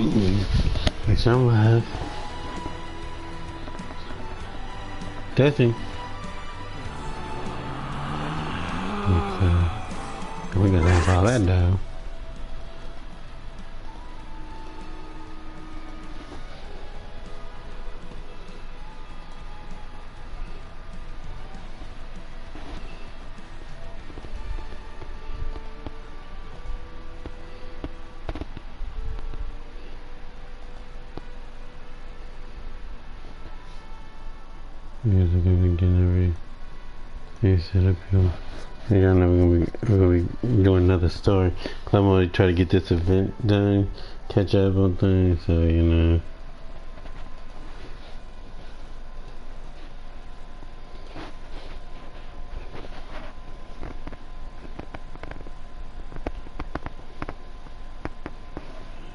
Make sure I'm live. Testing. Okay. We gotta have all that down. We're gonna be getting everything set up here. Y'all know we're gonna be doing another story. I'm gonna try to get this event done, catch up on things, so you know.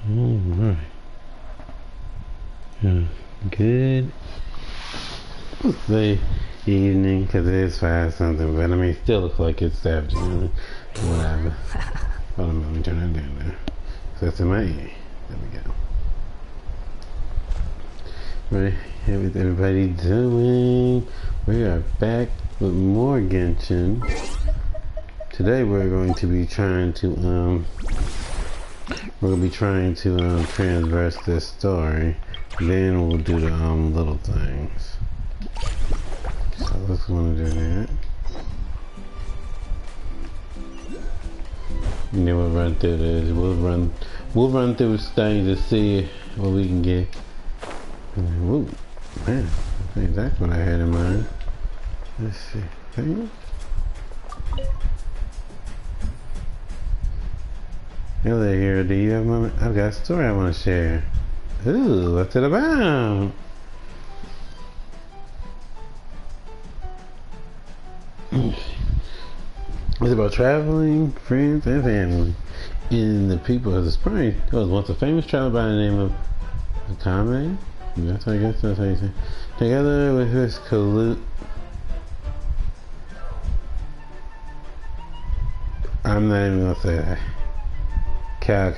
Alright. Yeah. Good. The evening, because it is 5 something, but I mean, it still looks like it's afternoon. Whatever. Hold on, let me turn that down there. So that's in my ear. There we go. Right, how's everybody doing? We are back with more Genshin. Today we're going to be trying to transverse this story. Then we'll do the little things. So let's want to do that. And then we'll run through this. We'll run through this thing to see what we can get. Whoa, man, I think that's what I had in mind. Let's see. Okay. Hello here, do you have a moment? I've got a story I want to share. Ooh, what's it about? It's about traveling, friends, and family. In the people of the spring, there was once a famous traveler by the name of Akame. That's I guess that's how you say. Together with his colleague, I'm not even gonna say that. Cow.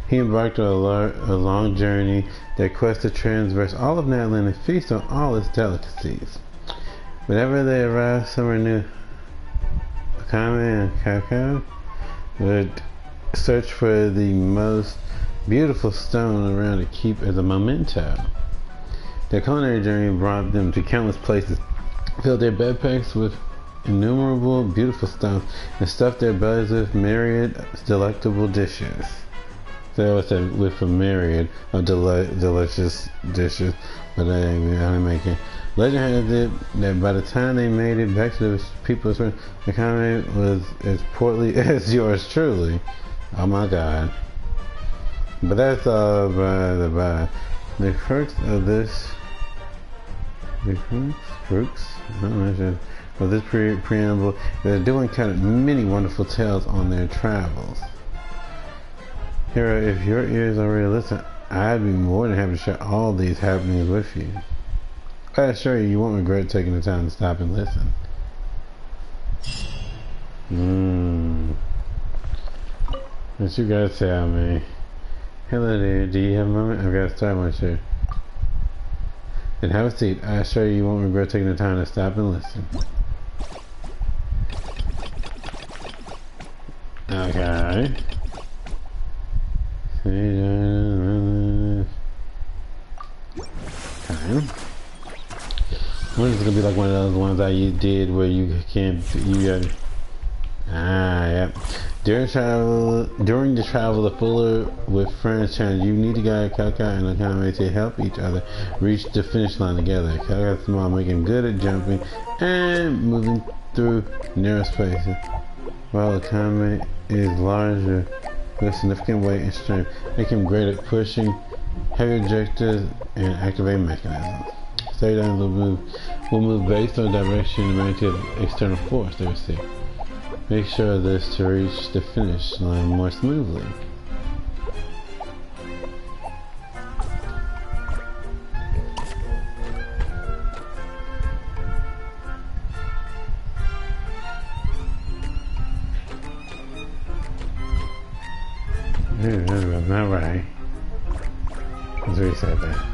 He embarked on a long journey, their quest to transverse all of Natlan and feast on all its delicacies. Whenever they arrived somewhere new, Akame and Cow would search for the most beautiful stone around to keep as a memento. Their culinary journey brought them to countless places, filled their backpacks with innumerable beautiful stones, and stuffed their bellies with myriad delectable dishes. So I said with a myriad of delicious dishes, but I didn't make it. Legend has it that by the time they made it back to the people's friend, the comment was as portly as yours truly. Oh my god. But that's all by the by. The crux of this preamble is they do encounter many wonderful tales on their travels. Hero, if your ears are ready to listen, I'd be more than happy to share all these happenings with you. I assure you, you won't regret taking the time to stop and listen. What you gotta tell me? Hello there, do you have a moment? I've got a story I want to share. Then have a seat. I assure you, you won't regret taking the time to stop and listen. Okay. When is it gonna be like one of those ones that you did where you can't, yep. During the travel, the fuller with friends challenge, you need to guide Kaka and Akame to help each other reach the finish line together. Kaka's small, making good at jumping and moving through narrow spaces, while Akame is larger with significant weight and strength, making him great at pushing heavy objectives and activating mechanisms. Stay down will move based on direction and magnitude of external force they receive. Make sure of this to reach the finish line more smoothly. That's not right. Let's reset that.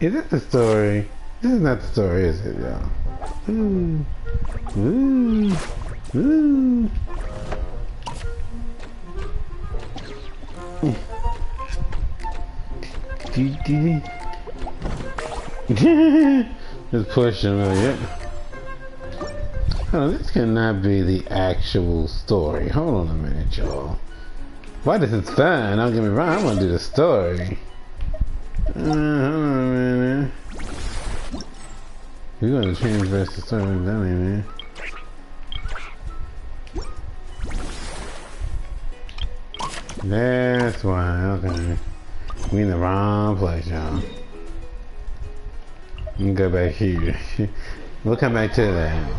Is it the story? This is not the story, is it, y'all? Ooh. Ooh. Ooh. Just push him, yeah. Oh, this cannot be the actual story. Hold on a minute, y'all. Why this is fun? Don't get me wrong, I want to do the story. Hold on a minute. We're going to transverse the story, man. That's why, okay. We in the wrong place, y'all. Let me go back here. We'll come back to that.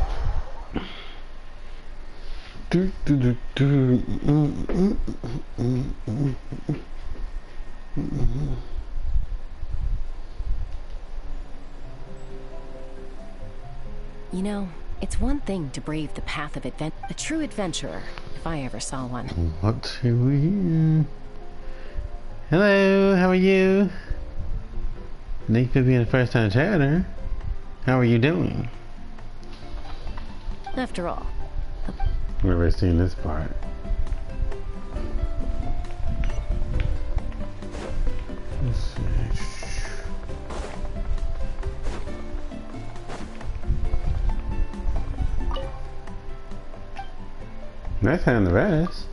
You know, it's one thing to brave the path of adventure. A true adventurer, if I ever saw one. What are we here? Hello, how are you? Thank you for being the first time chatter. How are you doing? After all. I've never seen this part. Let's see. Nice hand the rest.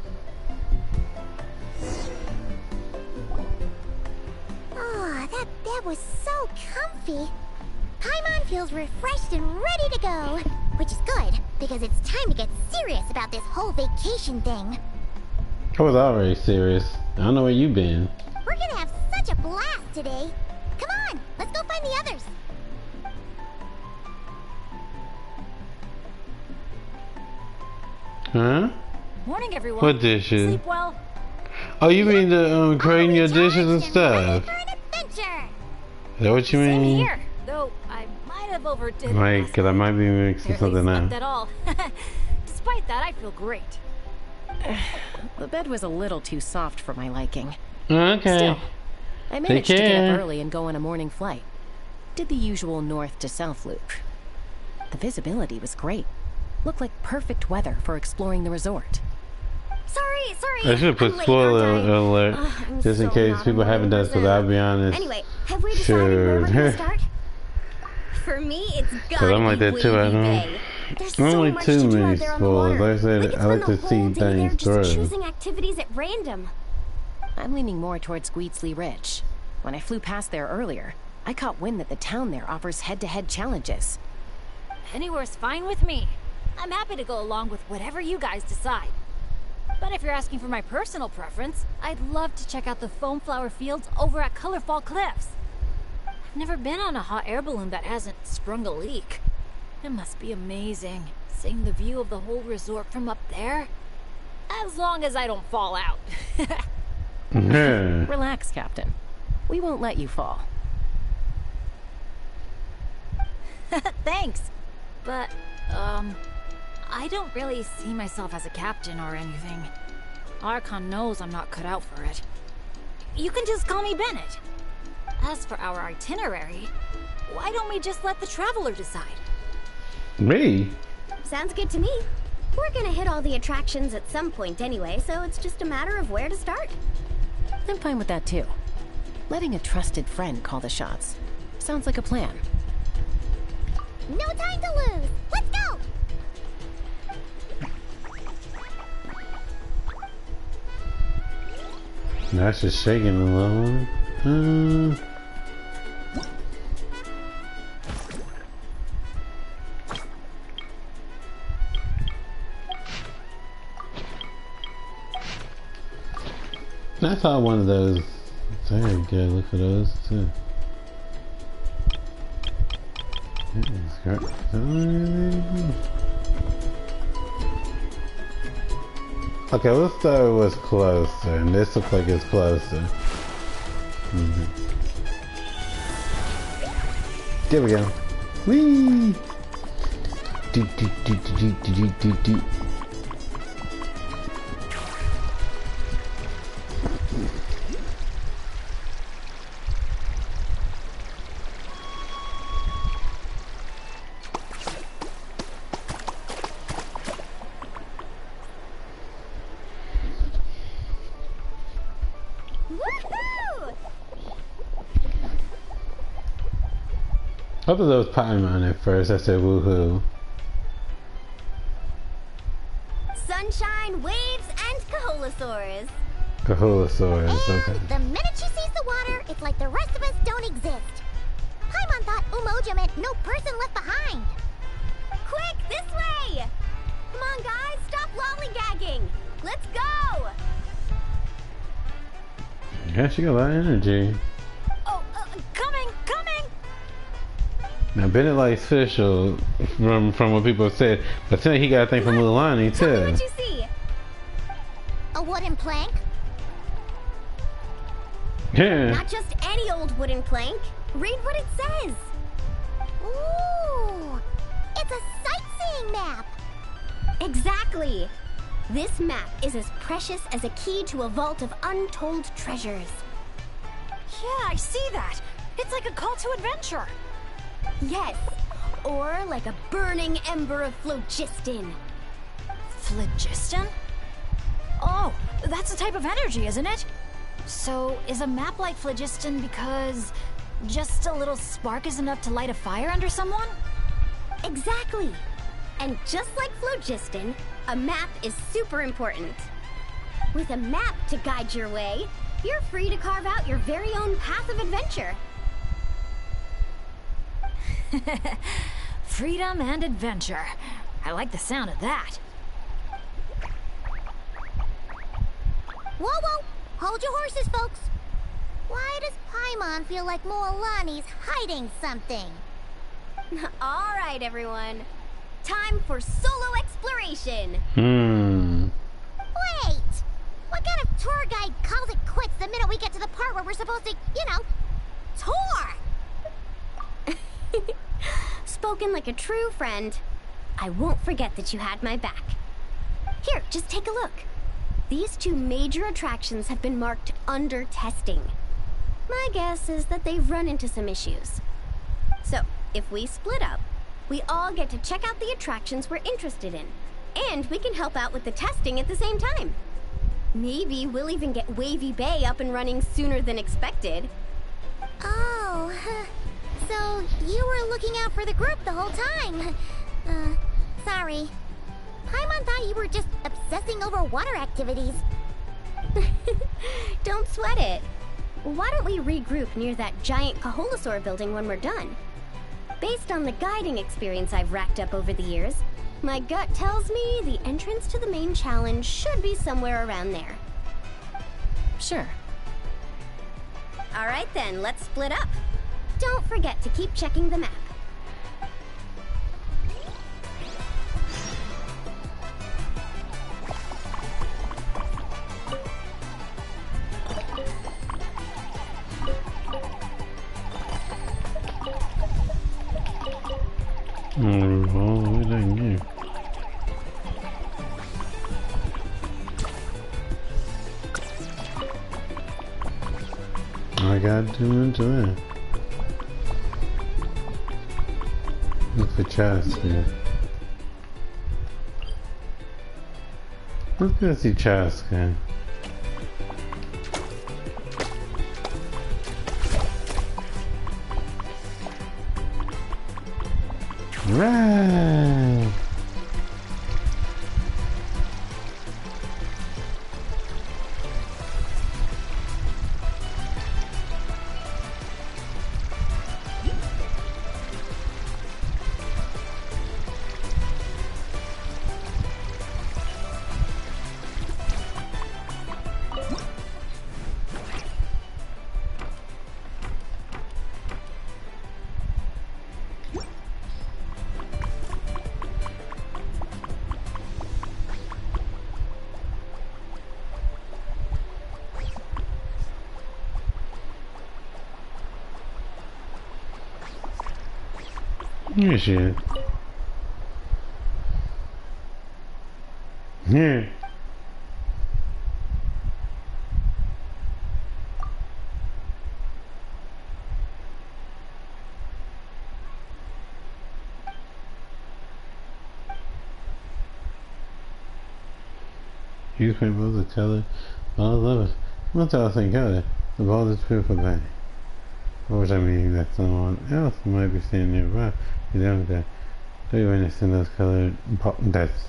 Oh, that bed was so comfy. Paimon feels refreshed and ready to go. Which is good, because it's time to get serious about this whole vacation thing. I was already serious. I don't know where you been. We're gonna have such a blast today. Come on, let's go find the others. Huh? Morning, everyone. What dishes? Sleep well. Oh, you mean the creating your dishes and Ready stuff? for an adventure. Is that what you Same mean? here, though I might have overdid it. Right, last because I might be mixing night. Barely something slept up. at all. Despite that, I feel great. The bed was a little too soft for my liking. Okay. Still, I managed to get care. up early and go on a morning flight. Did the usual north to south loop. The visibility was great. Looked like perfect weather for exploring the resort. Sorry. I should have put I'm late, spoiler aren't I? alert I'm just in so case not a people haven't done, because I'll be honest. Anyway, have we decided where we're gonna start? For me, it's gotta I'm like be that too, I Wavy don't- Bay. There's I don't so like much too to do many out there on the spoilers. water. Like I said, We could I like spend to the see whole day there things just through. choosing activities at random. I'm leaning more towards Gweedsley Ridge. When I flew past there earlier, I caught wind that the town there offers head-to-head challenges. Anywhere's fine with me. I'm happy to go along with whatever you guys decide. But if you're asking for my personal preference, I'd love to check out the foam flower fields over at Colorfall Cliffs. I've never been on a hot air balloon that hasn't sprung a leak. It must be amazing, seeing the view of the whole resort from up there. As long as I don't fall out. Relax, Captain. We won't let you fall. Thanks. But, I don't really see myself as a captain or anything. Archon knows I'm not cut out for it. You can just call me Bennett. As for our itinerary, why don't we just let the Traveler decide? Me? Sounds good to me. We're gonna hit all the attractions at some point anyway, so it's just a matter of where to start. I'm fine with that too. Letting a trusted friend call the shots. Sounds like a plan. No time to lose! Let's go! That's just shaking a little. I thought one of those. Very good. Look at those too. Okay, let's start was closer, and this looks like it's closer. There we go. Whee! Do do do do do do do do. I thought that was Paimon at first. I said woohoo. Sunshine, waves, and Kaholosaurs. Kaholosaurs, okay. And the minute she sees the water, it's like the rest of us don't exist. Paimon thought Umoja meant no person left behind. Quick, this way! Come on, guys, stop lollygagging. Let's go! Yeah, she got a lot of energy. Oh, coming! Now Bennett likes fish from what people have said, but tonight he got a thing from Mulani too. Tell me what you see. A wooden plank? Yeah. Not just any old wooden plank. Read what it says. Ooh, it's a sightseeing map. Exactly. This map is as precious as a key to a vault of untold treasures. Yeah, I see that. It's like a call to adventure. Yes, or like a burning ember of phlogiston. Phlogiston? Oh, that's a type of energy, isn't it? So, is a map like phlogiston because just a little spark is enough to light a fire under someone? Exactly. And just like phlogiston, a map is super important. With a map to guide your way, you're free to carve out your very own path of adventure. Freedom and adventure. I like the sound of that. Whoa, whoa! Hold your horses, folks. Why does Paimon feel like Moalani's hiding something? All right, everyone. Time for solo exploration. Wait! What kind of tour guide calls it quits the minute we get to the part where we're supposed to, tour? Spoken like a true friend. I won't forget that you had my back. Here, just take a look. These two major attractions have been marked under testing. My guess is that they've run into some issues. So, if we split up, we all get to check out the attractions we're interested in. And we can help out with the testing at the same time. Maybe we'll even get Wavy Bay up and running sooner than expected. Oh, so you were looking out for the group the whole time. Sorry. Paimon thought you were just obsessing over water activities. Don't sweat it. Why don't we regroup near that giant Kaholosaur building when we're done? Based on the guiding experience I've racked up over the years, my gut tells me the entrance to the main challenge should be somewhere around there. Sure. All right then, let's split up. Don't forget to keep checking the map. I got too into that. Look for chests here. Let's go see chests, okay? Right. Here she is. Here. Use rainbows of color. All of it. What's all thing color? The ball is beautiful thing. What was I mean that someone else might be standing nearby? You don't get. Do you understand those colored? That's.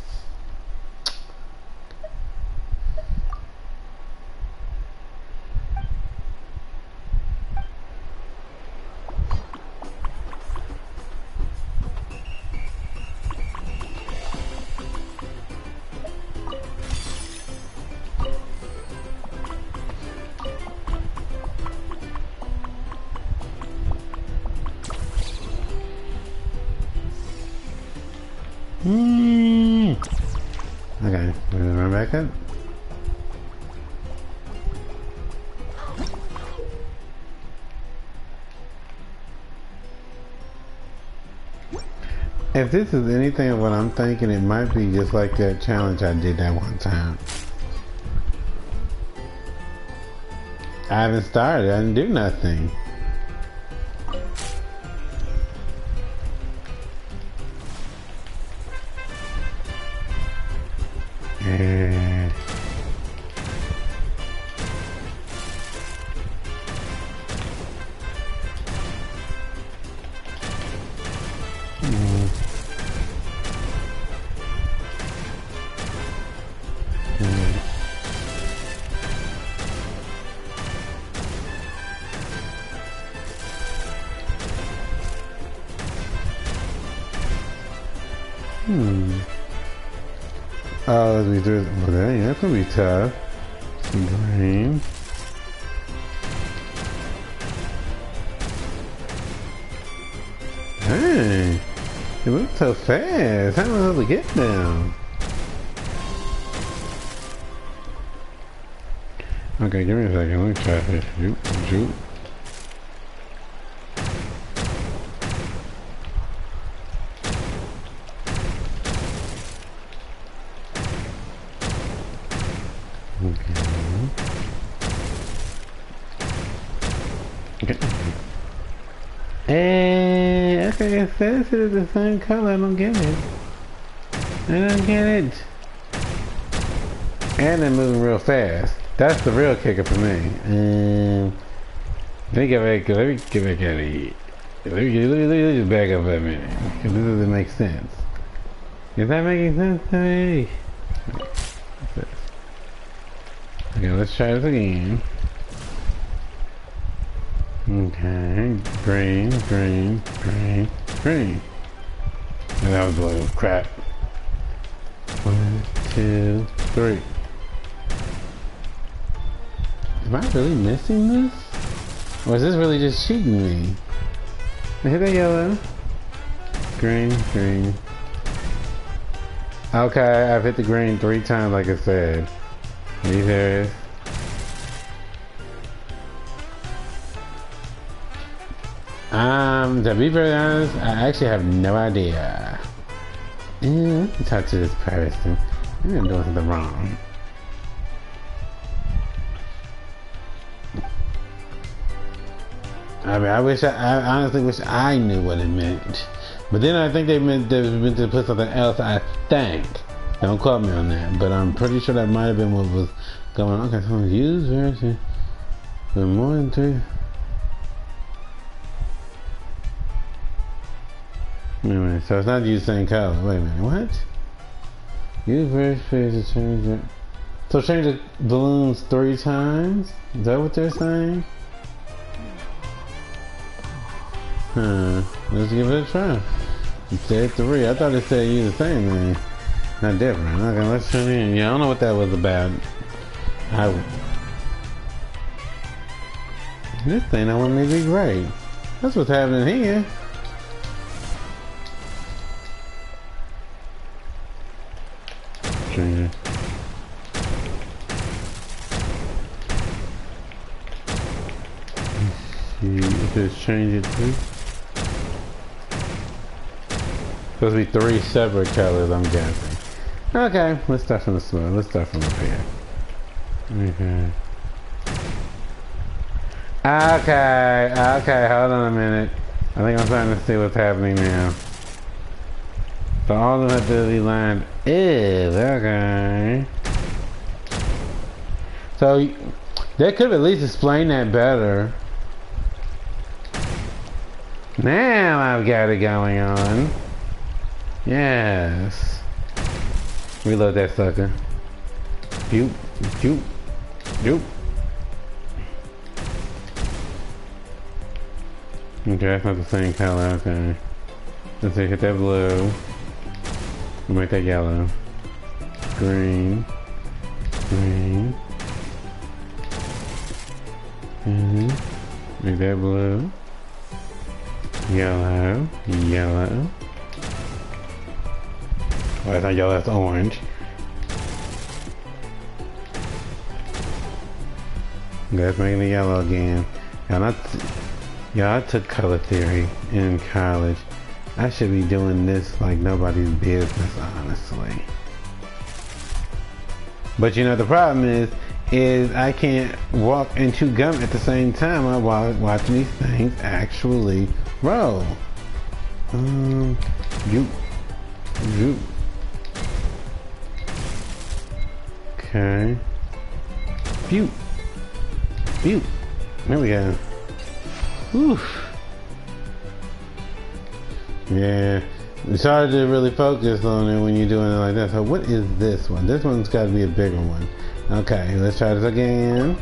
Okay, we're gonna run back up. If this is anything of what I'm thinking, it might be just like that challenge I did that one time. I haven't started, I didn't do nothing. Oh, we do it. Well, that's gonna be tough. Green. Hey, it moves so fast. How am I supposed to get down? Okay, give me a second. Let me try this. Shoot. Hey, okay, it says it is the same color. I don't get it. I don't get it. And they're moving real fast. That's the real kicker for me. Let me get back at it. Let me just back up for a minute. Because this doesn't make sense. Is that making sense to me? Okay, let's try this again. Okay, green. And that was blue. Crap. 1, 2, 3. Am I really missing this? Or is this really just cheating me? I hit that yellow. Green. Okay, I've hit the green 3 times like I said. Are you serious? To be very honest, I actually have no idea. Let me talk to this person. Maybe I'm doing something wrong. I mean, I honestly wish I knew what it meant. But then I think they meant to put something else, I think. Don't quote me on that, but I'm pretty sure that might have been what was going on. Okay, so use version with more than 3. Wait a minute, so it's not use same color. Wait a minute, what? Use various phase to change it. So change the balloons 3 times? Is that what they're saying? Huh. Let's give it a try. It said 3. I thought it said use the same thing. Not different. Okay, let's try it in. Yeah, I don't know what that was about. This thing don't want me to be great. That's what's happening here. Change it. Let's see, just change it to. Supposed to be 3 separate colors, I'm guessing. Okay, let's start from the small. Let's start from up here. Okay. Okay, hold on a minute. I think I'm starting to see what's happening now. So all of them have to be lined is okay. So they could at least explain that better. Now I've got it going on. Yes. Reload that sucker. Doop, doop, doop. Okay, that's not the same color. Okay. Let's see, hit that blue. We'll make that yellow. Green. Green. Make that blue. Yellow. Yellow. Oh, that's not yellow, that's orange. That's making it yellow again. Y'all, I took color theory in college. I should be doing this like nobody's business, honestly. But you know, the problem is I can't walk and chew gum at the same time while watching these things actually roll. You. Okay. Pew. Pew. There we go. Oof. Yeah. It's hard to really focus on it when you're doing it like that. So what is this one? This one's got to be a bigger one. Okay, let's try this again.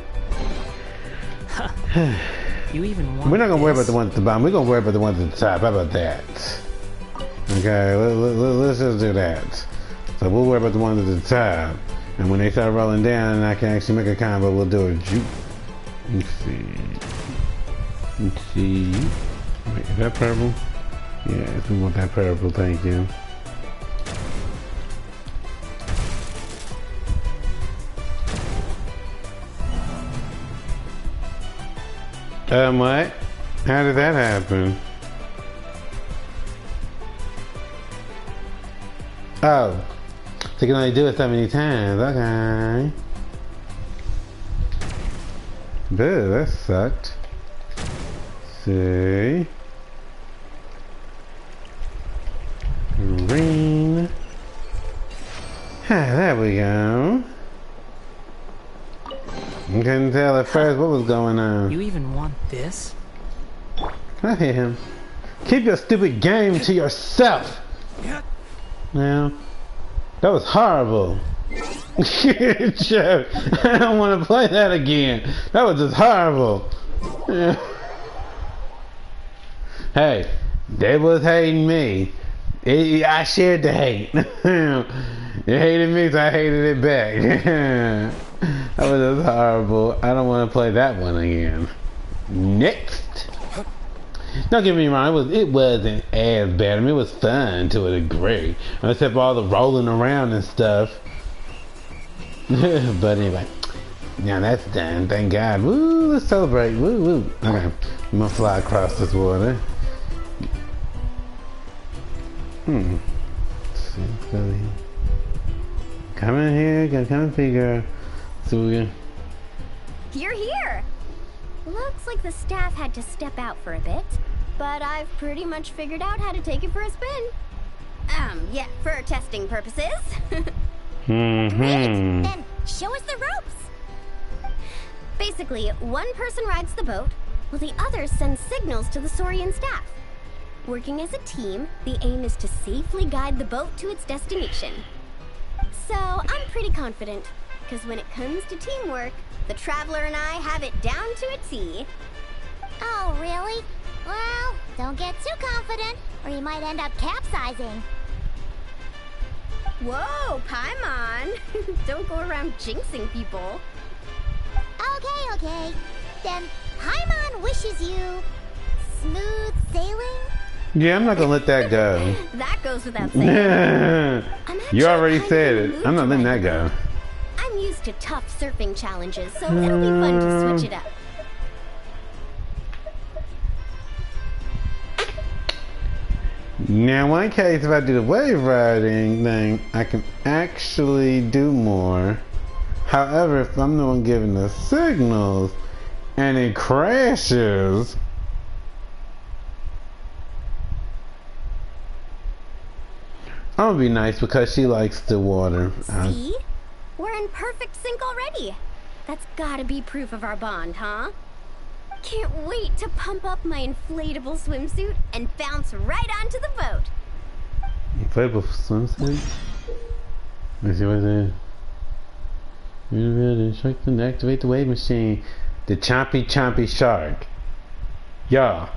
You even want We're not going to worry this? about the ones at the bottom. We're going to worry about the ones at the top. How about that? Okay, let's just do that. So we'll worry about the ones at the top. And when they start rolling down and I can actually make a combo, we'll do a juke. Let's see. Wait, is that purple? Yes, we want that purple, thank you. What? How did that happen? Oh. So you can only do it so many times, okay. Boo, that sucked. See. Green. There we go. I couldn't tell at first what was going on. You even want this? I hear him. Keep your stupid game to yourself. Now, that was horrible. Joke. I don't want to play that again. That was just horrible. Hey, they was hating me. I shared the hate. They hated me, so I hated it back. That was just horrible. I don't want to play that one again. Next. Don't get me wrong, it wasn't as bad. I mean, it was fun to a degree. Except for all the rolling around and stuff. But anyway. Now that's done, thank God. Woo, let's celebrate. Woo, woo. Okay, I'm gonna fly across this water. Let's see, let's go here. Come in here, come and figure. So we You're here. Looks like the staff had to step out for a bit, but I've pretty much figured out how to take it for a spin. Yeah, for testing purposes. Great! Then show us the ropes! Basically, one person rides the boat, while the others send signals to the Saurian staff. Working as a team, the aim is to safely guide the boat to its destination. So, I'm pretty confident, because when it comes to teamwork, the Traveler and I have it down to a T. Oh, really? Well, don't get too confident, or you might end up capsizing. Whoa, Paimon! Don't go around jinxing people. Okay. Then Paimon wishes you smooth sailing? Yeah, I'm not gonna let that go. That goes without saying. You already said it. I'm not letting that go. I'm used to tough surfing challenges, so it'll be fun to switch it up. Now, in case if I do the wave riding thing, I can actually do more. However, if I'm the one giving the signals and it crashes, I'm gonna be nice because she likes the water. See? We're in perfect sync already. That's gotta be proof of our bond, huh? Can't wait to pump up my inflatable swimsuit and bounce right onto the boat. Inflatable swimsuit? Let's see what's there. Instruct them to activate the wave machine. The chompy shark. Y'all,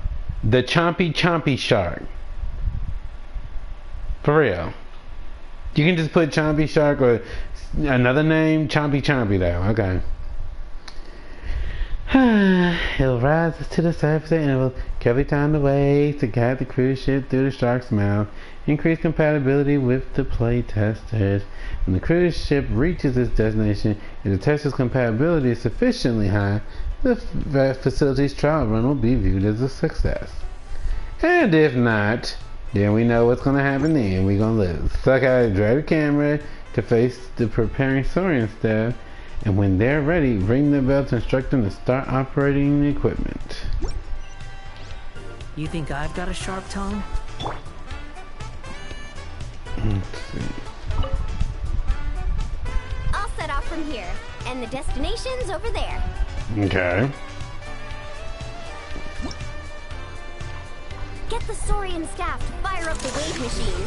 the chompy shark. For real. You can just put chompy shark or another name, chompy though. Okay. It'll rise to the surface and it will carefully time the waves to guide the cruise ship through the shark's mouth. Increase compatibility with the play testers. When the cruise ship reaches its destination, if the tester's compatibility is sufficiently high, the facility's trial run will be viewed as a success. And if not, then we know what's going to happen then. We're going to lose. So I got to drag the camera to face the preparing Saurian staff. And when they're ready, ring the bell to instruct them to start operating the equipment. You think I've got a sharp tongue? Let's see. I'll set off from here, and the destination's over there. Okay. Get the Saurian staff to fire up the wave machine.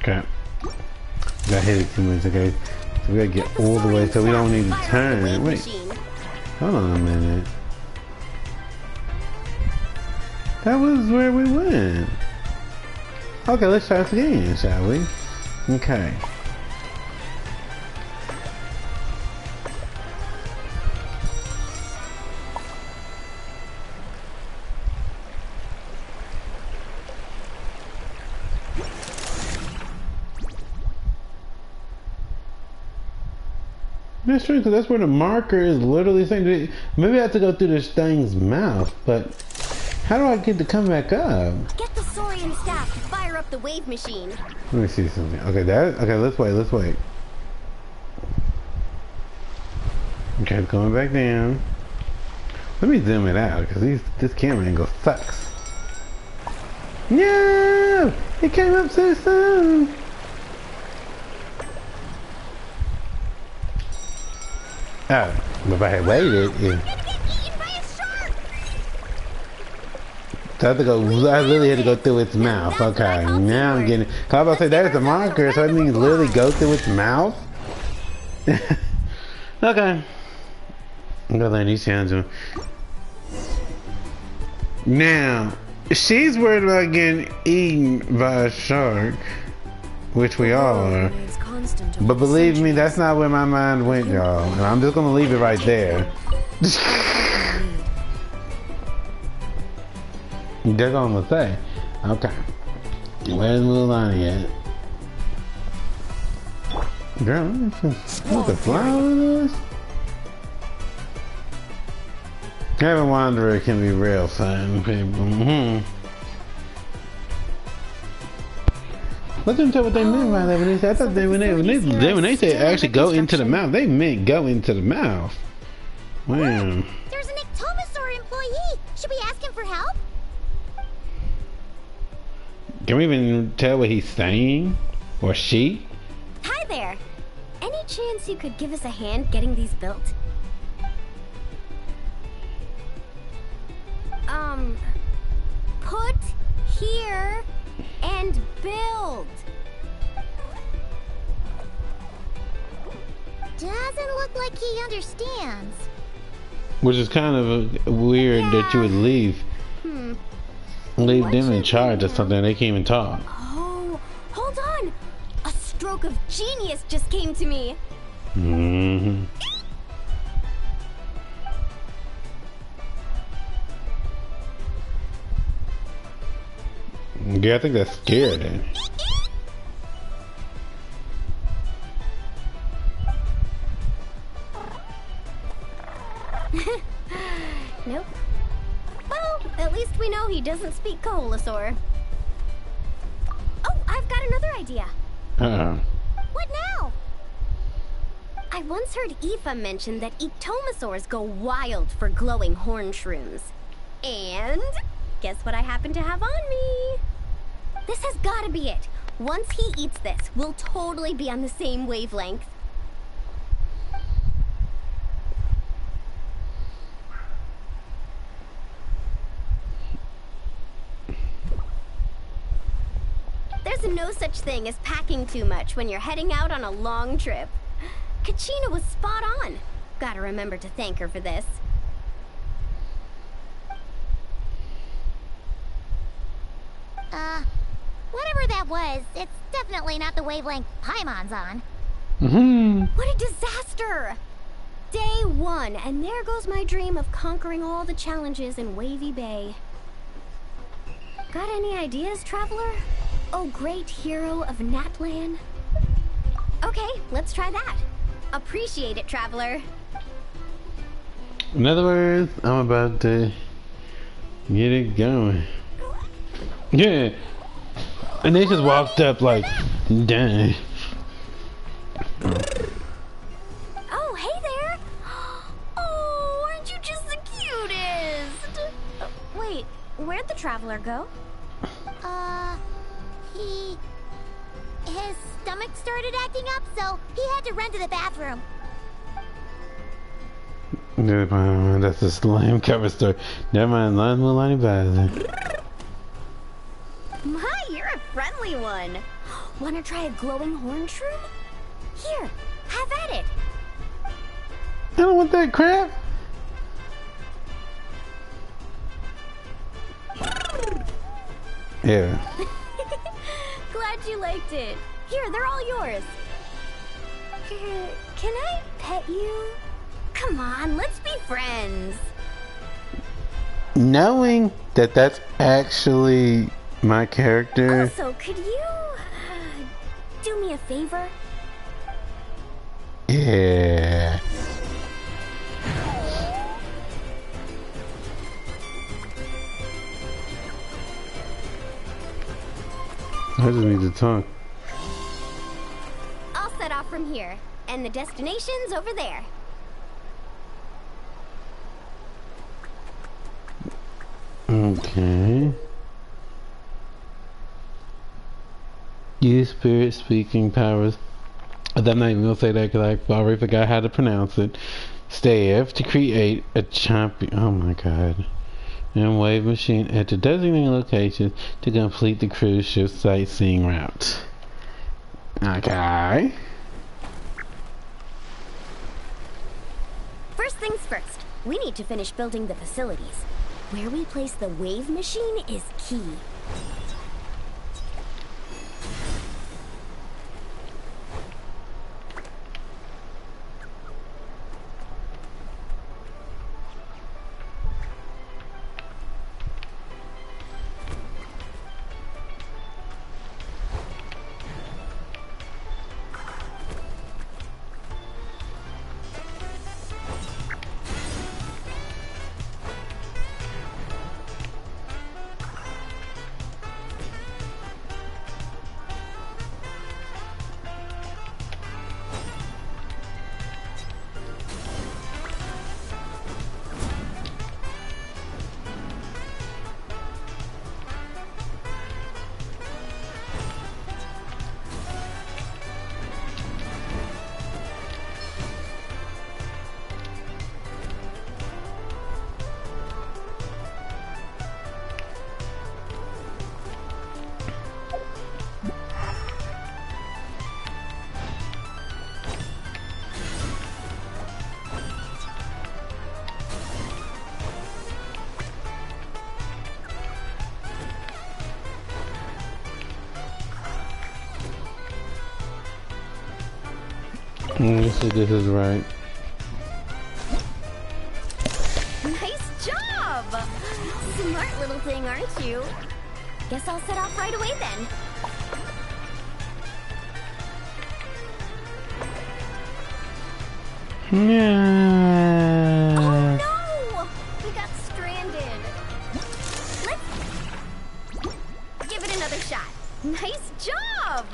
Okay. Got hit it too much, okay. So we gotta get all the way so we don't need to turn. Wait. Hold on a minute. That was where we went. Okay, let's try this again, shall we? Okay. That's true, because that's where the marker is literally saying. Maybe I have to go through this thing's mouth, but how do I get to come back up? Get the Saurian staff to fire up the wave machine. Let me see something. Okay, okay, let's wait. Okay, it's going back down. Let me zoom it out, because this camera angle sucks. No! It came up so soon! Oh, but if I had waited, yeah. So I have to go. I literally had to go through its mouth. Okay, now I'm getting. Cause I was about to say there's the marker, so I didn't literally go through its mouth. Okay. I'm gonna learn these sounds. Now, she's worried about getting eaten by a shark, which we are. But believe me, that's not where my mind went, y'all. And I'm just gonna leave it right there. That's all I'm gonna say. Okay. Where's Mulan at? Girl, what the flowers? Having a wanderer can be real fun, people. Let them tell what they meant by that when they said. I thought when they say actually go into the mouth, they meant go into the mouth. Wow. There's an Ectomosaur employee. Should we ask him for help? Can we even tell what he's saying? Or she? Hi there. Any chance you could give us a hand getting these built? Put here and build. Doesn't look like he understands. Which is kind of weird that you would leave them in charge of something they can't even talk. Oh, hold on. A stroke of genius just came to me. Yeah, I think that scared him. Nope. Well, at least we know he doesn't speak Koholosaur. Oh, I've got another idea. What now? I once heard Aoife mention that Ectomosaurs go wild for glowing horn shrooms. And guess what I happen to have on me? This has gotta be it. Once he eats this, we'll totally be on the same wavelength. There's no such thing as packing too much when you're heading out on a long trip. Kachina was spot on. Gotta remember to thank her for this. Whatever that was, it's definitely not the wavelength Paimon's on. What a disaster! Day 1, and there goes my dream of conquering all the challenges in Wavy Bay. Got any ideas, traveler? Oh, great hero of Natlan? Okay, let's try that. Appreciate it, traveler. In other words, I'm about to get it going. Yeah. And they just walked up like, dang. Oh, hey there! Oh, aren't you just the cutest? Wait, where'd the traveler go? His stomach started acting up, so he had to run to the bathroom. Never mind, that's a slime cover story. Never mind, Lon will line bother. My, you're a friendly one. Wanna try a glowing horn shroom? Here, have at it. I don't want that crap. Yeah. Glad you liked it. Here, they're all yours. Can I pet you? Come on, let's be friends. Knowing that that's actually my character. Also, could you do me a favor? Yeah. I just need to talk. I'll set off from here, and the destination's over there. Okay. Use spirit speaking powers. I'm not even gonna say that because I already forgot how to pronounce it. Staff to create a champion. Oh my god. And wave machine at the designated location to complete the cruise ship sightseeing route. Okay. First things first, we need to finish building the facilities. Where we place the wave machine is key. Let's see if this is right. Nice job! Smart little thing, aren't you? Guess I'll set off right away then. Yeah. Oh no! We got stranded. Let's give it another shot. Nice job!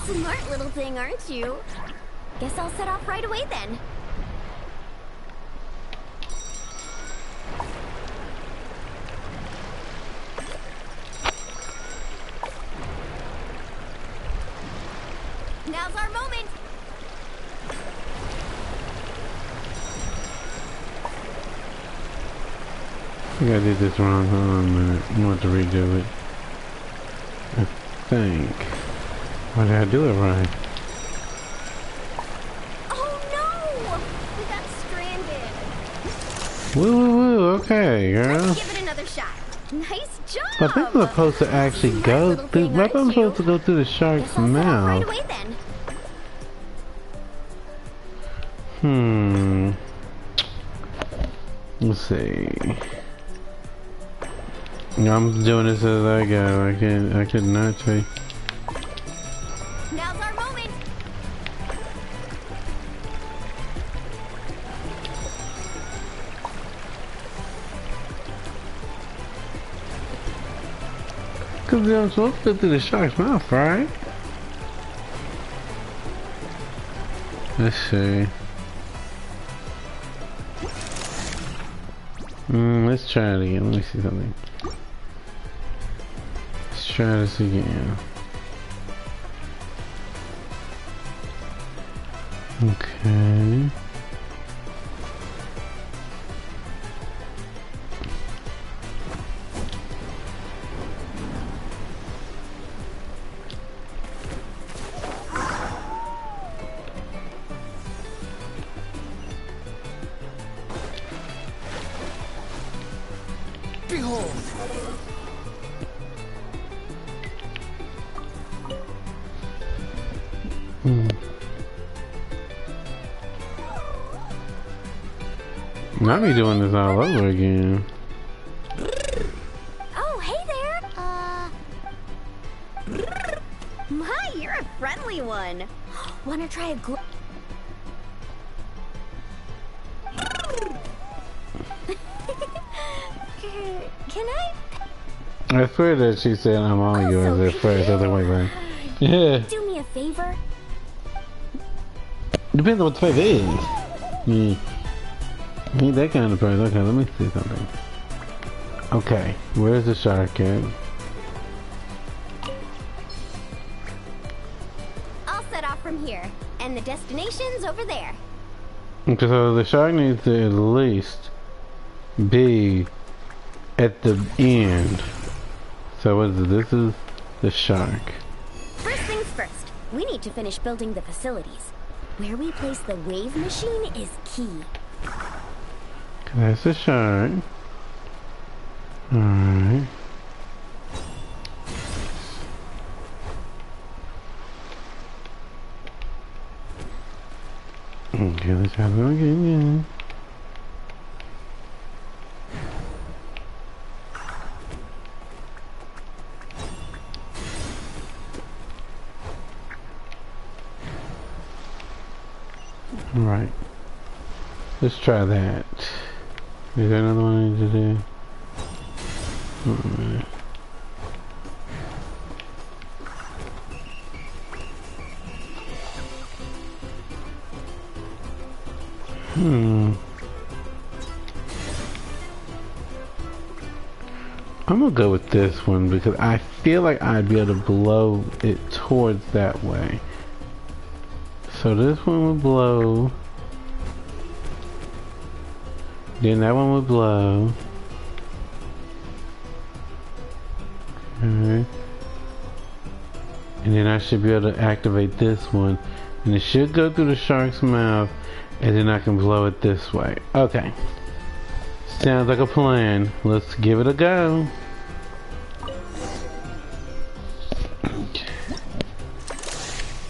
Smart little thing, aren't you? Guess I'll set off right away then. Now's our moment! I think I did this wrong. Hold on a minute. I want to redo it. I think. Why did I do it right? Oh no! We got stranded. Woo woo woo. Okay, girl. Let's give it another shot. Nice job! I think I'm supposed to actually go through. Maybe I'm supposed to go through the shark's Guess I'll set off right mouth. away then. Let's see. I'm doing this as I go. I could not tell you. Now's our moment. Cause I'm supposed to go through the shark's mouth, right? Let's see. Let's try it again. Let me see something. Let's try this again. Okay. Behold! I'll be doing this all over again. Oh, hey there. My, you're a friendly one. Wanna try a Can I? I swear that she said I'm all yours at first. I was like, wait. Yeah. Do me a favor? Depends on what the favor is. Ain't that kind of person. Okay, let me see something. Okay, where's the shark at? I'll set off from here, and the destination's over there. Okay, so the shark needs to at least be at the end. So what is it? This is the shark. First things first, we need to finish building the facilities. Where we place the wave machine is key. That's the shark. Alright. Okay, let's have it again. Right. Let's try that. Is there another one I need to do? Alright. I'm gonna go with this one because I feel like I'd be able to blow it towards that way. So this one would blow. Then that one would blow. Okay. And then I should be able to activate this one. And it should go through the shark's mouth. And then I can blow it this way. Okay. Sounds like a plan. Let's give it a go.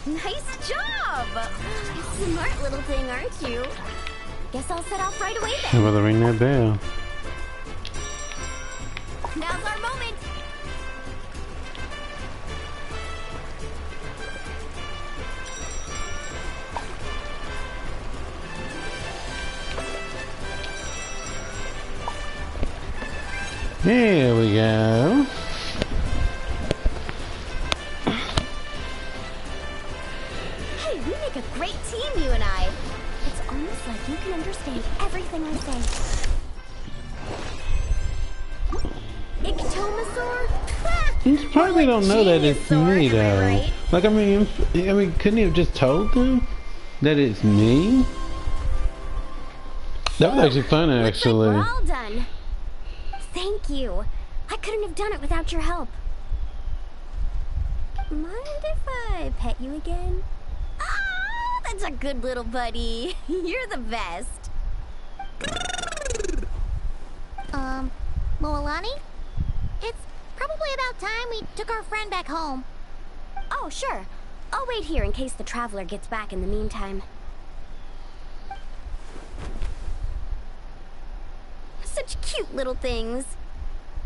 Nice job! Smart little thing, aren't you? Guess I'll set off right away I'm then. about to ring that bell. Now's our moment. Here we go. Hey, we make a great team, you and I. It's almost like you can understand everything I say. Ictomasaur? You probably don't know that it's me, Geniusaur, am I though. right? Like, I mean, couldn't he have just told them that it's me? That was actually fun, Looks actually. like we're all done. Thank you. I couldn't have done it without your help. Mind if I pet you again? Ah, that's a good little buddy. You're the best. Moalani? It's probably about time we took our friend back home. Oh, sure. I'll wait here in case the traveler gets back in the meantime. Such cute little things.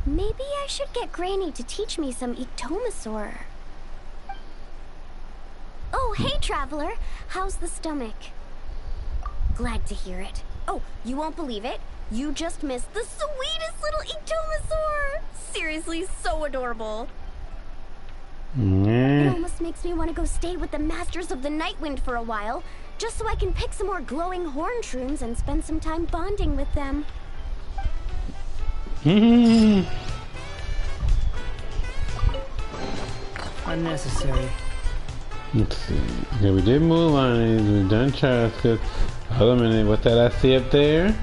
Maybe I should get Granny to teach me some Ictomasaur. Oh, hey, traveler. How's the stomach? Glad to hear it. Oh, you won't believe it. You just missed the sweetest little Ictomasaur. Seriously, so adorable. It Yeah. almost makes me want to go stay with the Masters of the Nightwind for a while, just so I can pick some more glowing horn shrooms and spend some time bonding with them. Unnecessary. Let's see. Okay, we did Moonlight. We've done Chaska. Hold on a minute. What's that I see up there?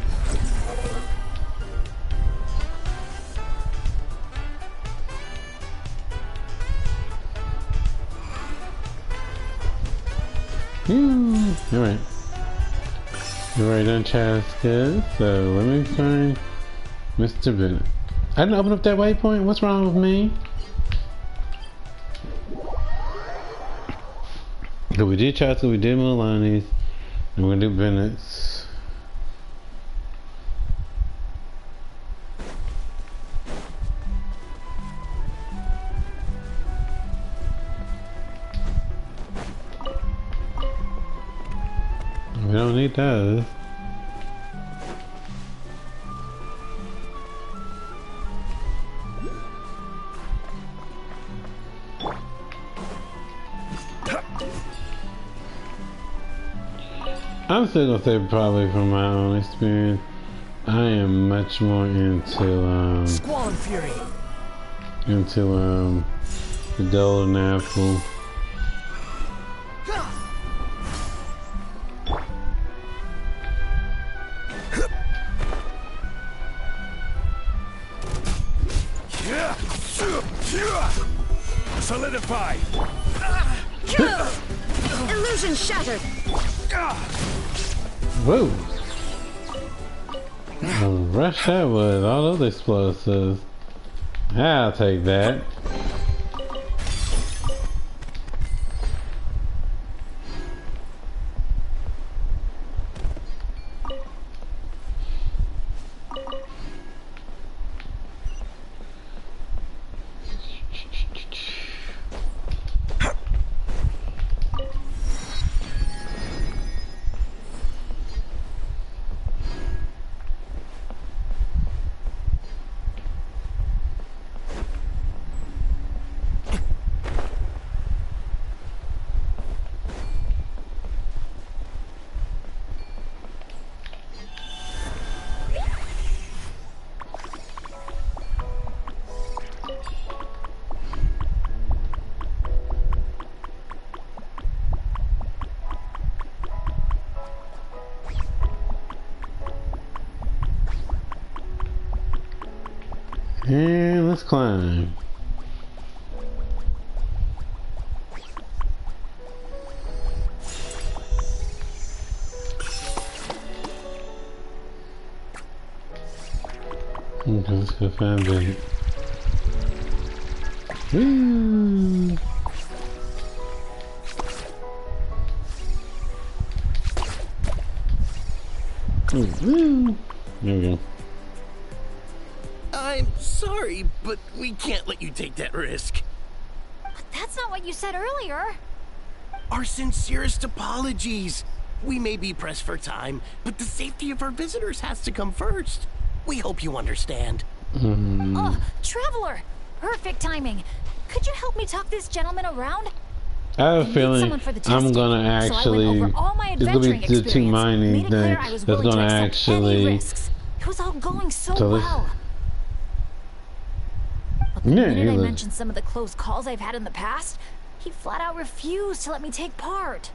Alright. We've already done Chaska, so let me find Mr. Bennett. I didn't open up that waypoint. What's wrong with me? So we did Chaska, we did Milani's, and we're gonna do Bennett's. We don't need those. I'm still gonna say probably from my own experience, I am much more into Squall and Fury. the golden apple. Solidify. Illusion shattered. Whoa! Rush that was all those explosives. I'll take that. And let's climb. Okay, let's go find Bennett. Woo! There we go. I'm sorry, but we can't let you take that risk. But that's not what you said earlier. Our sincerest apologies. We may be pressed for time, but the safety of our visitors has to come first. We hope you understand. Oh, Traveler! Perfect timing. Could you help me talk this gentleman around? I have a feeling I'm gonna actually, it's gonna be the two mining thing that's gonna actually, it was all going so so well. But the yeah, minute I mentioned some of the close calls I've had in the past, he flat out refused to let me take part.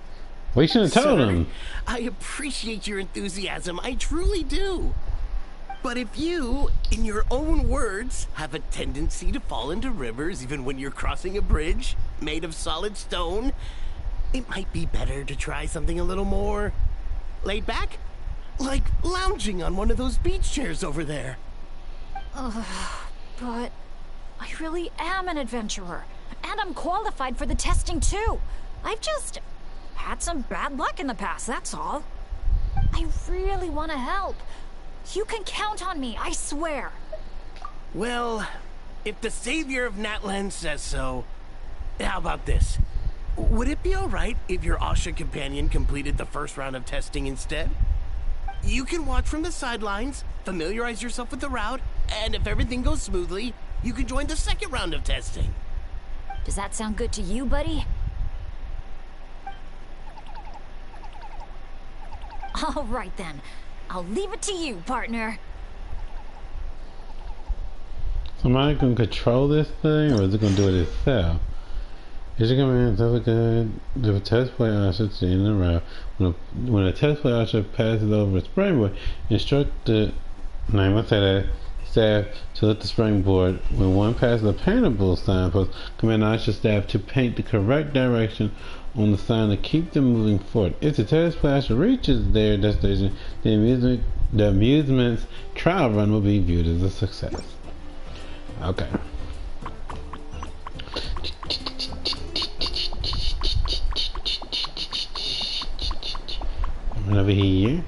we shouldn't have told him. I appreciate your enthusiasm, I truly do. But if you, in your own words, have a tendency to fall into rivers even when you're crossing a bridge made of solid stone, it might be better to try something a little more laid back? Like lounging on one of those beach chairs over there. But I really am an adventurer, and I'm qualified for the testing too. I've just had some bad luck in the past, that's all. I really want to help. You can count on me, I swear. Well, if the savior of Natlan says so, how about this? Would it be alright if your Asha companion completed the first round of testing instead? You can watch from the sidelines, familiarize yourself with the route, and if everything goes smoothly, you can join the second round of testing. Does that sound good to you, buddy? All right then. I'll leave it to you, partner. Somebody gonna control this thing, or is it gonna do it itself? Is it gonna be the test play usher at the end of the round? When a test play usher passes over a springboard, instruct the staff to lift the springboard. When one passes a paintable signpost, command usher staff to paint the correct direction on the sign to keep them moving forward. If the test splasher reaches their destination, the amusement's trial run will be viewed as a success. Okay. Coming over here.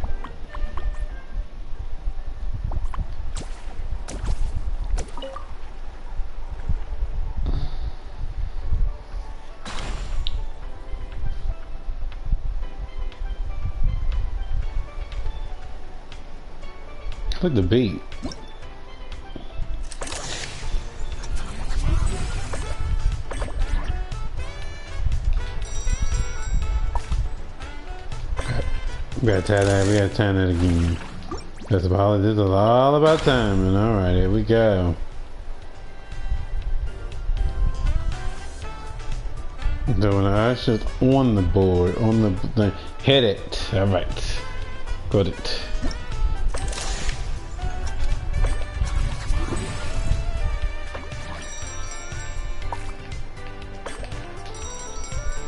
Look the beat. We gotta tie that. We gotta time that again. This is all about timing. All right, here we go. So when the usher's on the board, on the thing, hit it. All right, got it.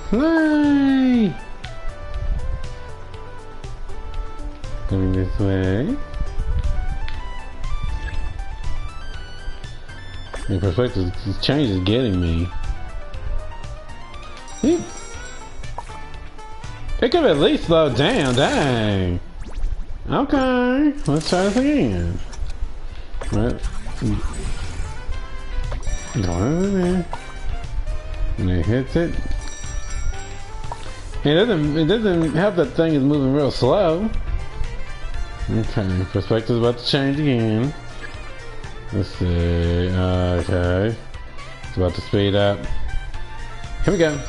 Play! Going this way. The perspective change is getting me. It could have at least slowed down, dang. Okay, let's try this again. Right. Go over there. And it hits it. It doesn't help that thing is moving real slow. Okay, perspective's about to change again. Let's see. Okay. It's about to speed up. Here we go.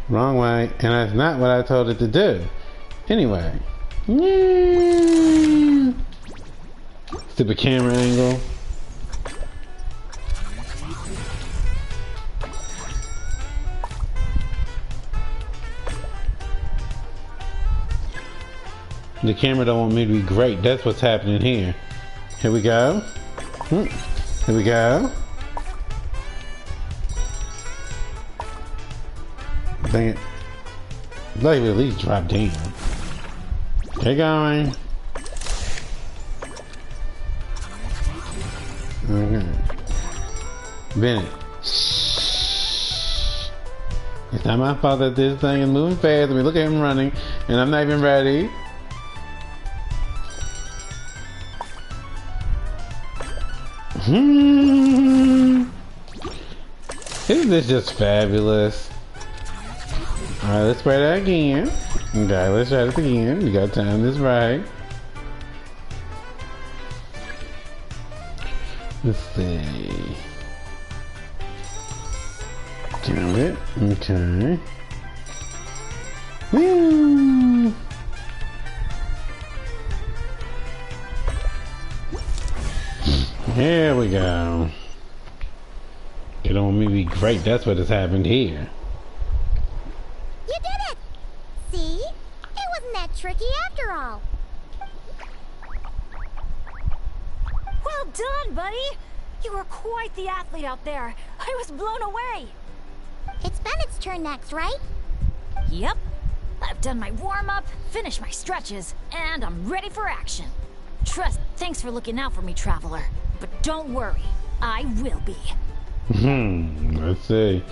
Wrong way, and that's not what I told it to do. Anyway. Stupid camera angle. The camera don't want me to be great. That's what's happening here. Here we go. Here we go. Dang it. Like at least drop down. Keep going. Okay. Bennett. Shh. It's not my fault that this thing is moving fast. I mean, look at him running, and I'm not even ready. Isn't this just fabulous? Alright, let's try that again. Okay, let's try this again. You gotta time this right. Let's see. Count it. Okay. Woo! Here we go. It don't mean be great. That's what has happened here. You did it! See? It wasn't that tricky after all. Well done, buddy! You were quite the athlete out there. I was blown away. It's Bennett's turn next, right? Yep. I've done my warm-up, finished my stretches, and I'm ready for action. Thanks for looking out for me, Traveler. But don't worry, I will be. Let's see.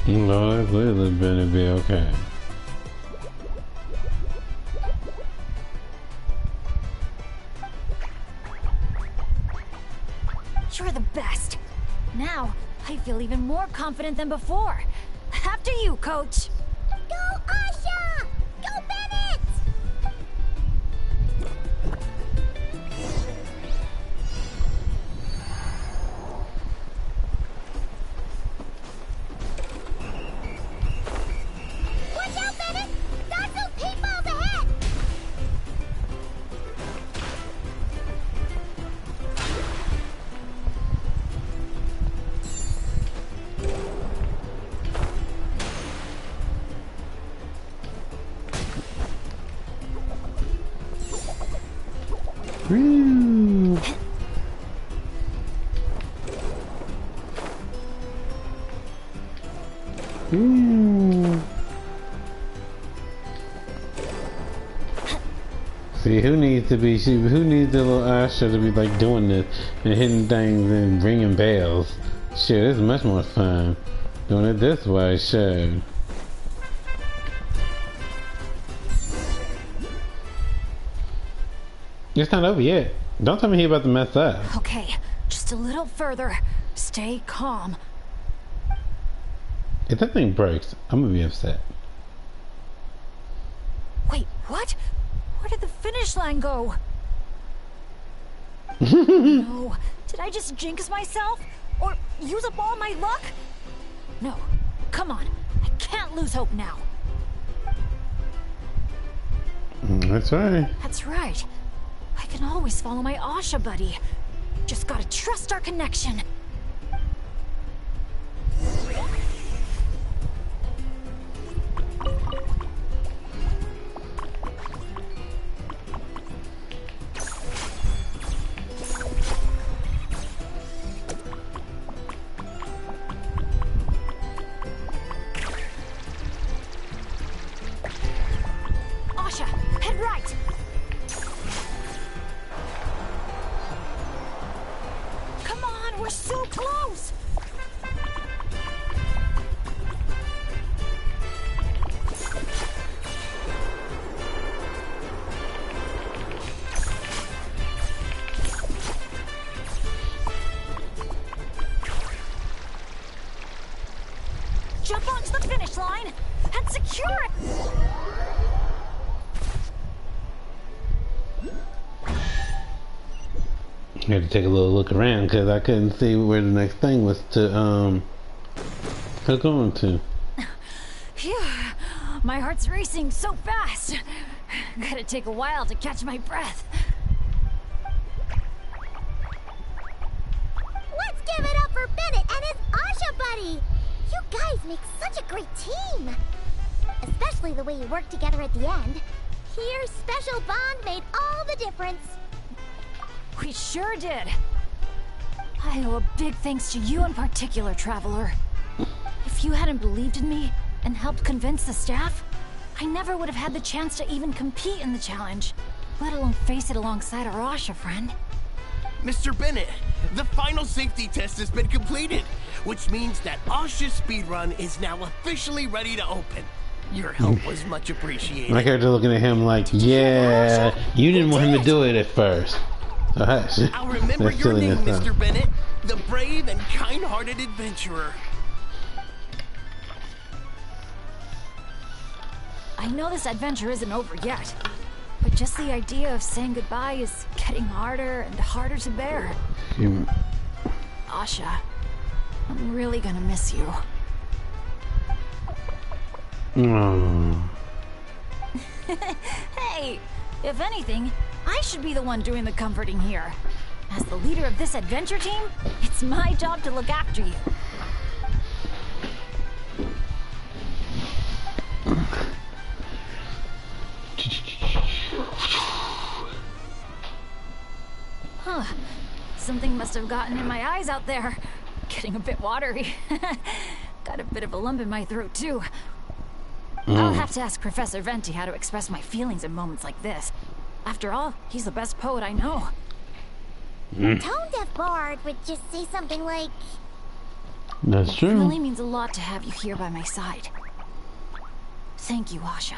Lord, will it better be okay? You're the best. Now, I feel even more confident than before. After you, Coach. Go, Asha! Go, Bennett! Watch out, Bennett! Dodge those paintballs ahead! Woo! Woo! See, who needs the little Asha to be like doing this and hitting things and ringing bells? Shit, it's much more fun doing it this way. Shit. It's not over yet. Don't tell me he about to mess up. Okay, just a little further. Stay calm. If that thing breaks, I'm gonna be upset. Wait, what? Where did the finish line go? No, did I just jinx myself? Or use up all my luck? No, come on. I can't lose hope now. That's right. That's right. I can always follow my Asha buddy. Just gotta trust our connection. Asha, head right. Come on, we're so close. Jump onto the finish line and secure it. I had to take a little look around because I couldn't see where the next thing was to hook on to. Phew, my heart's racing so fast. Gotta take a while to catch my breath. Let's give it up for Bennett and his Asha buddy! You guys make such a great team! Especially the way you work together at the end. Your special bond made all the difference. We sure did. I owe a big thanks to you in particular, Traveler. If you hadn't believed in me and helped convince the staff, I never would have had the chance to even compete in the challenge, let alone face it alongside our Asha friend. Mr. Bennett, the final safety test has been completed, which means that Asha's speedrun is now officially ready to open. Your help was much appreciated. My character looking at him like, yeah, you didn't want him to do it at first. So hush. I'll remember That's your name, silliness, huh? Mr. Bennett, the brave and kind-hearted adventurer. I know this adventure isn't over yet, but just the idea of saying goodbye is getting harder and harder to bear. Asha, I'm really gonna miss you. Oh. Hey, if anything, I should be the one doing the comforting here. As the leader of this adventure team, it's my job to look after you. Huh. Something must have gotten in my eyes out there. Getting a bit watery. Got a bit of a lump in my throat, too. I'll have to ask Professor Venti how to express my feelings in moments like this. After all, he's the best poet I know. Tone-deaf Bard would just say something like... That's It true. really means a lot to have you here by my side. Thank you, Asha.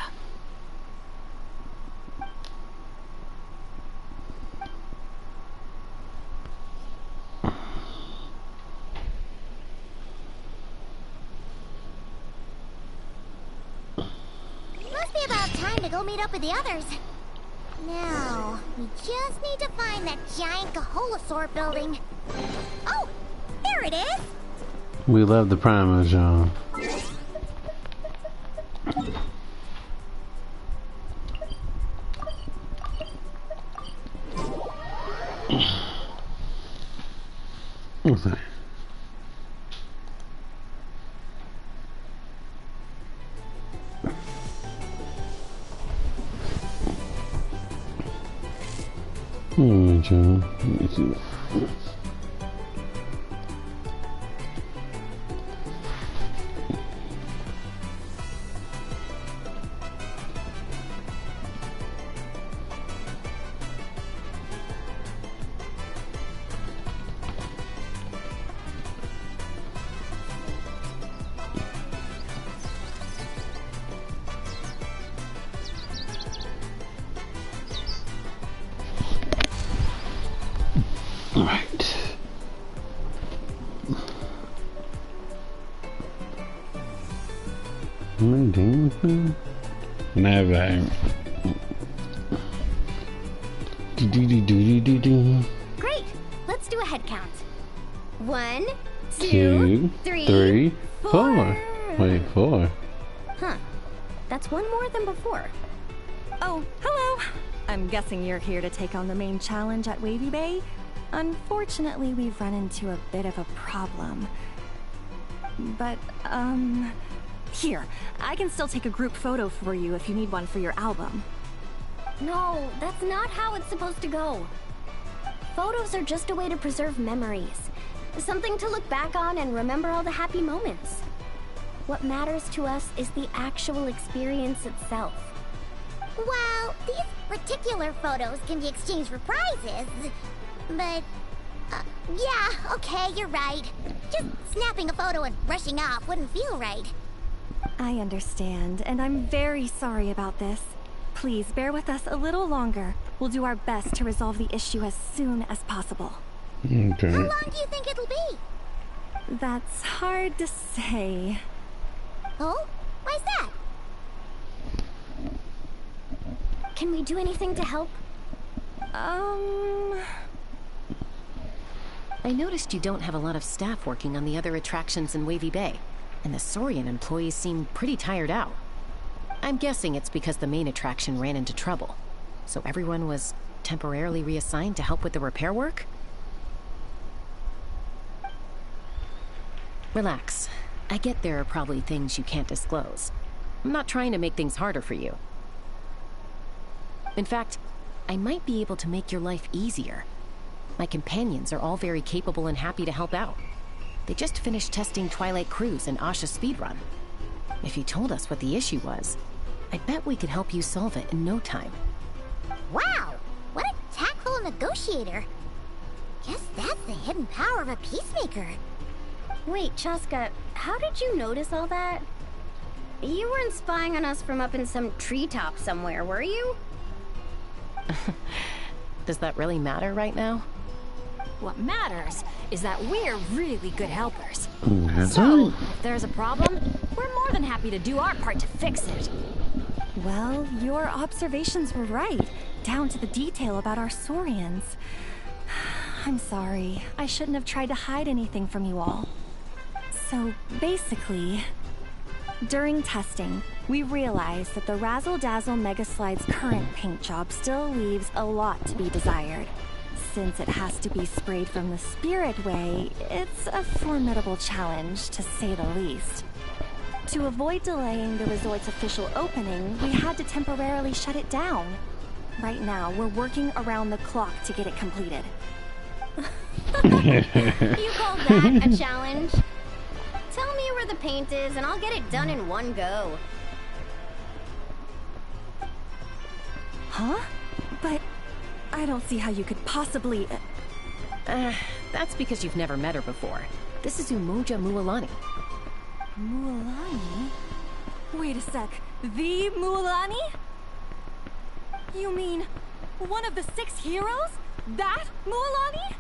Must be about time to go meet up with the others. Now, we just need to find that giant Kaholosaur building. Oh, there it is! We love the primers, y'all. What's that? John. Let me see that. Alright. Am I doing anything? Never. Great. Let's do a head count. 1, 2, Two, 3, three, 4. 4. Wait, 4. Huh. That's one more than before. Oh, hello! I'm guessing you're here to take on the main challenge at Wavy Bay? Unfortunately, we've run into a bit of a problem. But, here, I can still take a group photo for you if you need one for your album. No, that's not how it's supposed to go. Photos are just a way to preserve memories. Something to look back on and remember all the happy moments. What matters to us is the actual experience itself. Well, these particular photos can be exchanged for prizes. But, yeah, okay, you're right. Just snapping a photo and rushing off wouldn't feel right. I understand, and I'm very sorry about this. Please bear with us a little longer. We'll do our best to resolve the issue as soon as possible. Okay. How long do you think it'll be? That's hard to say. Oh? Why's that? Can we do anything to help? I noticed you don't have a lot of staff working on the other attractions in Wavy Bay, and the Saurian employees seem pretty tired out. I'm guessing it's because the main attraction ran into trouble. So everyone was temporarily reassigned to help with the repair work? Relax. I get there are probably things you can't disclose. I'm not trying to make things harder for you. In fact, I might be able to make your life easier. My companions are all very capable and happy to help out. They just finished testing Twilight Cruise and Asha's speedrun. If you told us what the issue was, I bet we could help you solve it in no time. Wow, what a tactful negotiator. Guess that's the hidden power of a peacemaker. Wait, Chaska, how did you notice all that? You weren't spying on us from up in some treetop somewhere, were you? Does that really matter right now? What matters is that we're really good helpers. That's So, right. if there's a problem, we're more than happy to do our part to fix it. Well, your observations were right, down to the detail about our Saurians. I'm sorry. I shouldn't have tried to hide anything from you all. So, basically, during testing, we realized that the Razzle Dazzle Mega Slide's current paint job still leaves a lot to be desired. Since it has to be sprayed from the Spirit Way, it's a formidable challenge, to say the least. To avoid delaying the resort's official opening, we had to temporarily shut it down. Right now, we're working around the clock to get it completed. You call that a challenge? Tell me where the paint is and I'll get it done in one go. Huh? But I don't see how you could possibly... That's because you've never met her before. This is Umoja Mualani. Mualani? Wait a sec. The Mualani? You mean one of the 6 heroes? That Mualani?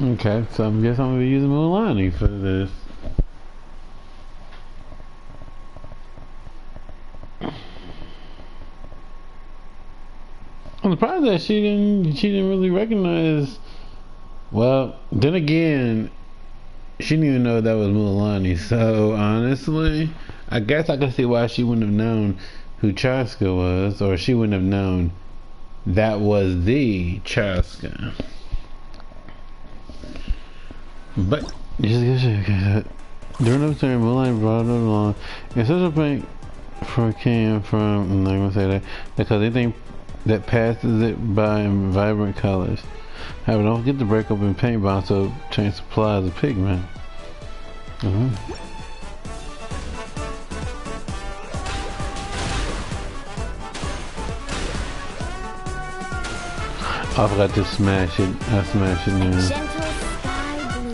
Okay, so I guess I'm gonna be using Mualani for this. I'm surprised that she didn't really recognize. Well, then again, she didn't even know that was Mualani. So honestly, I guess I can see why she wouldn't have known who Chaska was, or she wouldn't have known that was the Chaska. But just during the time, Mualani brought it along. It's such a paint for came from. I'm not gonna say that because anything that passes it by in vibrant colors. However, don't forget to break open paint bombs to change supplies of pigment. I forgot to smash it. I smashed it now. Gentle sky blue.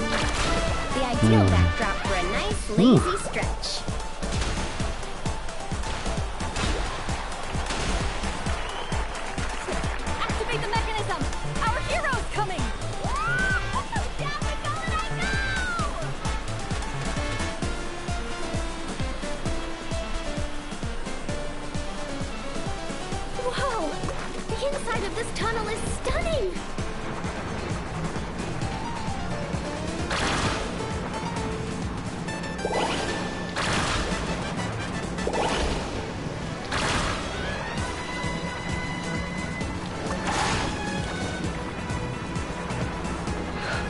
The ideal backdrop for a nice lazy stretch. Activate the mechanism! Our hero's coming! Whoa! The inside of this tunnel is stunning!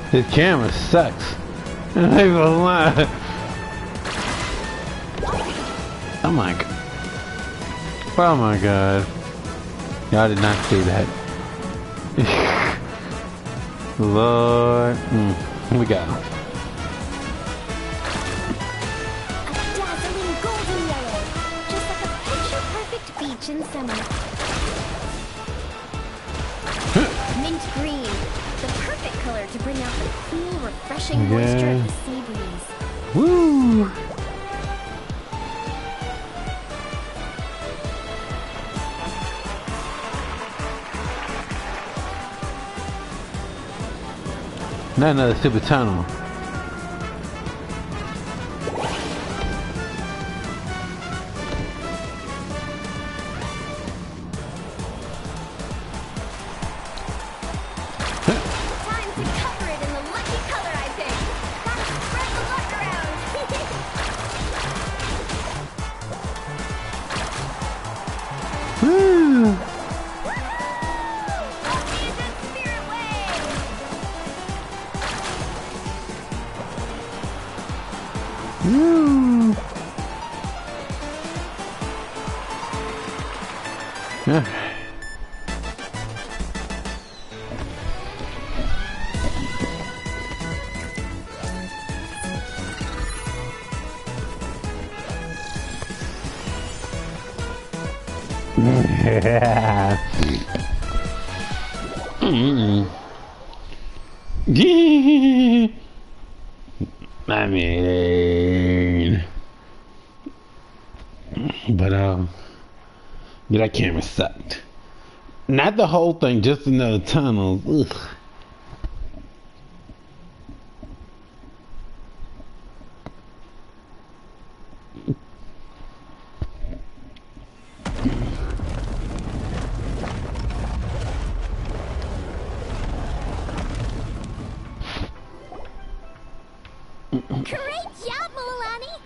This camera sucks. I'm not even gonna lie. Oh my god. Oh my god. Y'all did not see that. Lord. Here we go. A dazzling golden yellow. Just like a picture-perfect beach in summer. Mint green. The perfect color to bring out the cool, refreshing moisture of the sea breeze. Woo! Not another stupid tunnel. Time to cover it in the lucky color I picked. Gotta spread the luck around. Woo. Yeah. I mean, but yeah, that camera sucked. Not the whole thing, just another tunnel. Ugh. Great job, Milani!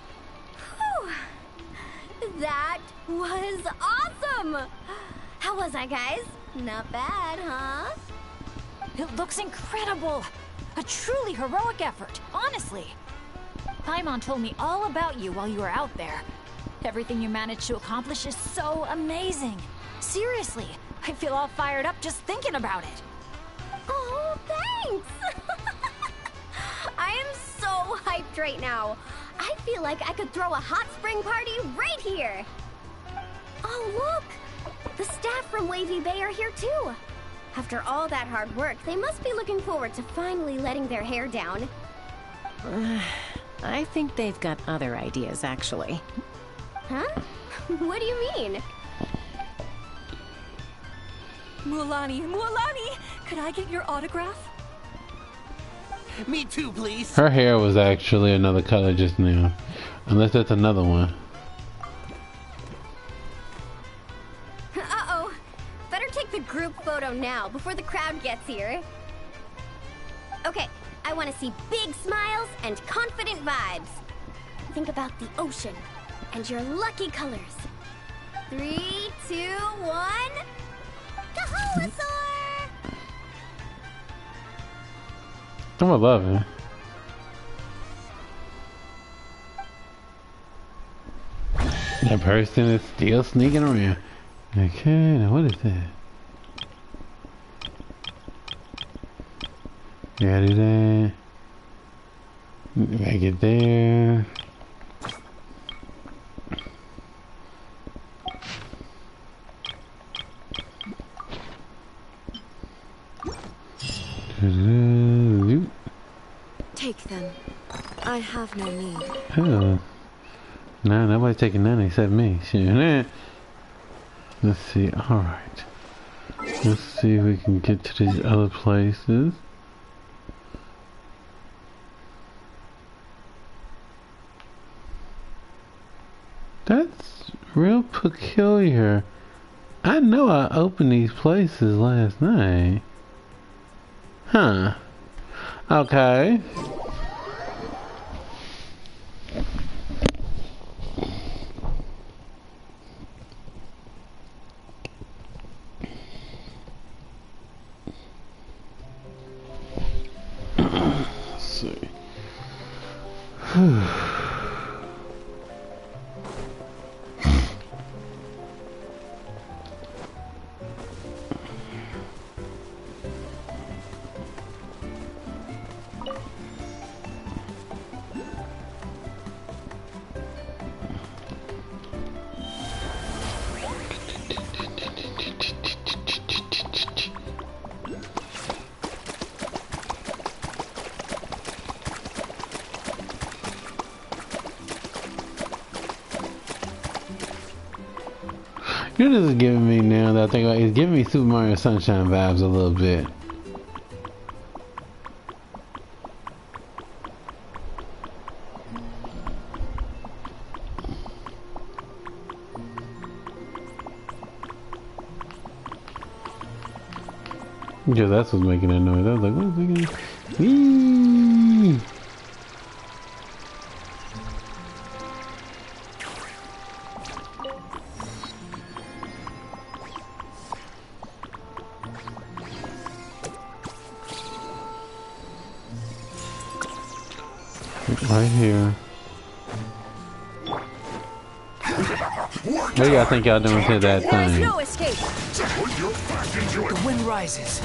That was awesome! How was I, guys? Not bad, huh? It looks incredible! A truly heroic effort, honestly. Paimon told me all about you while you were out there. Everything you managed to accomplish is so amazing. Seriously, I feel all fired up just thinking about it. Oh, thanks! I am so hyped right now. I feel like I could throw a hot spring party right here. Oh, look! The staff from Wavy Bay are here too. After all that hard work, they must be looking forward to finally letting their hair down. I think they've got other ideas, actually. Huh? What do you mean? Mualani, could I get your autograph? Me too, please. Her hair was actually another color just now. Unless that's another one. Uh-oh. Better take the group photo now, before the crowd gets here. Okay, I want to see big smiles and confident vibes. Think about the ocean and your lucky colors. 3, 2, 1... Kaholasaur! I'm gonna love it. That person is still sneaking around. Okay, now what is that? Gotta do that. Back it there. Take them. I have no need. Oh. No, nobody's taking none except me. Shit. Let's see. Alright. Let's see if we can get to these other places. That's real peculiar. I know I opened these places last night. Huh. Okay. Let's see. You know what this is giving me now that I think about it? It's giving me Super Mario Sunshine vibes a little bit. Yeah, that's what's making that noise. I was like, what is it making? Whee! Right here. What do y'all think y'all doing to that There is thing? no escape. The wind rises.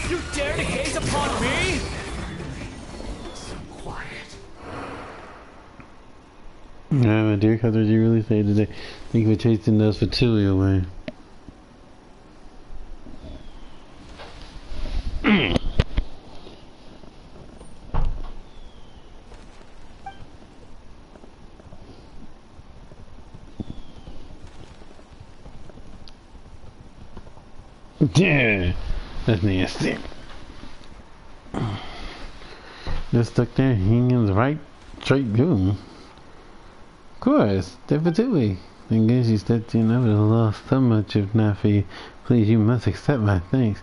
You dare to gaze upon me? So quiet. Yeah, my dear, what did you really say today? Thank you for chasing those Fatui away. Yeah, that's nasty. Just stuck there hanging the right straight goon. Of course, they're Fatui. I guess you stepped in. I would have lost so much if not for you. Please, you must accept my thanks.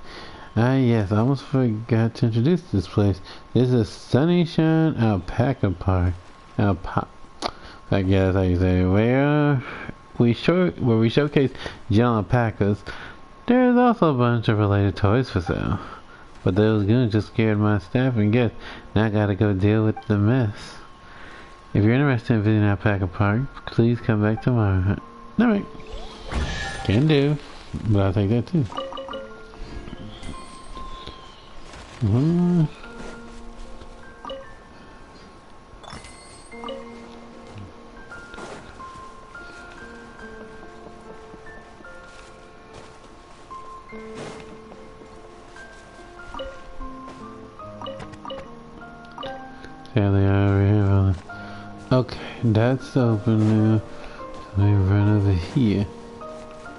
Ah, yes, I almost forgot to introduce this place. This is Sunnyshine Alpaca Park. I guess how you say it. Where we showcase young alpacas. There's also a bunch of related toys for sale. But those goons just scared my staff and guests. Now I gotta go deal with the mess. If you're interested in visiting Alpaca Park, please come back tomorrow. Alright. Can do. But I'll take that too. Yeah, they are over here. Okay, that's open now. So we run over here.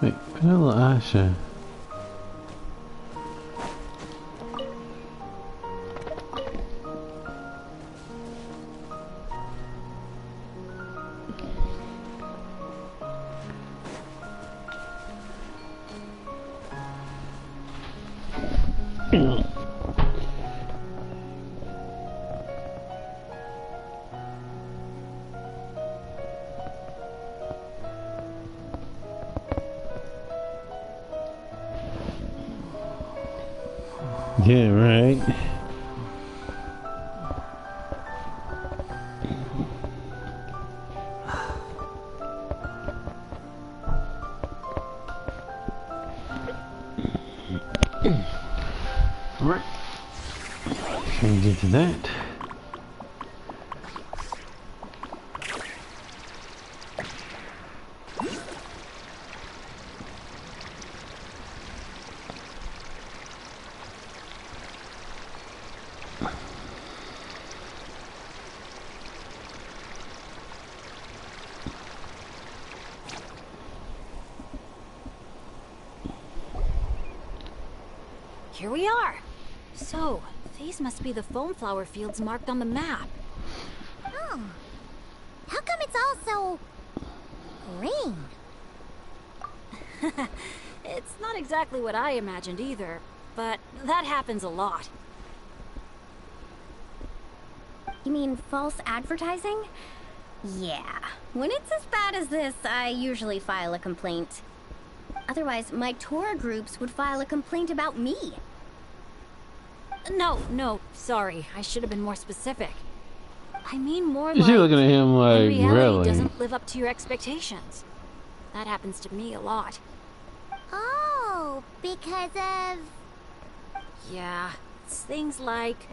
Wait, put a little Asha. Yeah, right. Right. Change it to that. Here we are. So, these must be the foam flower fields marked on the map. Oh. How come it's all so green? It's not exactly what I imagined either, but that happens a lot. You mean false advertising? Yeah. When it's as bad as this, I usually file a complaint. Otherwise, my tour groups would file a complaint about me. No, sorry. I should have been more specific. I mean more She's like looking at him like, when reality really? doesn't live up to your expectations. That happens to me a lot. Oh, because of... Yeah, it's things like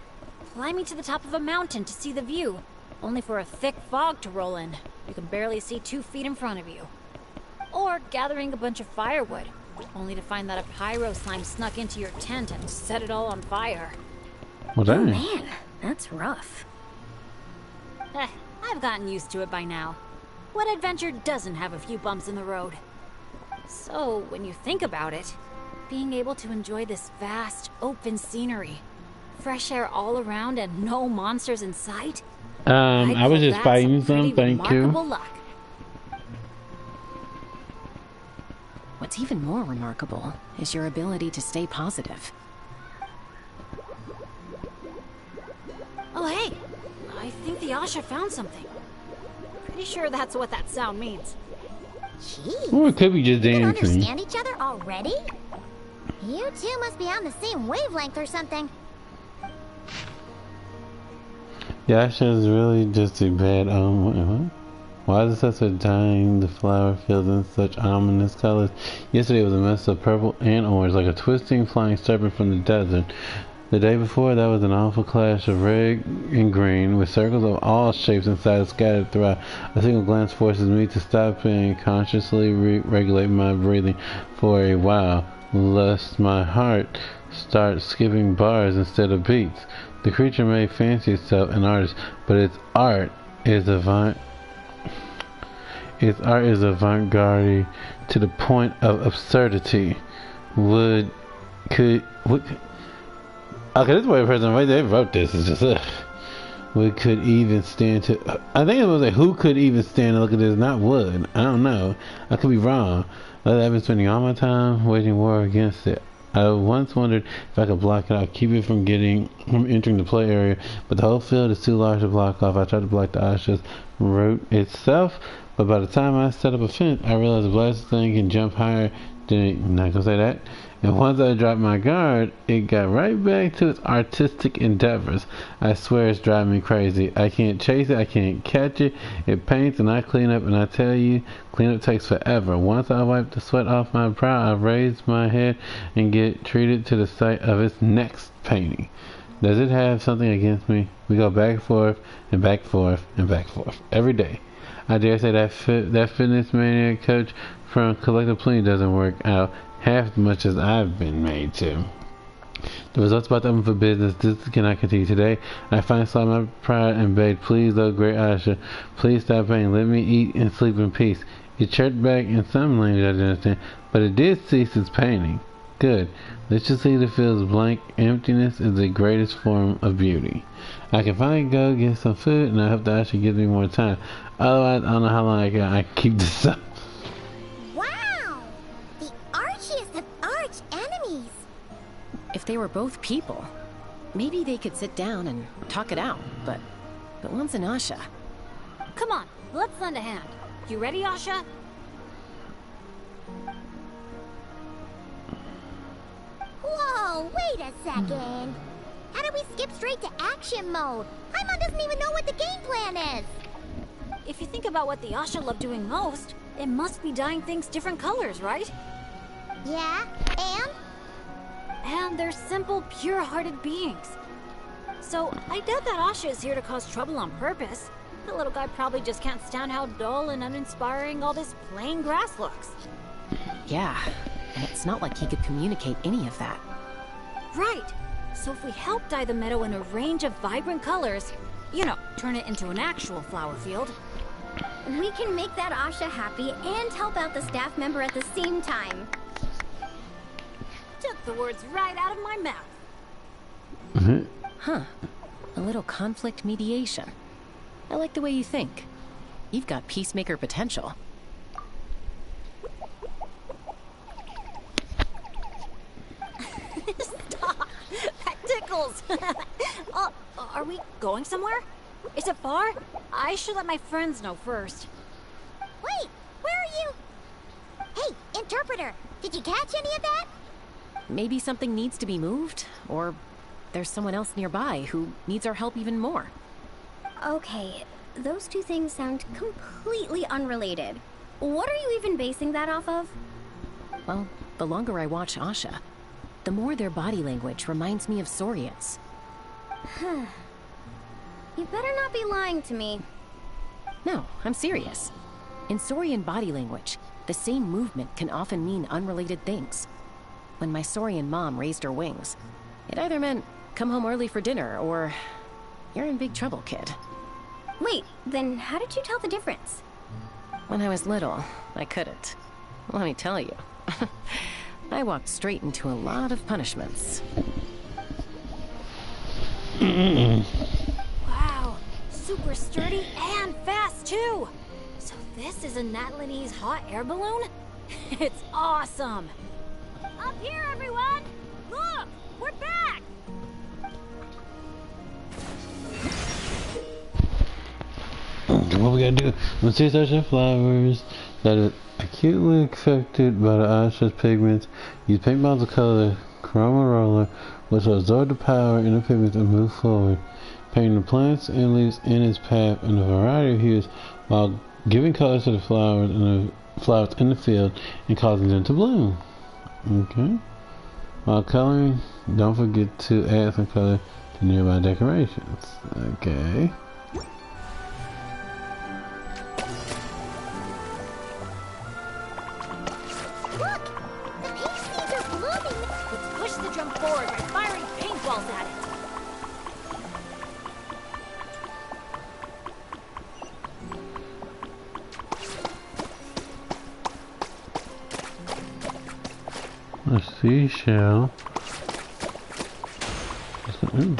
climbing to the top of a mountain to see the view, only for a thick fog to roll in. You can barely see 2 feet in front of you. Or gathering a bunch of firewood, only to find that a pyro slime snuck into your tent and set it all on fire. Well, dang. Man, that's rough. I've gotten used to it by now. What adventure doesn't have a few bumps in the road? So, when you think about it, being able to enjoy this vast, open scenery, fresh air all around and no monsters in sight? I was just fighting some, thank you. Luck. What's even more remarkable is your ability to stay positive. Oh hey, I think the Asha found something. Pretty sure that's what that sound means. Jeez. Or it could be just You can dancing. understand each other already? You two must be on the same wavelength or something. Yasha is really just a bad omen. Why is it such a dying the flower fields in such ominous colors? Yesterday was a mess of purple and orange, like a twisting flying serpent from the desert. The day before, that was an awful clash of red and green, with circles of all shapes inside scattered throughout. A single glance forces me to stop and consciously regulate my breathing for a while, lest my heart start skipping bars instead of beats. The creature may fancy itself an artist, but its art is avant-garde to the point of absurdity. Okay, this is the person right there wrote this. It's just, would could even stand to. I think it was like, who could even stand to look at this? Not would. I don't know. I could be wrong. I've been spending all my time waging war against it. I once wondered if I could block it out, keep it from entering the play area, but the whole field is too large to block off. I tried to block the Asha's route itself, but by the time I set up a fence, I realized the blasted thing can jump higher than it. I'm not gonna say that. And once I dropped my guard, it got right back to its artistic endeavors. I swear it's driving me crazy. I can't chase it, I can't catch it. It paints and I clean up, and I tell you, cleanup takes forever. Once I wipe the sweat off my brow, I raise my head and get treated to the sight of its next painting. Does it have something against me? We go back and forth, and back and forth, and back and forth, every day. I dare say that fitness maniac coach from Collective Plea doesn't work out half as much as I've been made to. The results about the oven for business. This cannot continue today. I finally saw my pride and begged, please, oh great Asha, please stop paying. Let me eat and sleep in peace. It chirped back in some language I didn't understand, but it did cease its painting. Good. Let's just see the field's blank emptiness is the greatest form of beauty. I can finally go get some food, and I hope that Asha gives me more time. Otherwise, I don't know how long I can keep this up. If they were both people, maybe they could sit down and talk it out, but one's an Asha. Come on, let's lend a hand. You ready, Asha? Whoa, wait a second. How do we skip straight to action mode? Paimon doesn't even know what the game plan is. If you think about what the Asha love doing most, it must be dyeing things different colors, right? Yeah, and they're simple, pure-hearted beings. So, I doubt that Asha is here to cause trouble on purpose. The little guy probably just can't stand how dull and uninspiring all this plain grass looks. Yeah, and it's not like he could communicate any of that. Right. So if we help dye the meadow in a range of vibrant colors, you know, turn it into an actual flower field, we can make that Asha happy and help out the staff member at the same time. Took the words right out of my mouth. Huh. A little conflict mediation. I like the way you think. You've got peacemaker potential. Stop! That tickles! Oh, are we going somewhere? Is it far? I should let my friends know first. Wait, where are you? Hey, interpreter, did you catch any of that? Maybe something needs to be moved, or there's someone else nearby who needs our help even more. Okay, those two things sound completely unrelated. What are you even basing that off of? Well, the longer I watch Asha, the more their body language reminds me of Saurians. You better not be lying to me. No, I'm serious. In Saurian body language, the same movement can often mean unrelated things. When my Saurian mom raised her wings, it either meant, come home early for dinner, or, you're in big trouble, kid. Wait, then how did you tell the difference? When I was little, I couldn't. Let me tell you. I walked straight into a lot of punishments. Wow, super sturdy and fast, too! So this is a Natlanese hot air balloon? It's awesome! Up here, everyone! Look! We're back! What we gotta do? When see such flowers that are acutely affected by the Asha's pigments, use paintballs of color, chroma roller, which will absorb the power in the pigments and move forward. painting the plants and leaves in its path in a variety of hues while giving colors to the flowers in the field and causing them to bloom. Okay. While coloring, don't forget to add some color to nearby decorations. Okay. Look! The pink seeds are blooming! Let's push the drum forward by firing paintballs at it. A seashell. Ooh.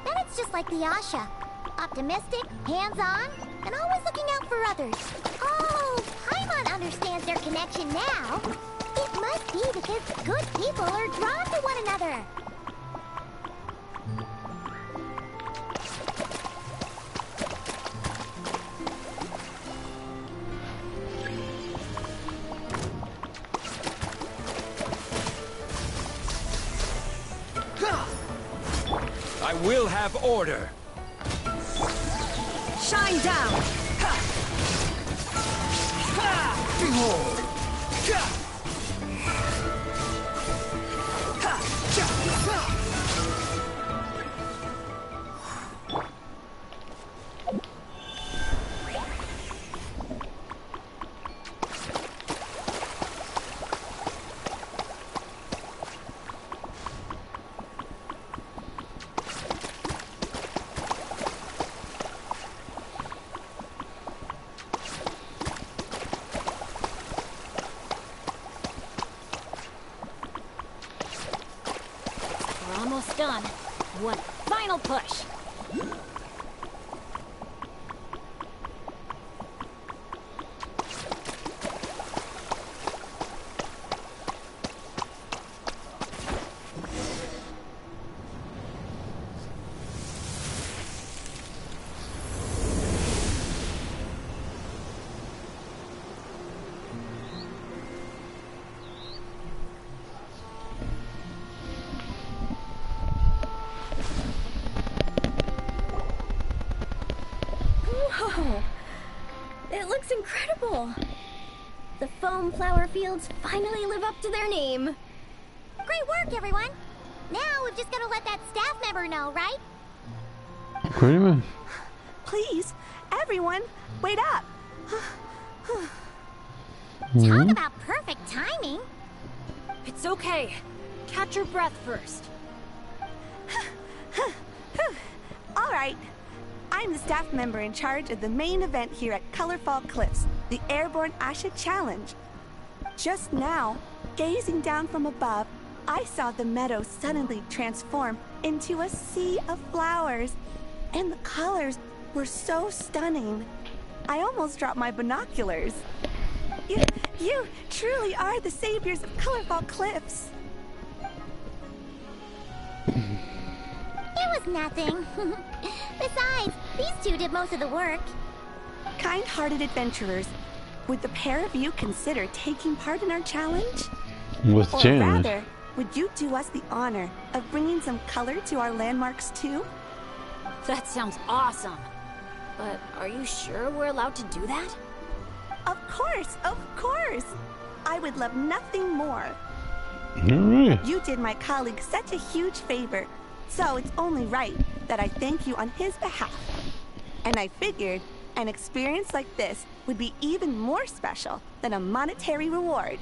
Then it's just like the Asha. Optimistic, hands-on, and always looking out for others. Oh, Paimon understands their connection now. It must be because good people are drawn to one another. I will have order. Shine down! Behold! We're almost done. One final push. Whoa! It looks incredible! The foam flower fields finally live up to their name. Great work, everyone! Now we've just got to let that staff member know, right? Pretty much. Please, everyone, wait up! Talk about perfect timing! It's okay. Catch your breath first. All right. I'm the staff member in charge of the main event here at Colorfall Cliffs, the Airborne Asha Challenge. Just now, gazing down from above, I saw the meadow suddenly transform into a sea of flowers, and the colors were so stunning. I almost dropped my binoculars. You truly are the saviors of Colorfall Cliffs. It was nothing. Besides, these two did most of the work. Kind-hearted adventurers, would the pair of you consider taking part in our challenge? What's the Or challenge? rather, would you do us the honor of bringing some color to our landmarks too? That sounds awesome. But are you sure we're allowed to do that? Of course, of course! I would love nothing more. Alright. You did my colleague such a huge favor, so it's only right that I thank you on his behalf. And I figured an experience like this would be even more special than a monetary reward.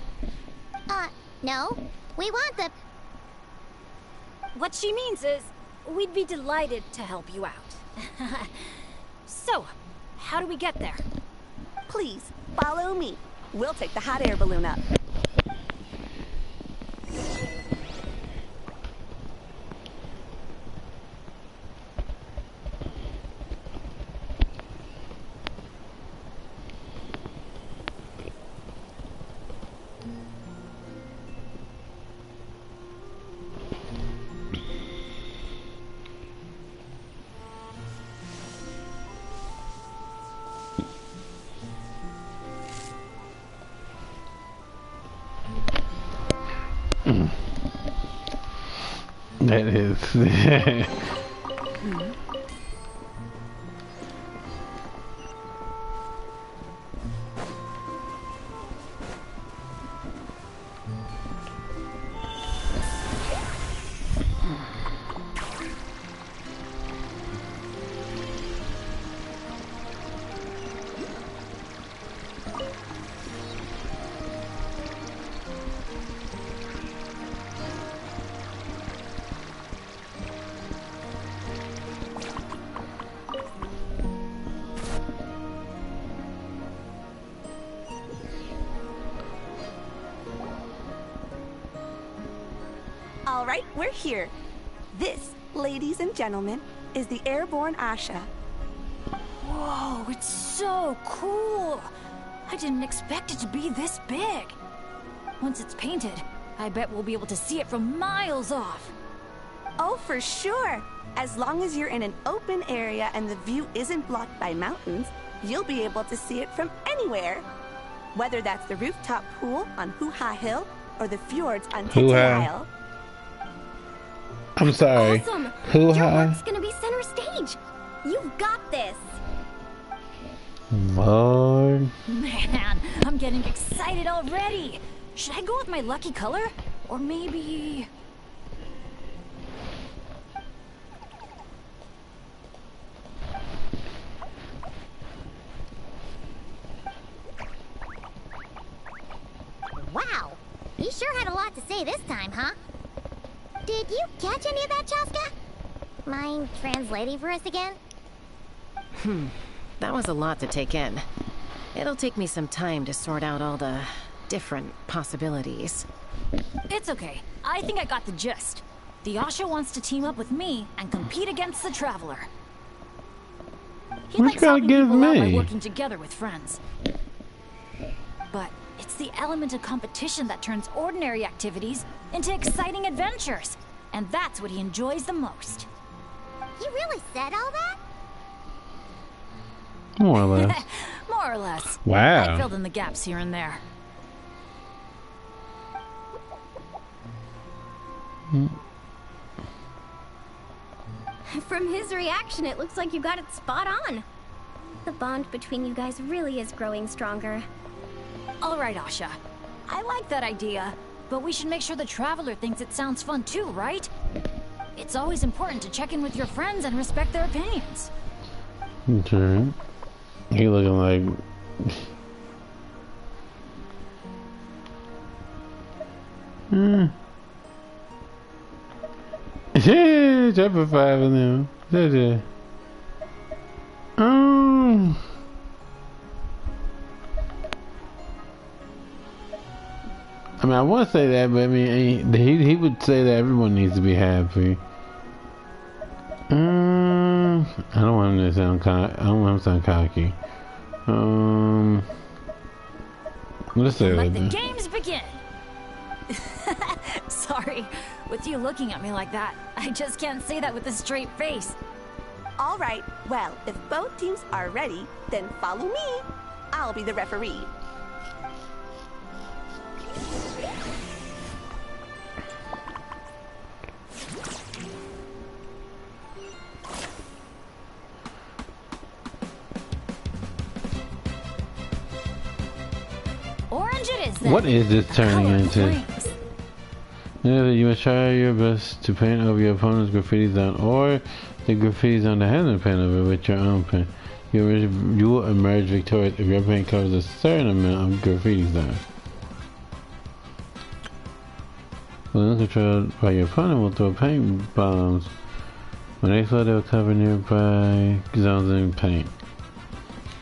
No. We want the... What she means is, we'd be delighted to help you out. So, how do we get there? Please, follow me. We'll take the hot air balloon up. That is. All right, we're here. This, ladies and gentlemen, is the airborne Asha. Whoa, it's so cool! I didn't expect it to be this big. Once it's painted, I bet we'll be able to see it from miles off. Oh, for sure. As long as you're in an open area and the view isn't blocked by mountains, you'll be able to see it from anywhere. Whether that's the rooftop pool on Hoo-Ha Hill or the fjords on Hoo-Ha. Isle. I'm sorry. Awesome! Who Your high? work's gonna be center stage. You've got this. Lord. Man, I'm getting excited already. Should I go with my lucky color? Or maybe... Wow, he sure had a lot to say this time, huh? Did you catch any of that, Chaska? Mind translating for us again? That was a lot to take in. It'll take me some time to sort out all the different possibilities. It's okay. I think I got the gist. The Asha wants to team up with me and compete against the Traveler. He What likes you gotta helping give people out by me? working together with friends. But it's the element of competition that turns ordinary activities into exciting adventures. And that's what he enjoys the most. He really said all that? More or less. More or less. Wow. I filled in the gaps here and there. From his reaction, it looks like you got it spot on. The bond between you guys really is growing stronger. All right, Asha. I like that idea, but we should make sure the Traveler thinks it sounds fun too, right? It's always important to check in with your friends and respect their opinions. Okay. He looking like... Yeah, chapter 5 of them. Yeah. I mean, I want to say that, but I mean, he would say that everyone needs to be happy. I don't want him to sound I don't want him to sound cocky. Let's say Let that. the games begin! Sorry, with you looking at me like that, I just can't say that with a straight face. All right, well, if both teams are ready, then follow me. I'll be the referee. Orange it is then. What is this turning Color into? flames. Yeah, you must try your best to paint over your opponent's graffiti zone or the graffiti zone that hasn't painted over with your own paint. You will emerge victorious if your paint covers a certain amount of graffiti zone. When controlled by your opponent will throw paint bombs. When they flood, they will cover nearby zones in paint.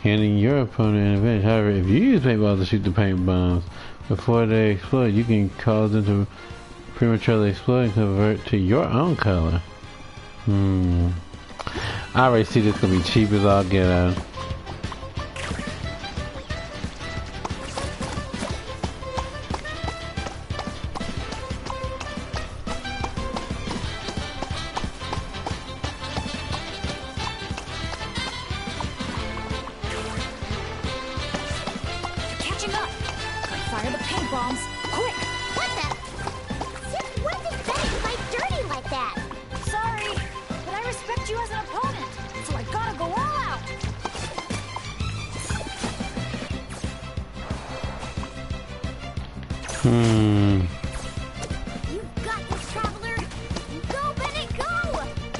handing your opponent an advantage. However, if you use paintballs to shoot the paint bombs before they explode, you can cause them to prematurely explode and convert to your own color. I already see this gonna be cheap as all get out. Catching up! Gotta fire the paint bombs! Quick! What the? Since when did Betty fight dirty like that? Sorry, but I respect you as an opponent, so I gotta go all out! You've got this, Traveler! Go, Bennett, go!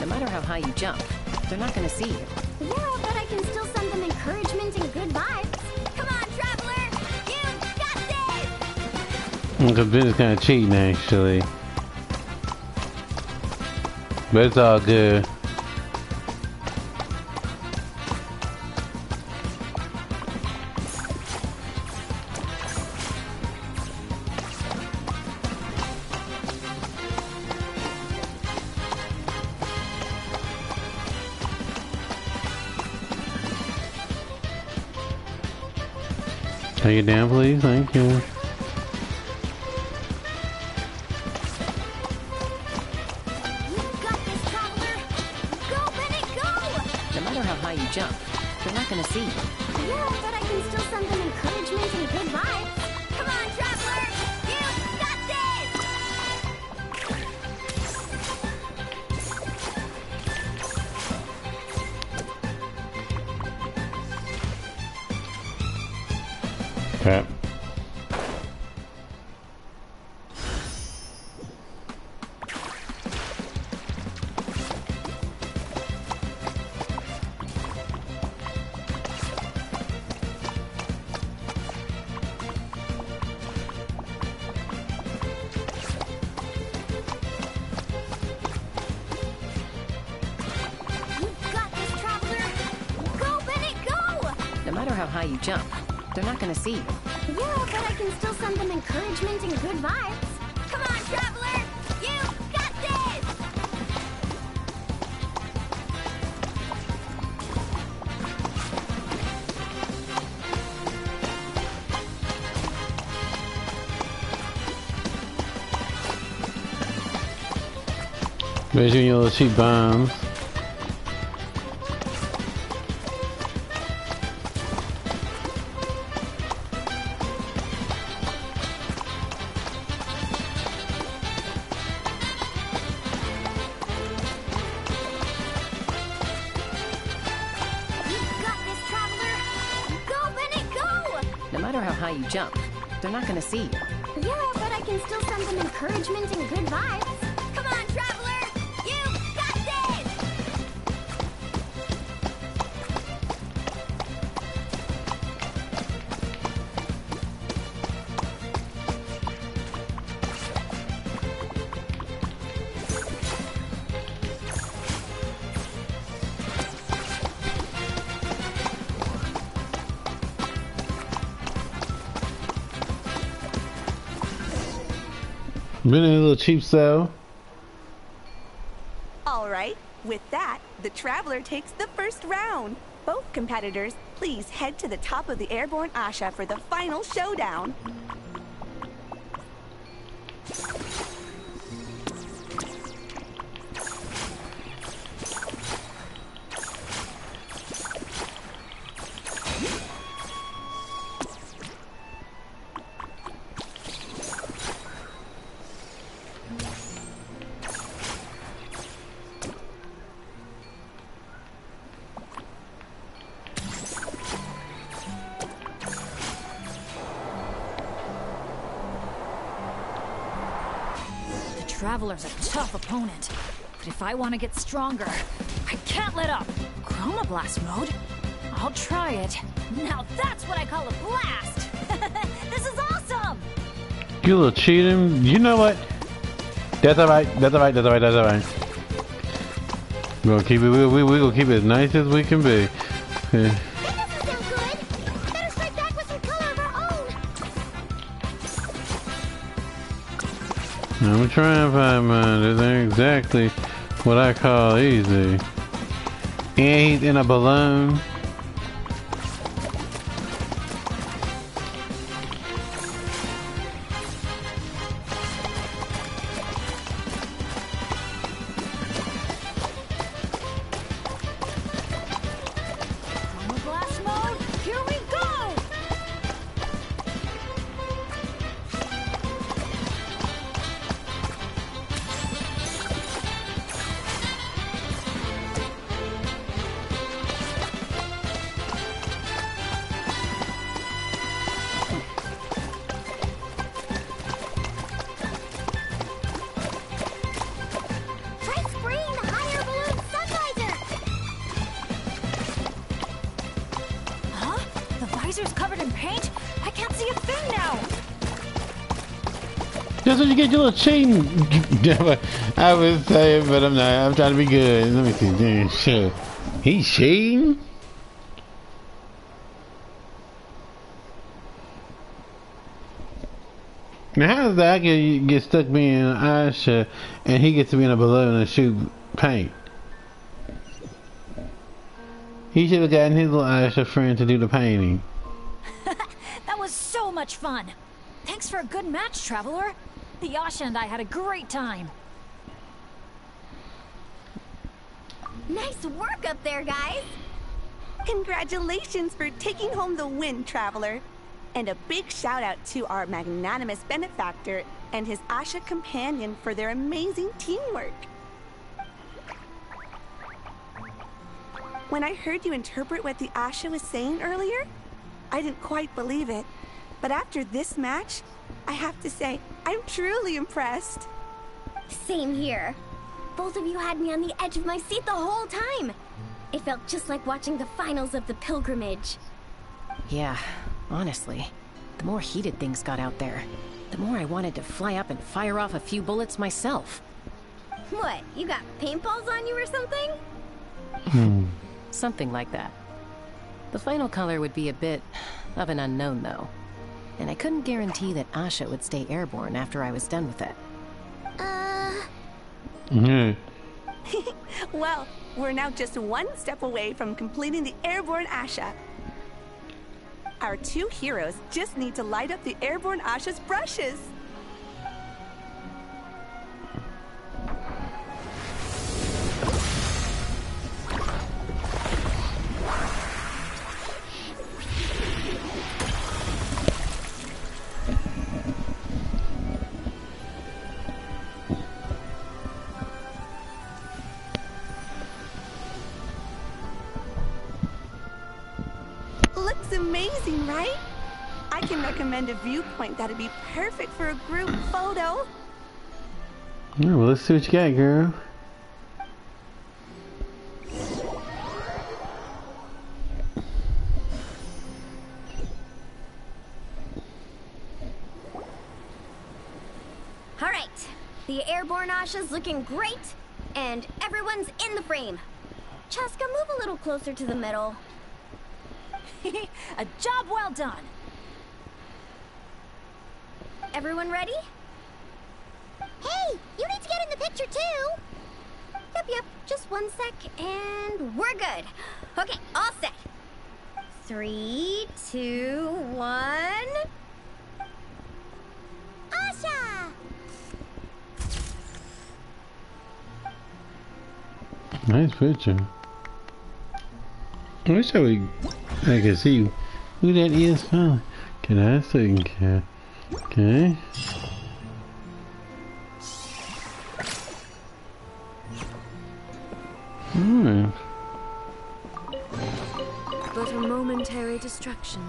No matter how high you jump, they're not gonna see you. Yeah, but I can still send them encouragement and good vibes. Come on, Traveler! You've got this! Cause Ben is kind of cheating actually, but it's all good. Take it down, please. Thank you. You've got this, Traveler! Go, Bennett, go! No matter how high you jump, they're not gonna see you. Yeah, but I can still send them encouragement and good vibes. Come on, Traveler! You've got this! Crap. You've got this, Traveler! Go, Bennett, go! No matter how high you jump, they're not gonna see you. Yeah, but I can still send them encouragement and good vibes. Come on, Traveler! You've got this! Where's your little cheap bombs? You've got this, Traveler! Go, Bennett, go! No matter how high you jump, they're not gonna see you. Yeah, but I can still send them encouragement and good vibes. Come on, Traveler! You've got this! Been in a little cheap sale. All right, with that, the Traveler takes the first round. Both competitors, please head to the top of the airborne Asha for the final showdown. Traveler's a tough opponent, but if I want to get stronger, I can't let up. Chroma Blast mode? I'll try it. Now that's what I call a blast! This is awesome! You little cheating. You know what? That's alright. That's alright. That's alright. That's alright. We're gonna keep it. We gonna keep it as nice as we can be. Yeah. That doesn't sound good! I'm trying to find mine. This ain't exactly what I call easy. And he's in a balloon. Blast mode, here we go! Try spraying the higher balloon sun visor. Huh? The visor's covered in paint? I can't see a thing now! That's what you get, your little cheating. I was saying, but I'm not. I'm trying to be good. Let me see. Damn, shit. He's cheating? Now, how does that I get stuck being Asha and he gets to be in a balloon and shoot paint? He should have gotten his little Asha friend to do the painting. That was so much fun! Thanks for a good match, Traveler. The Yasha and I had a great time. Nice work up there, guys. Congratulations for taking home the win, Traveler. And a big shout out to our magnanimous benefactor and his Asha companion for their amazing teamwork. When I heard you interpret what the Asha was saying earlier, I didn't quite believe it. But after this match, I have to say, I'm truly impressed. Same here. Both of you had me on the edge of my seat the whole time. It felt just like watching the finals of the pilgrimage. Yeah, honestly, the more heated things got out there, the more I wanted to fly up and fire off a few bullets myself. What, you got paintballs on you or something? Something like that. The final color would be a bit of an unknown, though. And I couldn't guarantee that Asha would stay airborne after I was done with it. Well, we're now just one step away from completing the airborne Asha. Our two heroes just need to light up the airborne Asha's brushes. Looks amazing, right? I can recommend a viewpoint that'd be perfect for a group photo. Yeah, well, let's see what you got, girl. All right, the airborne Asha's looking great, and everyone's in the frame. Chaska, move a little closer to the middle. A job well done! Everyone ready? Hey, you need to get in the picture too. Yep, just one sec, and we're good. Okay, all set. 3, 2, 1... Asha! Nice picture. I wish I could see who that is. Finally. Can I see? Okay. Alright. But a momentary distraction.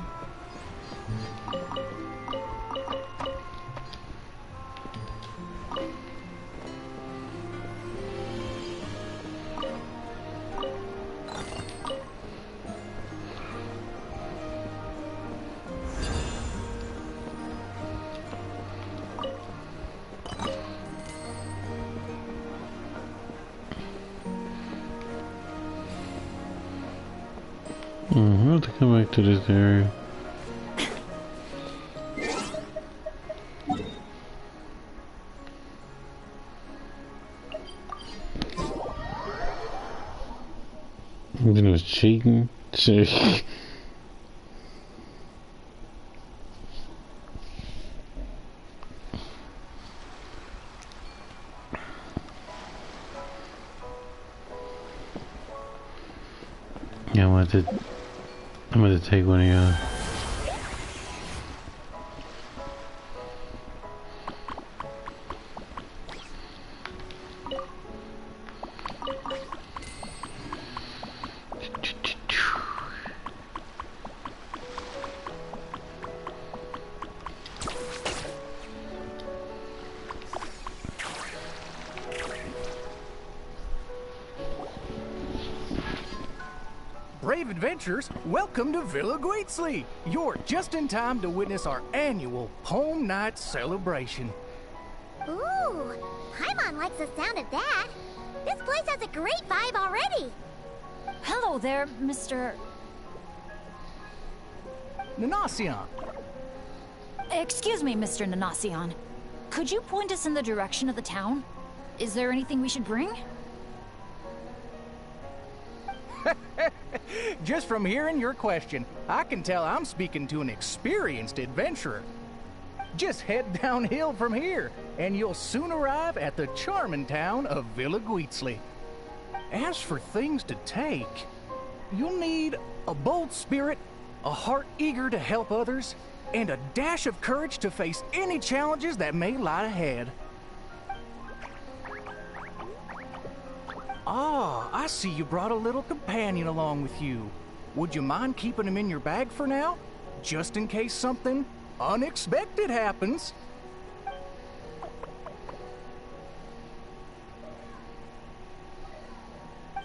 I have to come back to this area. Then it was cheating. Yeah, I'm going to take one of y'all. Brave adventurers, welcome to Villa Guitzley. You're just in time to witness our annual Home Night celebration. Ooh, Paimon likes the sound of that. This place has a great vibe already. Hello there, Mr. Nanasion. Excuse me, Mr. Nanasion. Could you point us in the direction of the town? Is there anything we should bring? Just from hearing your question, I can tell I'm speaking to an experienced adventurer. Just head downhill from here, and you'll soon arrive at the charming town of Villa Guitzley. As for things to take, you'll need a bold spirit, a heart eager to help others, and a dash of courage to face any challenges that may lie ahead. Ah, I see you brought a little companion along with you. Would you mind keeping him in your bag for now? Just in case something unexpected happens.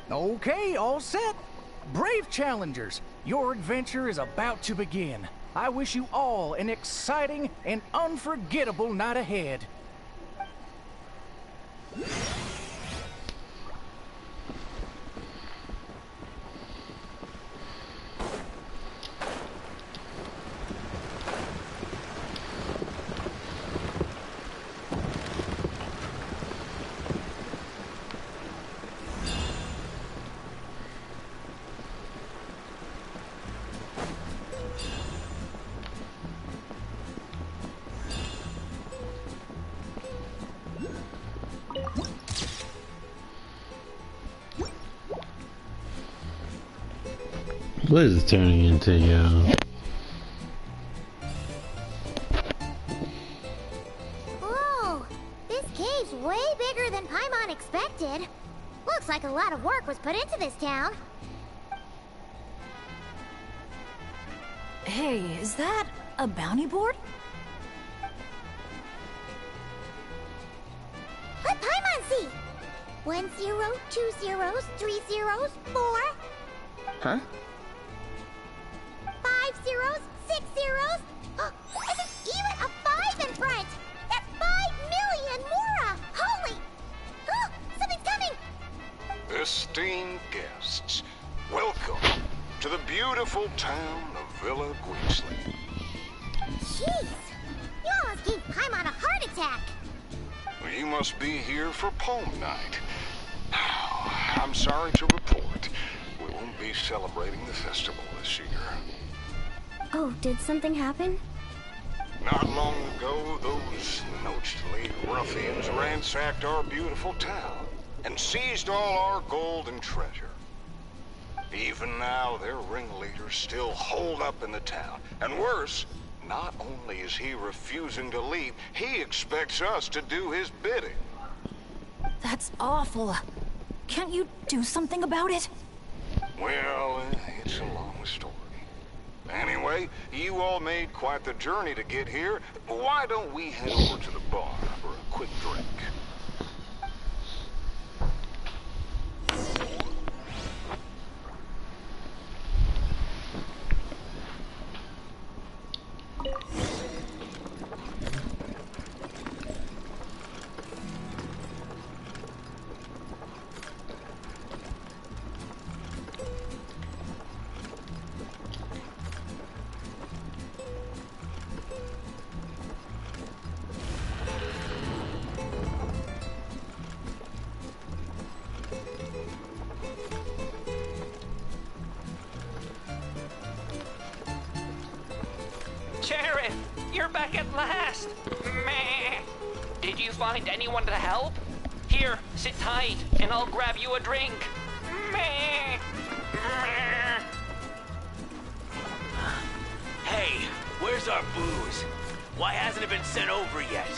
Okay, all set. Brave challengers, your adventure is about to begin. I wish you all an exciting and unforgettable night ahead. What is it turning into, y'all? Whoa, this cave's way bigger than Paimon expected. Looks like a lot of work was put into this town. Hey, is that a bounty board? Let Paimon see! 1 0, 2 zeros, 3 zeros, 4. Huh? 5 zeros, 6 zeros. Oh, and there's even a 5 in front. That's 5 million Mora. Holy! Oh, something's coming. Esteemed guests, welcome to the beautiful town of Villa Guitzley. Jeez, you almost gave Paimon a heart attack. Well, you must be here for Poem Night. I'm sorry to report, we won't be celebrating the festival this year. Oh, did something happen? Not long ago, those notably ruffians ransacked our beautiful town and seized all our gold and treasure. Even now, their ringleaders still holed up in the town. And worse, not only is he refusing to leave, he expects us to do his bidding. That's awful. Can't you do something about it? Well, it's a long story. Anyway, you all made quite the journey to get here. Why don't we head over to the bar for a quick drink? You're back at last! Meh. Did you find anyone to help? Here, sit tight, and I'll grab you a drink. Meh. Meh. Hey, where's our booze? Why hasn't it been sent over yet?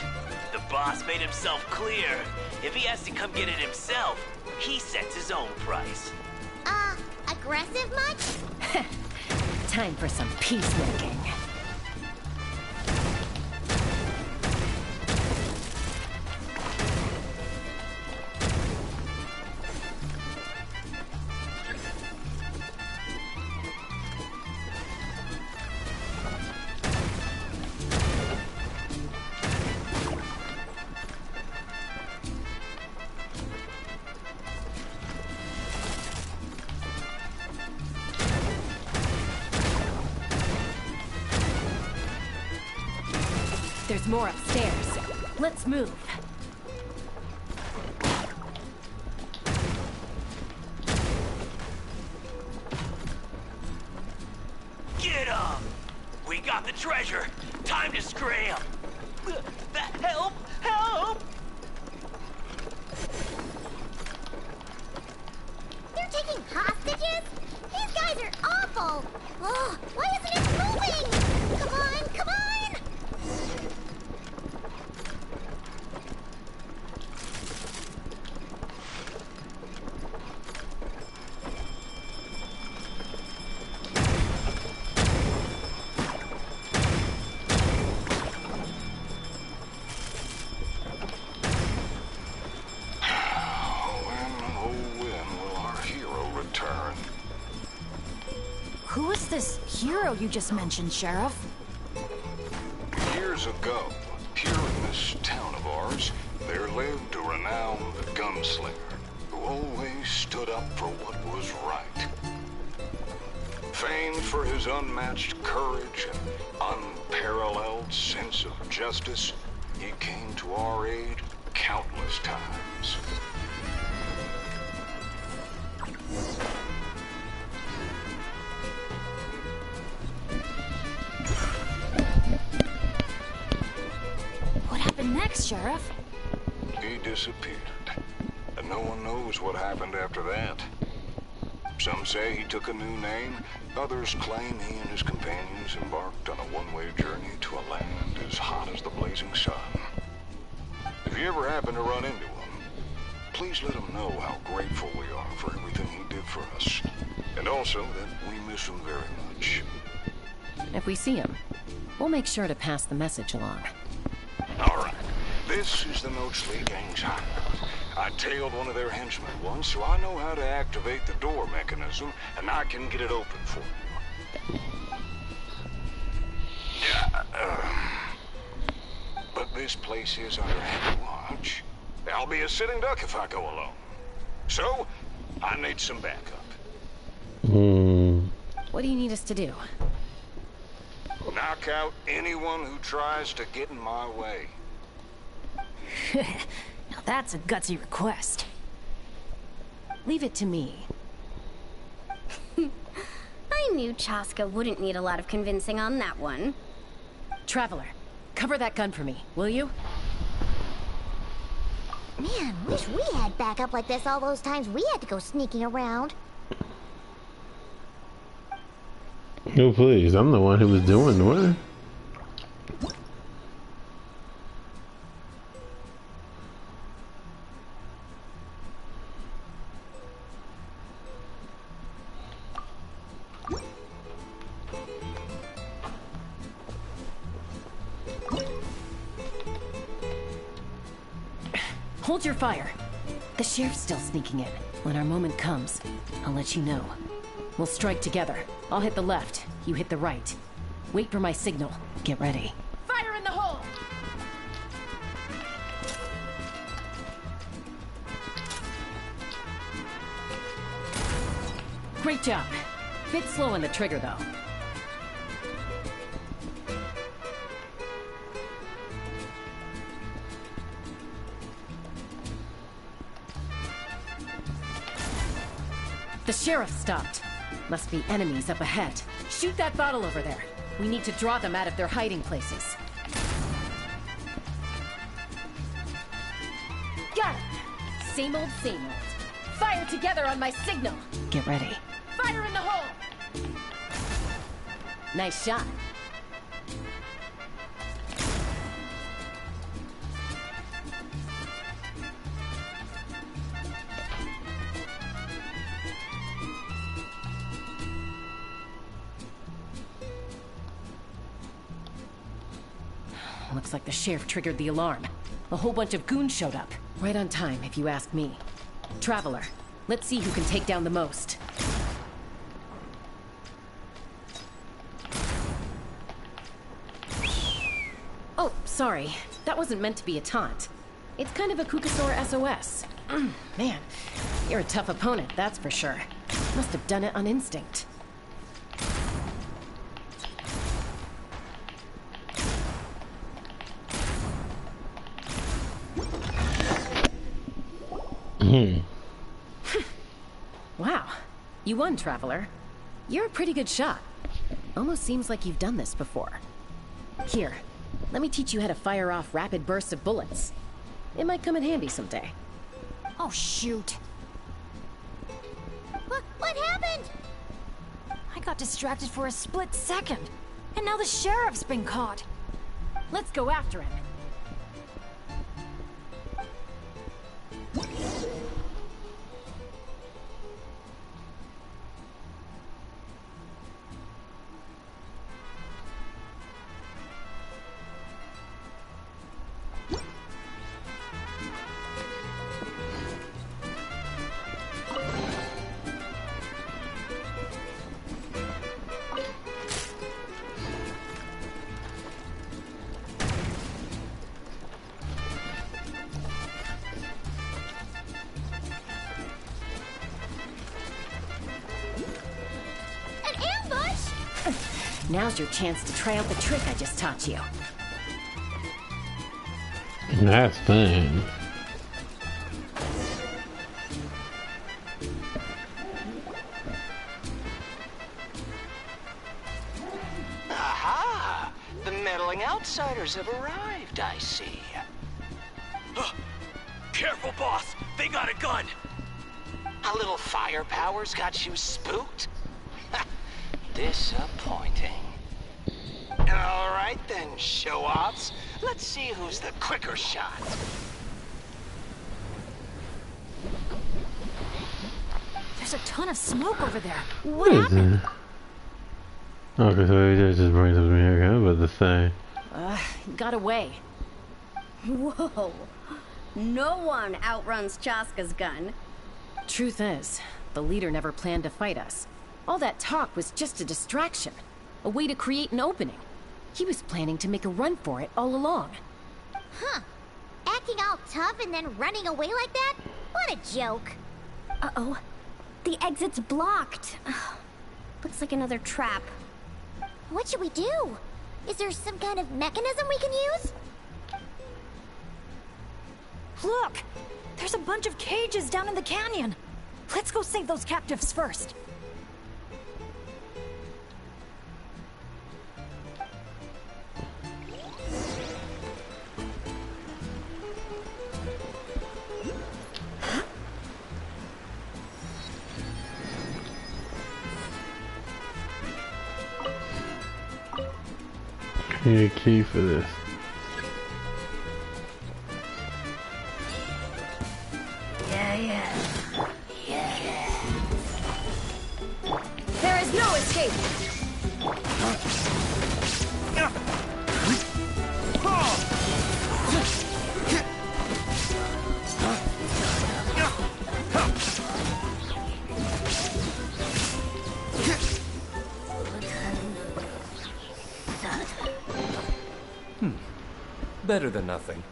The boss made himself clear. If he has to come get it himself, he sets his own price. Aggressive much? Time for some peacemaking. There's more upstairs. Let's move. Get up! We got the treasure. Time to scram. Help! Help! They're taking hostages? These guys are awful! Oh, why isn't it moving? Come on, come on! Who is this hero you just mentioned, Sheriff? Years ago, here in this town of ours, there lived a renowned gunslinger who always stood up for what was right. Famed for his unmatched courage and unparalleled sense of justice, he came to our aid countless times. What happened next, Sheriff? He disappeared, and no one knows what happened after that. Some say he took a new name, others claim he and his companions embarked on a one-way journey to a land as hot as the blazing sun. If you ever happen to run into him, please let him know how grateful we are for everything he did for us, and also that we miss him very much. If we see him, we'll make sure to pass the message along. All right, this is the Nochely Gang's hideout. I tailed one of their henchmen once, so I know how to activate the door mechanism, and I can get it open for you. But this place is under heavy watch. I'll be a sitting duck if I go alone. So, I need some backup. What do you need us to do? Knock out anyone who tries to get in my way. Now that's a gutsy request. Leave it to me. I knew Chaska wouldn't need a lot of convincing on that one. Traveler, cover that gun for me, will you? Man, wish we had backup like this all those times we had to go sneaking around. No, please. I'm the one who was doing the work. Hold your fire. The sheriff's still sneaking in. When our moment comes, I'll let you know. We'll strike together. I'll hit the left, you hit the right. Wait for my signal. Get ready. Fire in the hole! Great job. Bit slow on the trigger, though. The sheriff stopped. Must be enemies up ahead. Shoot that bottle over there. We need to draw them out of their hiding places. Same old, same old. Fire together on my signal. Get ready. Fire in the hole! Nice shot. Looks like the sheriff triggered the alarm. A whole bunch of goons showed up. Right on time, if you ask me. Traveler, let's see who can take down the most. Oh, sorry. That wasn't meant to be a taunt. It's kind of a Kukasaur SOS. Man, you're a tough opponent, that's for sure. Must have done it on instinct. Wow, you won, Traveler. You're a pretty good shot. Almost seems like you've done this before. Here, let me teach you how to fire off rapid bursts of bullets. It might come in handy someday. Oh, shoot. What happened? I got distracted for a split second. And now the sheriff's been caught. Let's go after him. Now's your chance to try out the trick I just taught you. That's fun. Aha! The meddling outsiders have arrived, I see. Careful, boss. They got a gun. A little firepower's got you spooked? Disappointing. All right then, show-offs. Let's see who's the quicker shot. There's a ton of smoke over there. What happened? Okay, so he just brings up here, okay, but the thing. Got away. Whoa. No one outruns Chaska's gun. Truth is, the leader never planned to fight us. All that talk was just a distraction. A way to create an opening. He was planning to make a run for it all along. Huh. Acting all tough and then running away like that? What a joke. Uh-oh. The exit's blocked. Looks like another trap. What should we do? Is there some kind of mechanism we can use? Look! There's a bunch of cages down in the canyon. Let's go save those captives first. Need a key for this. There is no escape! Better than nothing.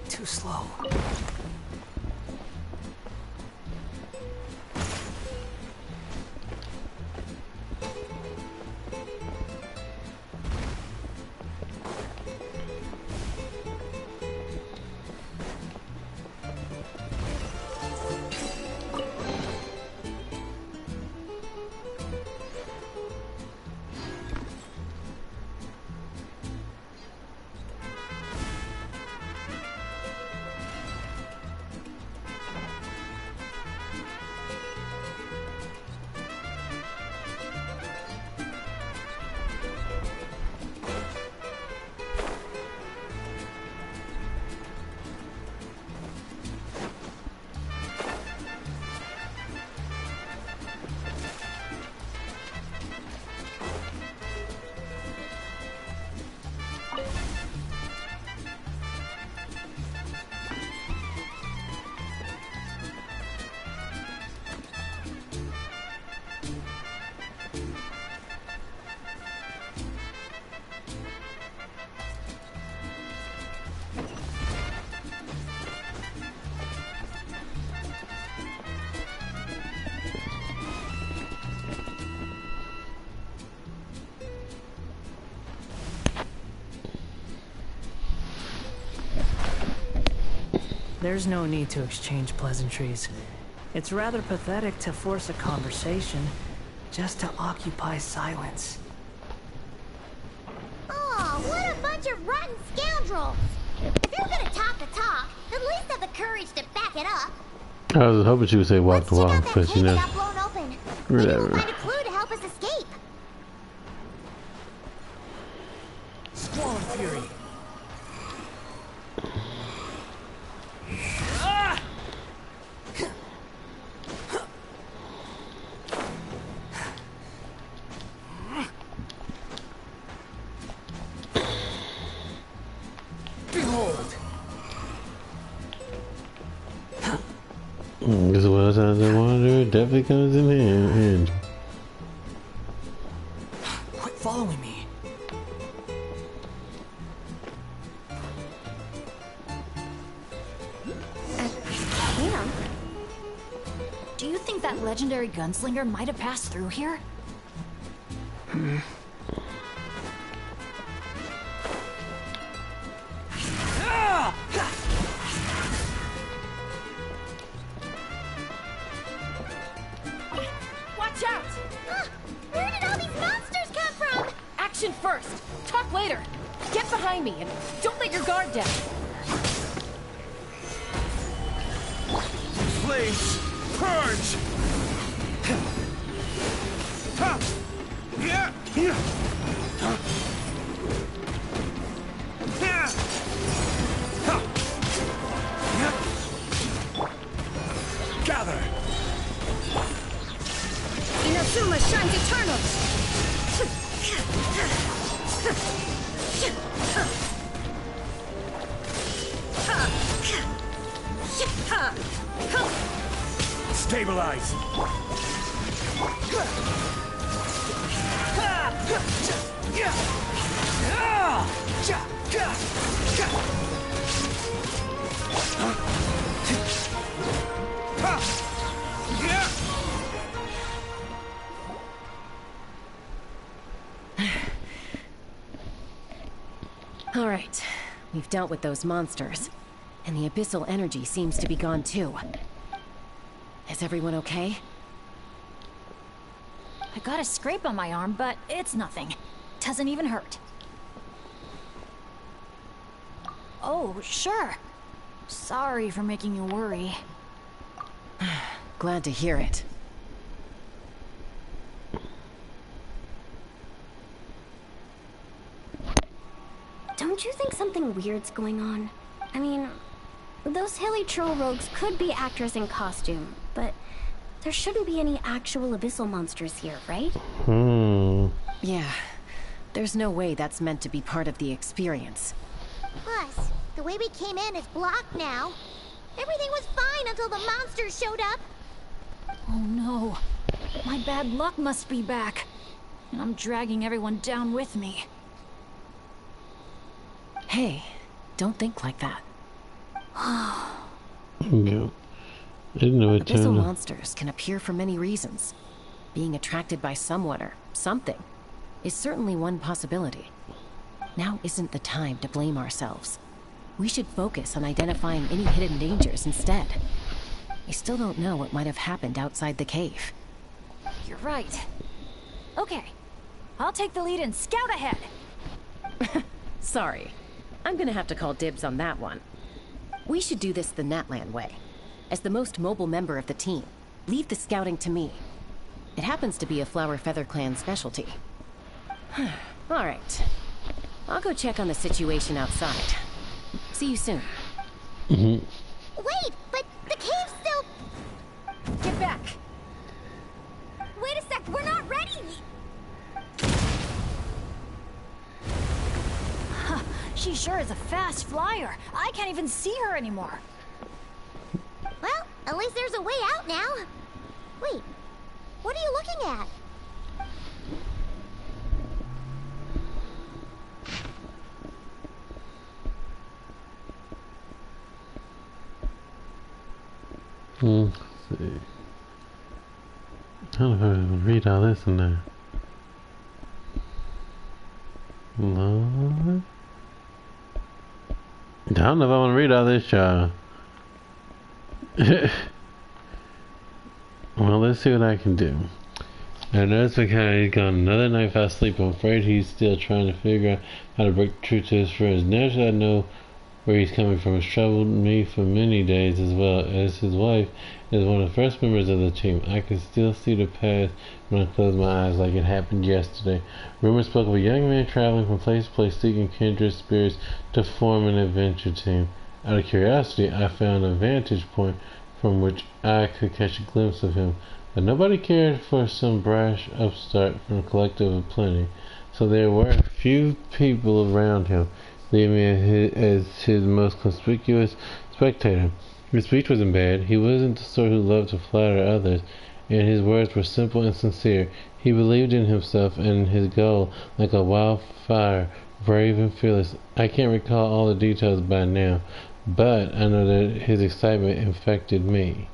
Too slow. There's no need to exchange pleasantries. It's rather pathetic to force a conversation just to occupy silence. Oh, what a bunch of rotten scoundrels! If you're gonna talk the talk, at least have the courage to back it up. I was hoping she would say walk the walk, but you know, maybe we'll whatever. find a clue to help us escape. Squall of Fury. As well as the water definitely comes in hand. Quit following me. Camp? Do you think that legendary gunslinger might have passed through here? Watch out! Where did all these monsters come from? Action first. Talk later. Get behind me and don't let your guard down. Flames, purge! Gather! Inazuma shines eternal! Stabilize! All right, we've dealt with those monsters, and the abyssal energy seems to be gone too. Is everyone okay? I got a scrape on my arm, but it's nothing. Doesn't even hurt. Oh, sure. Sorry for making you worry. Glad to hear it. Don't you think something weird's going on? I mean, those hilly troll rogues could be actors in costume, but there shouldn't be any actual abyssal monsters here, right? Yeah, there's no way that's meant to be part of the experience. Plus, The way we came in is blocked now. Everything was fine until the monsters showed up. Oh no. My bad luck must be back. And I'm dragging everyone down with me. Hey, don't think like that. Yeah. I didn't know it Abyssal turned. monsters can appear for many reasons. Being attracted by someone or something is certainly one possibility. Now isn't the time to blame ourselves. We should focus on identifying any hidden dangers instead. We still don't know what might have happened outside the cave. You're right. Okay. I'll take the lead and scout ahead. Sorry. I'm gonna have to call dibs on that one. We should do this the Natlan way. As the most mobile member of the team, leave the scouting to me. It happens to be a Flower Feather Clan specialty. Alright. I'll go check on the situation outside. See you soon. Wait, but the cave's still... Get back! Wait a sec, we're not ready! She sure is a fast flyer. I can't even see her anymore. Well, at least there's a way out now. Wait, what are you looking at? Let's see. I don't know if I can read all this in there. No. I don't know if I want to read all this, y'all. Well, let's see what I can do. I noticed because he's gone another night without sleep. I'm afraid he's still trying to figure out how to break the truth to his friends. Naturally, I know where he's coming from. It's troubled me for many days, as well as his wife is one of the first members of the team. I can still see the past when I close my eyes, like it happened yesterday. Rumors spoke of a young man traveling from place to place seeking kindred spirits to form an adventure team. Out of curiosity, I found a vantage point from which I could catch a glimpse of him, but nobody cared for some brash upstart from a collective of plenty, so there were a few people around him, leaving me as his most conspicuous spectator. His speech wasn't bad. He wasn't the sort who loved to flatter others, and his words were simple and sincere. He believed in himself and his goal like a wildfire, brave and fearless. I can't recall all the details by now, but I know that his excitement infected me.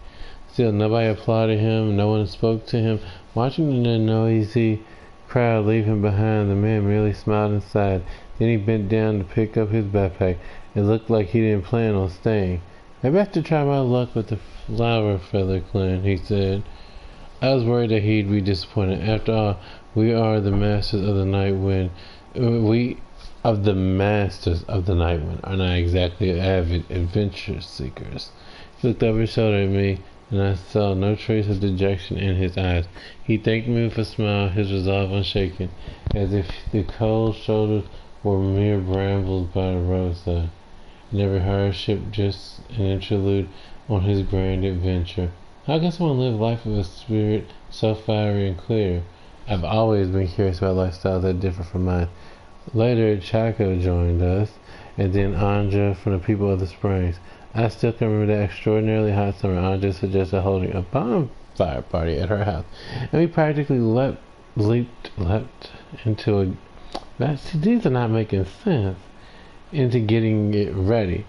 Still, nobody applauded him, no one spoke to him. Watching the noisy crowd leave him behind, the man merely smiled and sighed. Then he bent down to pick up his backpack. It looked like he didn't plan on staying. "Maybe I have to try my luck with the Flower Feather Clan," he said. I was worried that he'd be disappointed. After all, we are the masters of the night wind. The masters of the night wind are not exactly avid adventure seekers. He looked over his shoulder at me, and I saw no trace of dejection in his eyes. He thanked me with a smile, his resolve unshaken, as if the cold shoulders were mere brambles by the roadside, and every hardship just an interlude on his grand adventure. How can someone live life with a spirit so fiery and clear? I've always been curious about lifestyles that differ from mine. Later, Chaco joined us, and then Anja from the People of the Springs. I still can remember that extraordinarily hot summer. Anja suggested holding a bonfire party at her house, and we practically leapt into a... These are not making sense. Into getting it ready.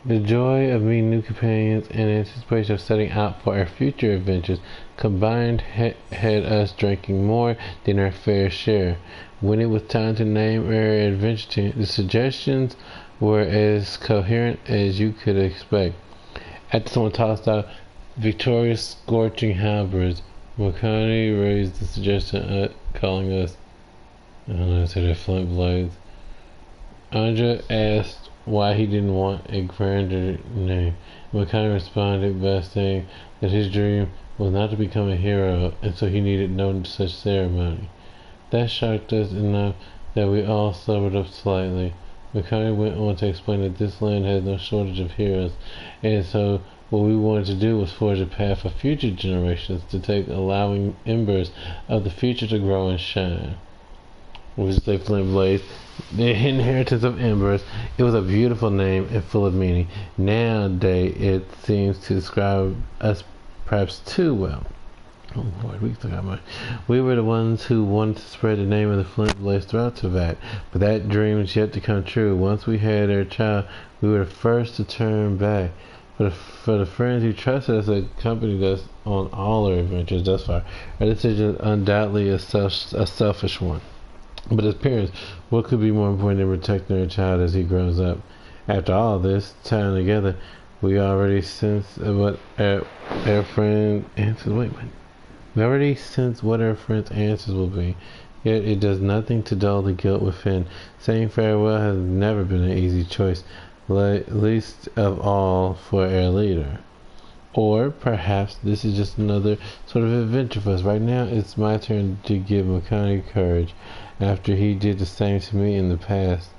The joy of meeting new companions and anticipation of setting out for our future adventures combined had us drinking more than our fair share. When it was time to name our adventure team, the suggestions were as coherent as you could expect. After someone tossed out Victoria's scorching halberds, Makani raised the suggestion, calling us, I don't know, to the flint blades. Anja asked why he didn't want a grander name. Makani responded by saying that his dream was not to become a hero, and so he needed no such ceremony. That shocked us enough that we all sobered up slightly. Makani went on to explain that this land has no shortage of heroes, and so what we wanted to do was forge a path for future generations to take, allowing embers of the future to grow and shine. which is a flint blaze, the inheritance of embers. It was a beautiful name and full of meaning. Nowadays, it seems to describe us perhaps too well. Oh Lord, we forgot much. We were the ones who wanted to spread the name of the flint blaze throughout Teyvat, but that dream is yet to come true. Once we had our child, we were the first to turn back. For the friends who trusted us and accompanied us on all our adventures thus far, our decision is undoubtedly a selfish one. But as parents, what could be more important than protecting our child as he grows up? After all this time together, we already sense what our friend answers. We already sense what our friend's answers will be. Yet it does nothing to dull the guilt within. Saying farewell has never been an easy choice, least of all for our leader. Or perhaps this is just another sort of adventure for us. Right now, it's my turn to give Makani courage, after he did the same to me in the past.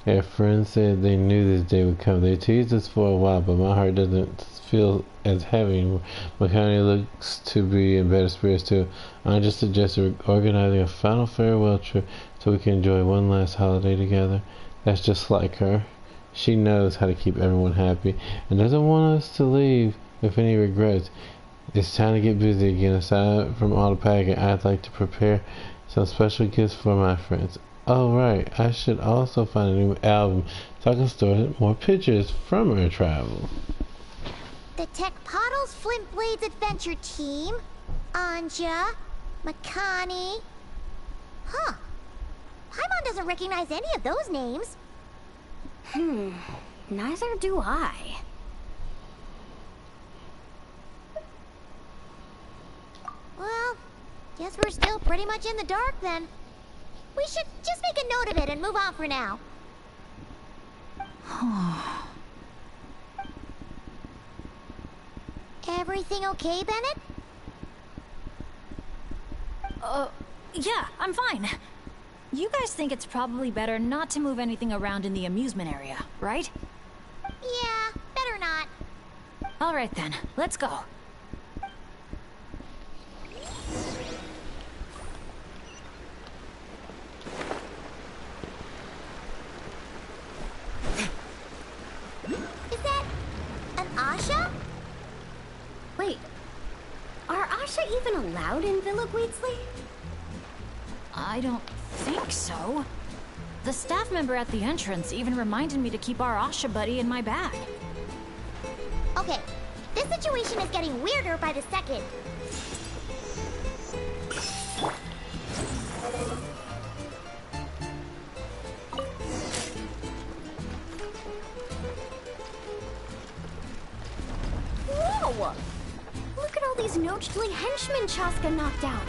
Our friends said they knew this day would come. They teased us for a while, but my heart doesn't feel as heavy anymore. Makani looks to be in better spirits too. I just suggested organizing a final farewell trip so we can enjoy one last holiday together. That's just like her. She knows how to keep everyone happy and doesn't want us to leave with any regrets. It's time to get busy again. Aside from all the packing, I'd like to prepare some special gifts for my friends. Oh right, I should also find a new album so I can store more pictures from our travel. The Tech Pottles Flint Blades Adventure Team. Anja. Makani. Huh. Paimon doesn't recognize any of those names. Neither do I. Well, guess we're still pretty much in the dark then. We should just make a note of it and move on for now. Everything okay, Bennett? Yeah, I'm fine. You guys think it's probably better not to move anything around in the amusement area, right? Yeah, better not. Alright then, let's go. Is that an Asha? Wait, are Asha even allowed in Villa Guidzli? I don't think so. The staff member at the entrance even reminded me to keep our Asha buddy in my bag. Okay, this situation is getting weirder by the second. Whoa! Look at all these Nochtli henchmen Chaska knocked out.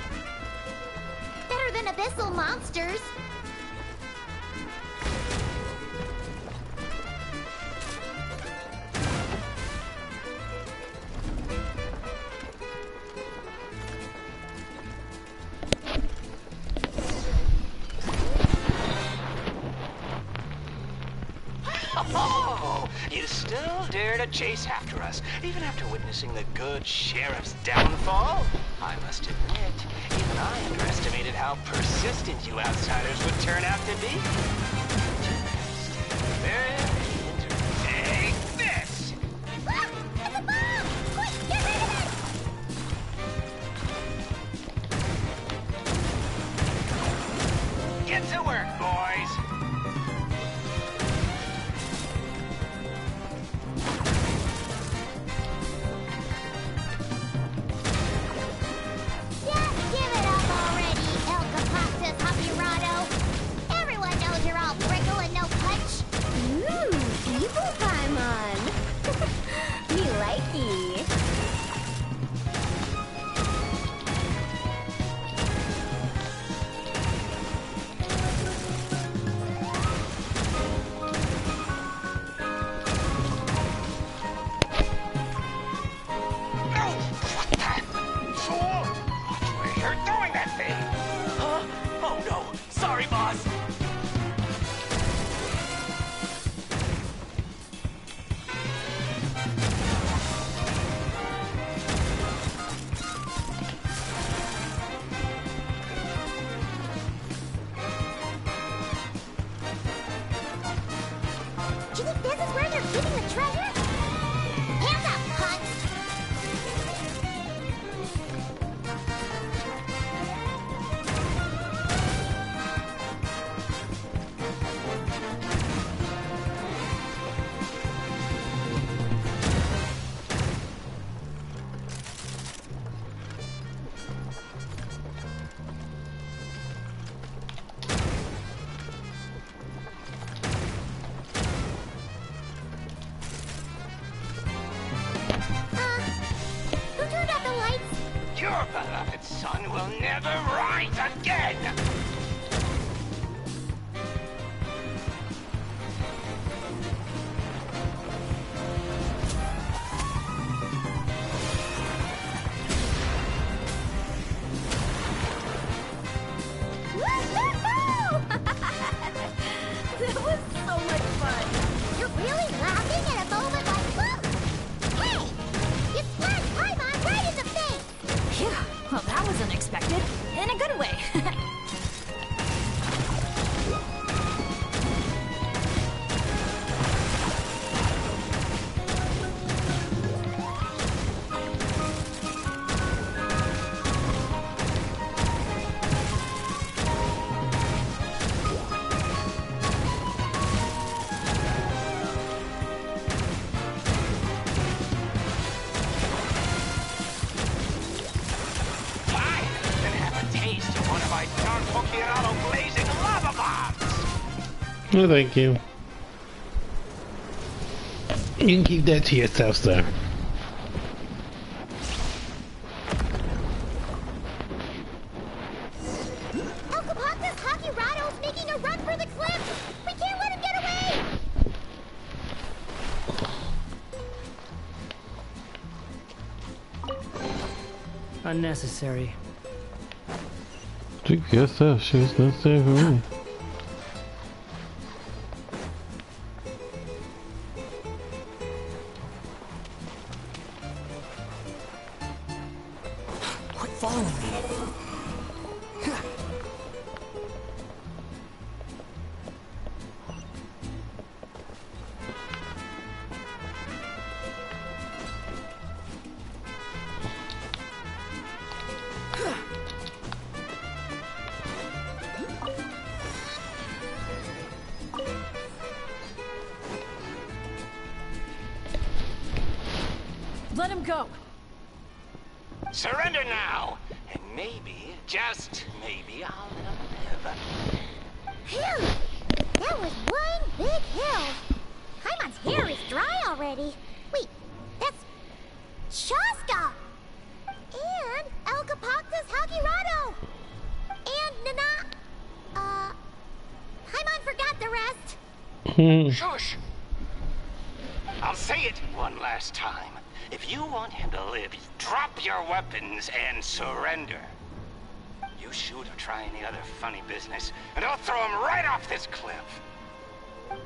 Better than abyssal monsters. Oh, you still dare to chase after us, even after witnessing the good sheriff's downfall? I must admit, even I underestimated how persistent you outsiders would turn out to be. Very interesting. Take this! Ah, it's a bomb! Quick, get rid of it! Get to work, boys! Just give it up already, El Capactus Hapirado. Everyone knows you're all brick beloved son will never rise again! That was so much fun. You're really laughing at a moment like, look! Hey! You splashed Paimon right in the face! Phew, well that was unexpected. In a good way. No, thank you. You can keep that to yourself, sir. Elkapak's Hakirado's making a run for the cliff! We can't let him get away! Unnecessary. I guess so. She's not safe for me. Quit following me. Let him go. Surrender now, and maybe, just maybe, I'll let him live. Phew! That was one big hill. Paimon's hair is dry already. Wait, that's Shaska! And Elkapak's Hakirado! And Nana... Paimon forgot the rest. Shush! I'll say it one last time. If you want him to live, drop your weapons and surrender. You shoot or try any other funny business, and I'll throw him right off this cliff.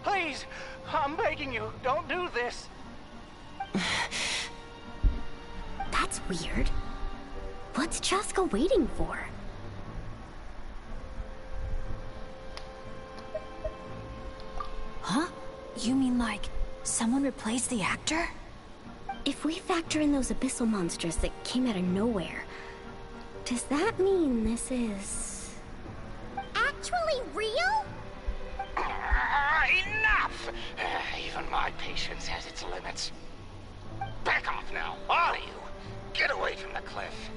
Please, I'm begging you, don't do this. That's weird. What's Chaska waiting for? Huh? You mean like someone replaced the actor? If we factor in those abyssal monsters that came out of nowhere, does that mean this is... Actually real? Enough! Even my patience has its limits. Back off now, all of you. Get away from the cliff.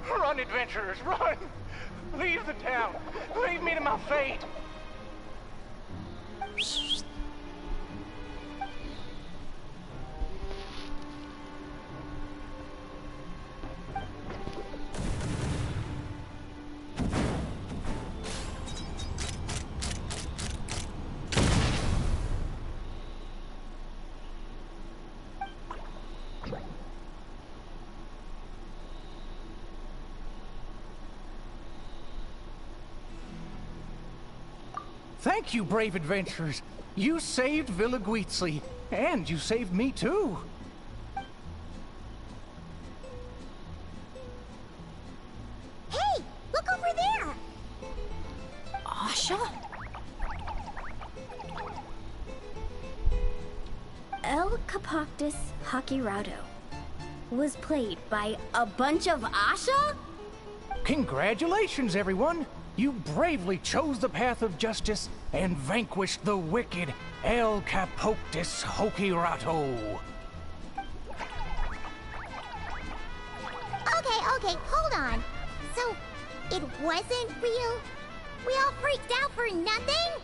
Run, adventurers, run! Leave the town. Leave me to my fate. Thank you, brave adventurers. You saved Villaguizzi, and you saved me too. Hey, look over there! Asha? Elkapak's Hakirado was played by a bunch of Asha? Congratulations, everyone! You bravely chose the path of justice and vanquished the wicked Elkapoktis Hokirato. Okay, hold on. So, it wasn't real? We all freaked out for nothing?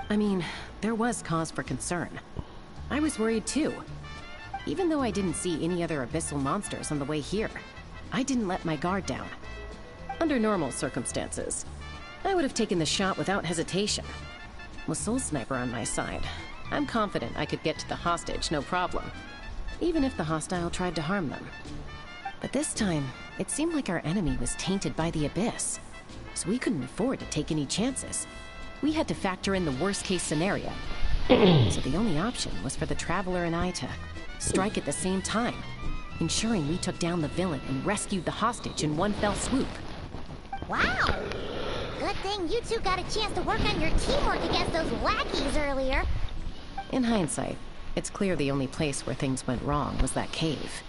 I mean, there was cause for concern. I was worried too. Even though I didn't see any other abyssal monsters on the way here, I didn't let my guard down. Under normal circumstances, I would have taken the shot without hesitation. With Soul Sniper on my side, I'm confident I could get to the hostage no problem, even if the hostile tried to harm them. But this time, it seemed like our enemy was tainted by the Abyss, so we couldn't afford to take any chances. We had to factor in the worst-case scenario. So the only option was for the Traveler and I to strike at the same time, ensuring we took down the villain and rescued the hostage in one fell swoop. Wow! Good thing you two got a chance to work on your teamwork against those lackeys earlier. In hindsight, it's clear the only place where things went wrong was that cave.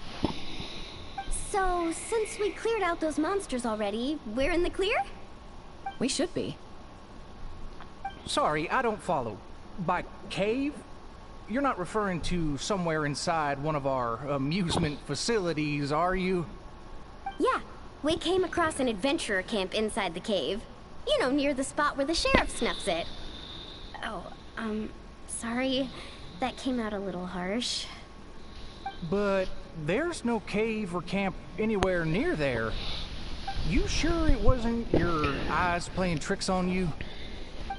So, since we cleared out those monsters already, we're in the clear? We should be. Sorry, I don't follow. By cave? You're not referring to somewhere inside one of our amusement facilities, are you? Yeah, we came across an adventurer camp inside the cave. You know, near the spot where the sheriff snuffs it. Oh, sorry. That came out a little harsh. But there's no cave or camp anywhere near there. You sure it wasn't your eyes playing tricks on you?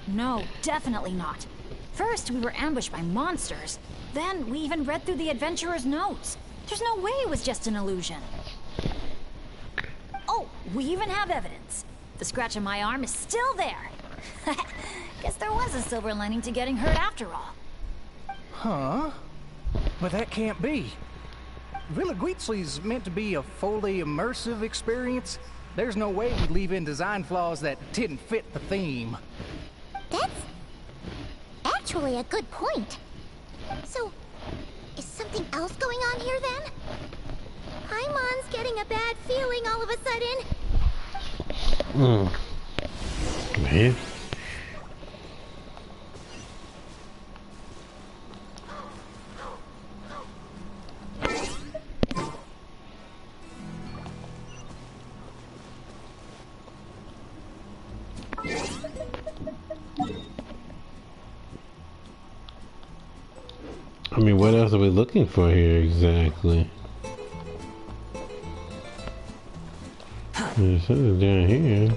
No, definitely not. First, we were ambushed by monsters. Then, we even read through the adventurer's notes. There's no way it was just an illusion. Oh, we even have evidence. The scratch on my arm is still there. Guess there was a silver lining to getting hurt after all. Huh? But that can't be. Villa Guitzli's meant to be a fully immersive experience. There's no way we'd leave in design flaws that didn't fit the theme. That's actually a good point. So, is something else going on here then? Paimon's getting a bad feeling all of a sudden. Man. I mean, what else are we looking for here exactly? There's something down here.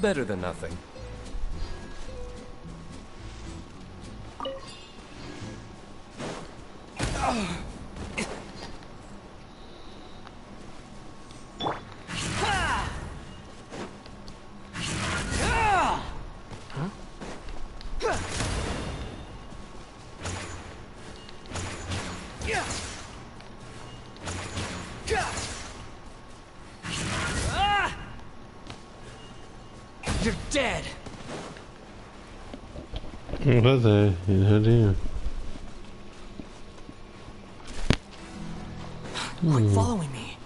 Better than nothing. You're dead! What was that? How do Quit following me.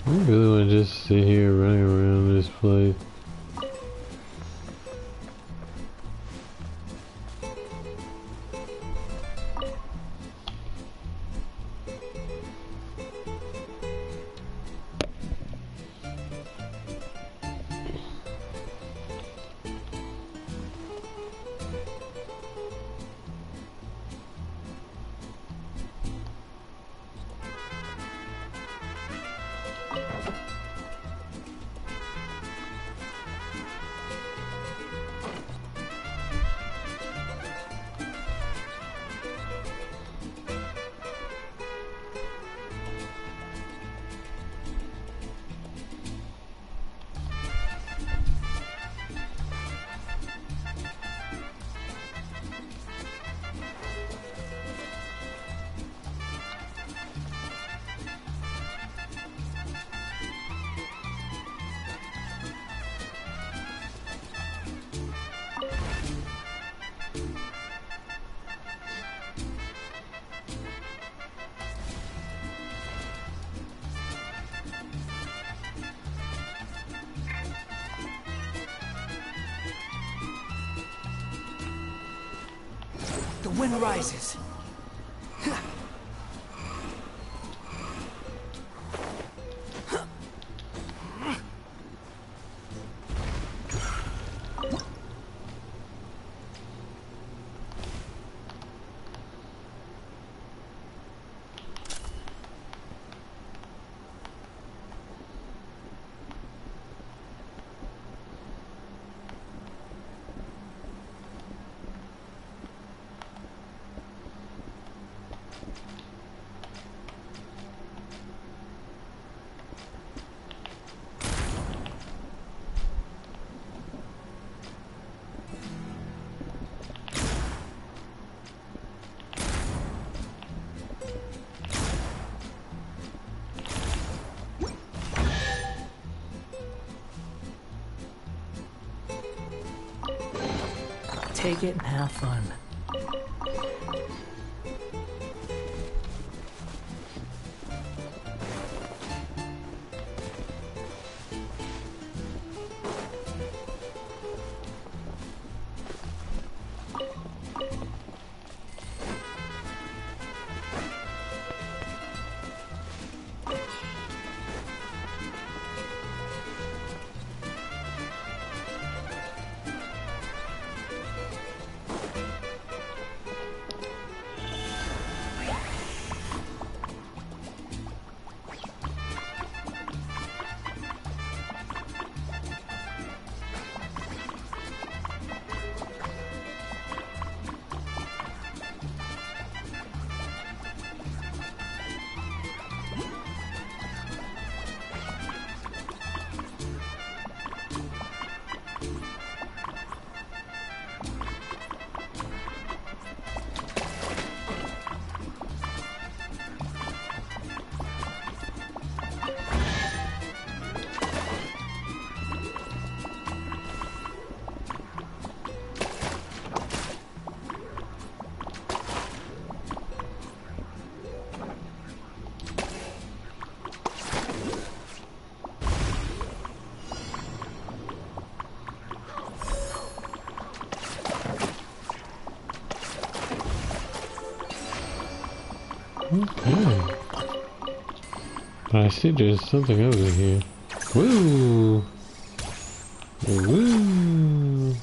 I really want to just sit here running around this place. the wind rises. Take it and have fun. Okay. I see there's something over here. Woo! Woo!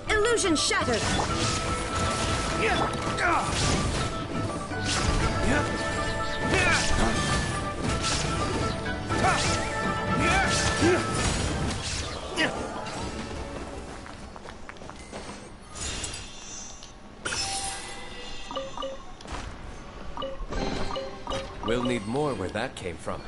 Illusion shattered! We'll need more where that came from.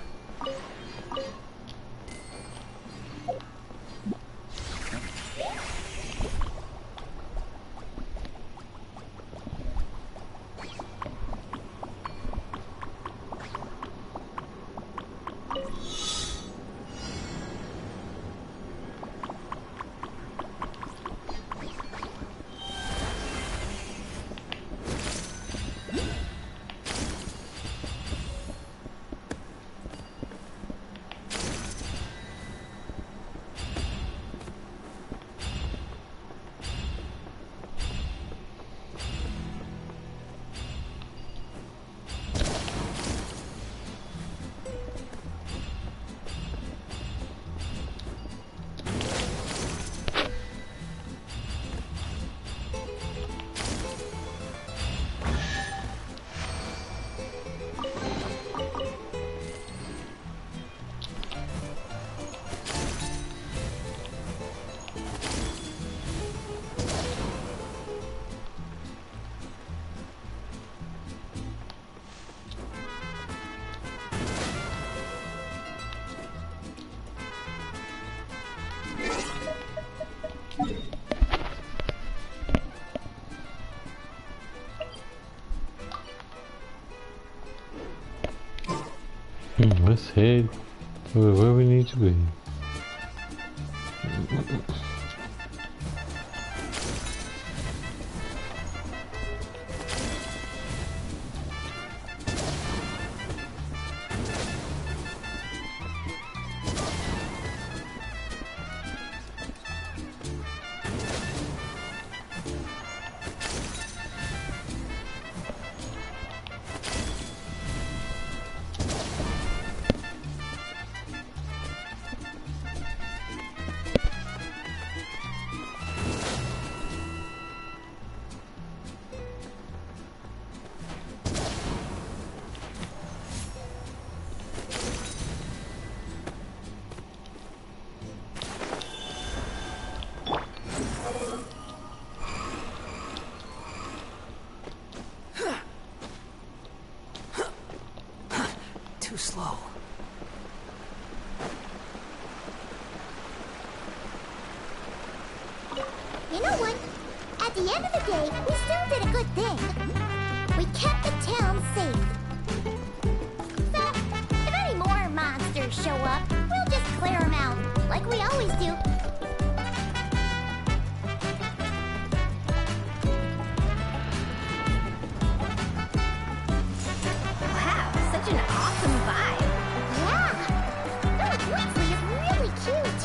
Let's head over where we need to be. Too slow. You know what? At the end of the day, we still did a good thing. We kept the town safe. So, if any more monsters show up, we'll just clear them out, like we always do. Wow, such an awesome vibe. Yeah! Philip Weasley is really cute.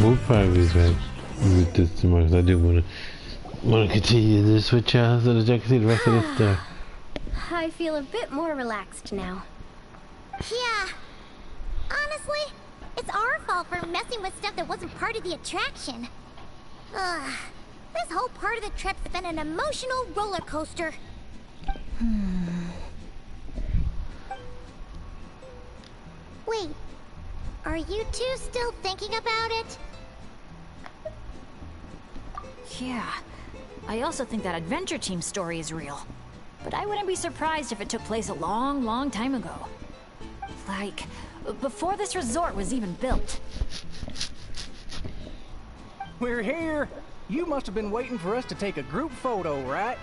We'll probably be back with this tomorrow because I do want to continue this with y'all so that y'all can see the rest of this stuff. I feel a bit more relaxed now. Yeah. Honestly, it's our fault for messing with stuff that wasn't part of the attraction. Ugh. This whole part of the trip's been an emotional roller coaster. Wait, are you two still thinking about it? Yeah. I also think that adventure team story is real. But I wouldn't be surprised if it took place a long, long time ago. Like, before this resort was even built. We're here. You must have been waiting for us to take a group photo, right?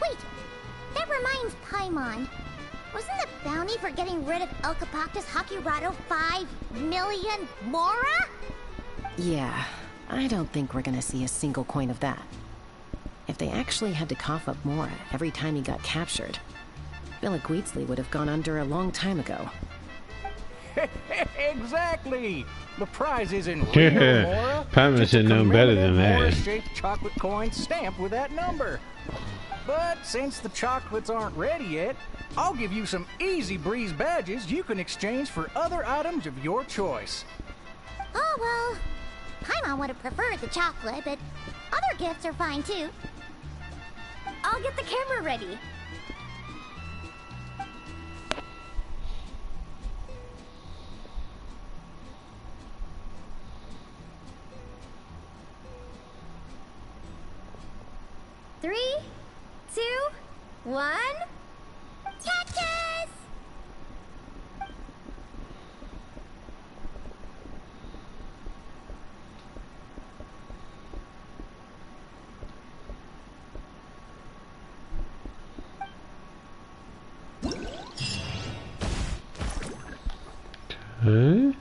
Wait, that reminds Paimon. Wasn't the bounty for getting rid of El Capactus Hakirado 5 million Mora? Yeah, I don't think we're gonna see a single coin of that. If they actually had to cough up Mora every time he got captured, Billick Weasley would have gone under a long time ago. Exactly! The prize isn't real, Mora. Paimon should know better than that. Mora-shaped chocolate coin stamped with that number. But since the chocolates aren't ready yet, I'll give you some easy breeze badges you can exchange for other items of your choice. Oh, well, Paimon would have preferred the chocolate, but other gifts are fine too. I'll get the camera ready. Three, 2, 1. Cactus! Okay.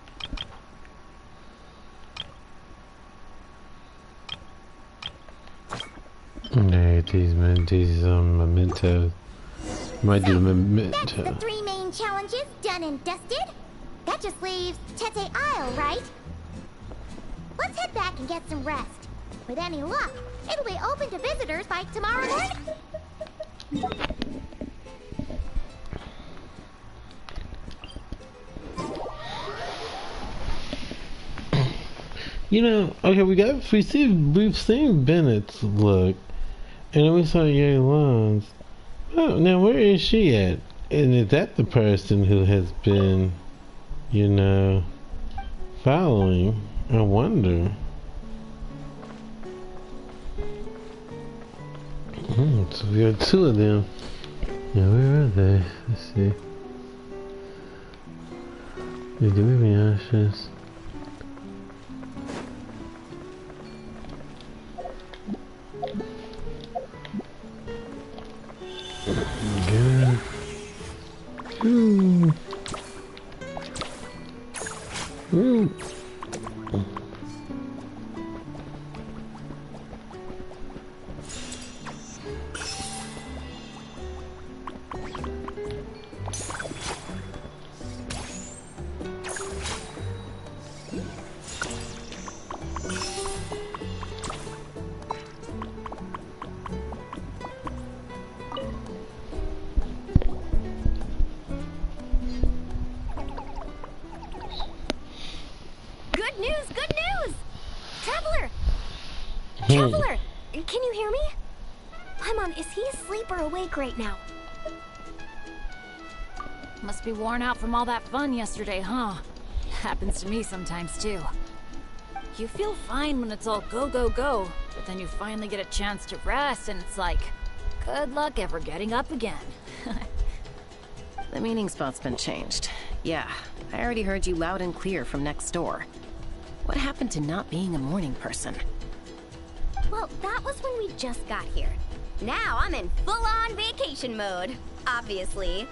Okay, these mementos. Might do the memento. That's the 3 main challenges done and dusted. That just leaves Tete Isle, right? Let's head back and get some rest. With any luck, it'll be open to visitors by tomorrow morning. You know, okay, we've seen Bennett's look, and then we saw Yelan's. Oh, now where is she at? And is that the person who has been, you know, following? I wonder. So we have 2 of them. Yeah, where are they? Let's see. Do we have any ashes? Good. Ooh. Ooh. Good news! Traveler! Traveler! Can you hear me? Paimon, is he asleep or awake right now? Must be worn out from all that fun yesterday, huh? Happens to me sometimes, too. You feel fine when it's all go, go, go, but then you finally get a chance to rest, and it's like, good luck ever getting up again. The meeting spot's been changed. Yeah, I already heard you loud and clear from next door. What happened to not being a morning person? Well, that was when we just got here. Now I'm in full-on vacation mode, obviously.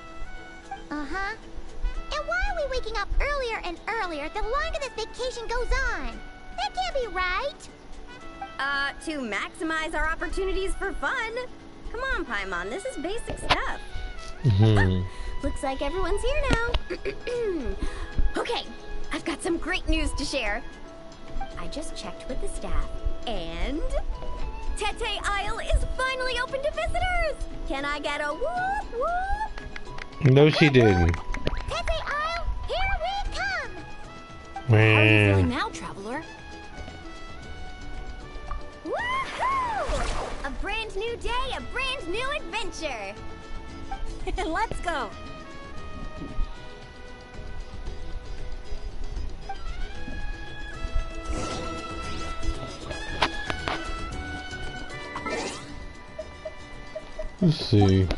Uh-huh. And why are we waking up earlier and earlier the longer this vacation goes on? That can't be right. To maximize our opportunities for fun. Come on, Paimon, this is basic stuff. Looks like everyone's here now. Okay, I've got some great news to share. I just checked with the staff, and Tete Isle is finally open to visitors! Can I get a whoop whoop? No, she didn't. Tete Isle, here we come! How are you feeling now, Traveler? Woohoo! A brand new day, a brand new adventure! Let's go! Let's see.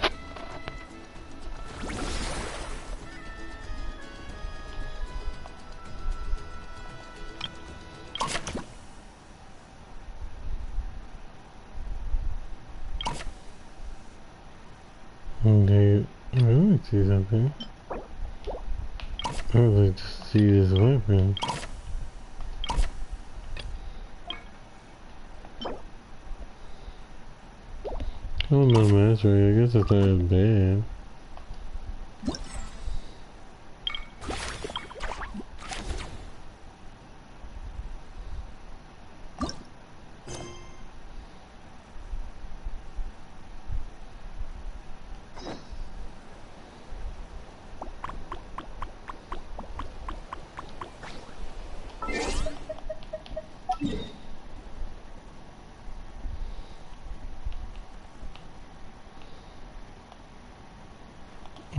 Okay, I would like to see something. I would like to see this weapon. Oh no, mastery. I guess it's not as bad.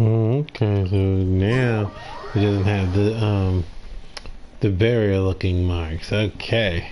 Okay, so now it doesn't have the barrier looking marks. Okay.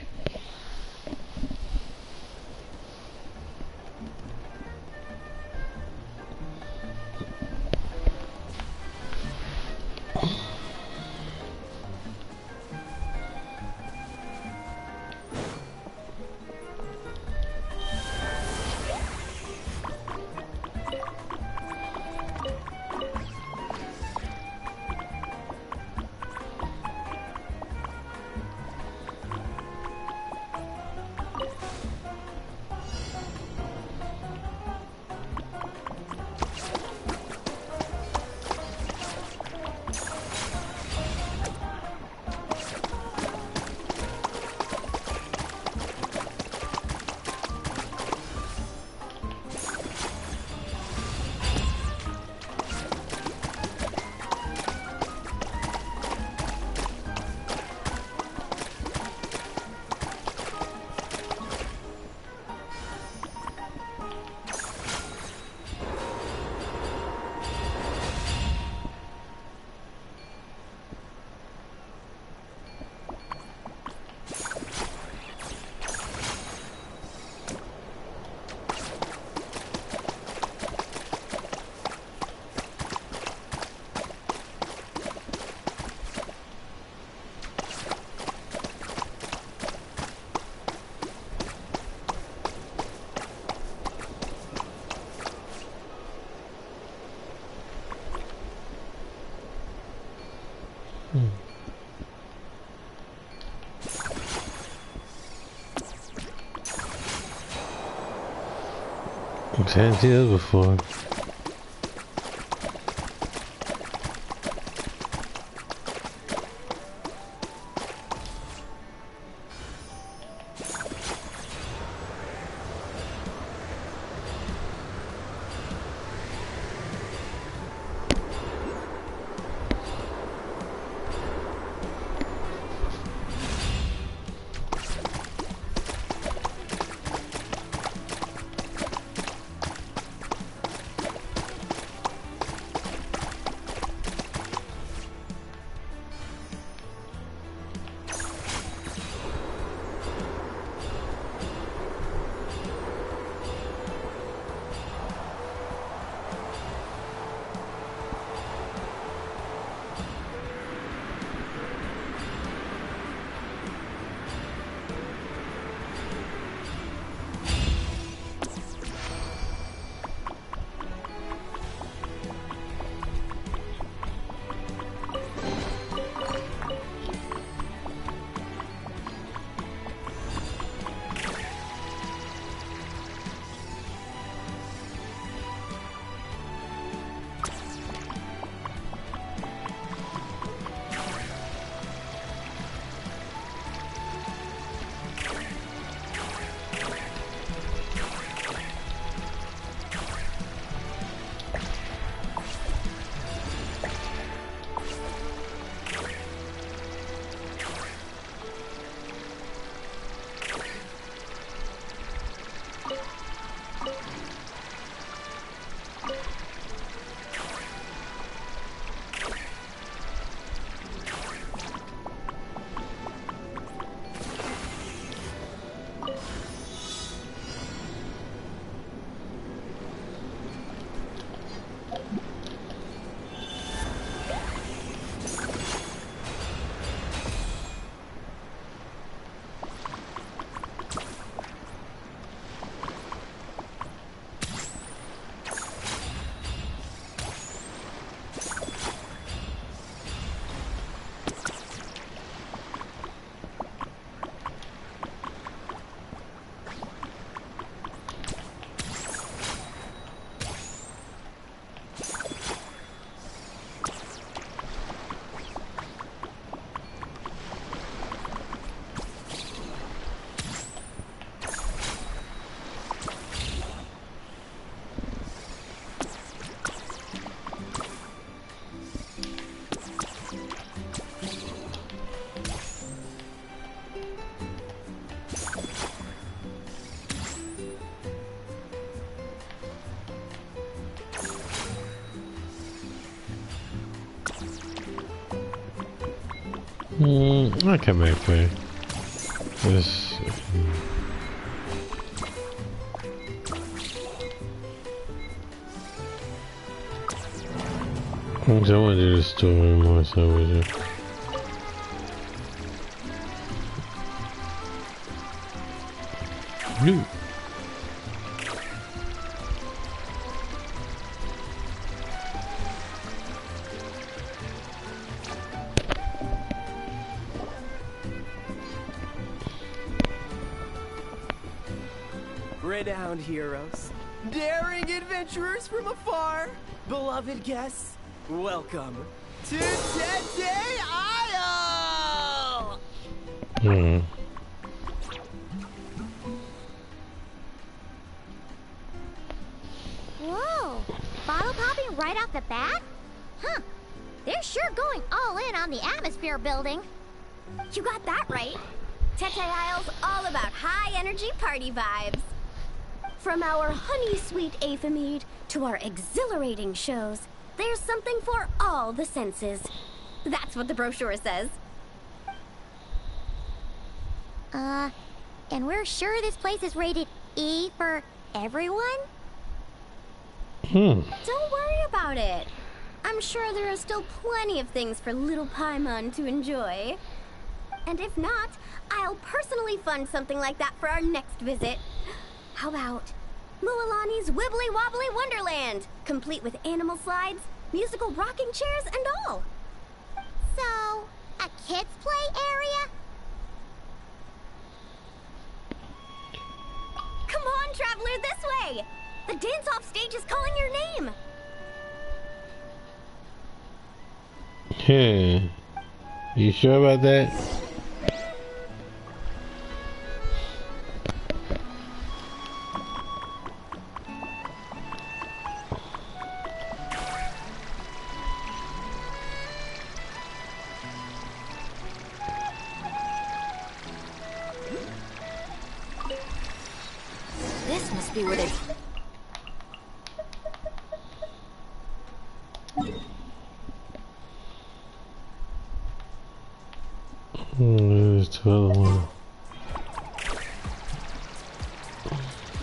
Hadn't seen those before. I can make play. This. I don't want to do the story more so with you. Blue. Renowned heroes, daring adventurers from afar, beloved guests, welcome to Tete Isle! Whoa! Bottle popping right off the bat? Huh. They're sure going all in on the atmosphere building. You got that right. Tete Isle's all about high-energy party vibes. From our honey-sweet Aphemide to our exhilarating shows, there's something for all the senses. That's what the brochure says. And we're sure this place is rated E for everyone? Don't worry about it. I'm sure there are still plenty of things for little Paimon to enjoy. And if not, I'll personally fund something like that for our next visit. How about Mualani's Wibbly Wobbly Wonderland, complete with animal slides, musical rocking chairs, and all. So, a kids' play area? Come on, traveler, this way! The dance-off stage is calling your name! Yeah. You sure about that? This must be where they... There's two other ones.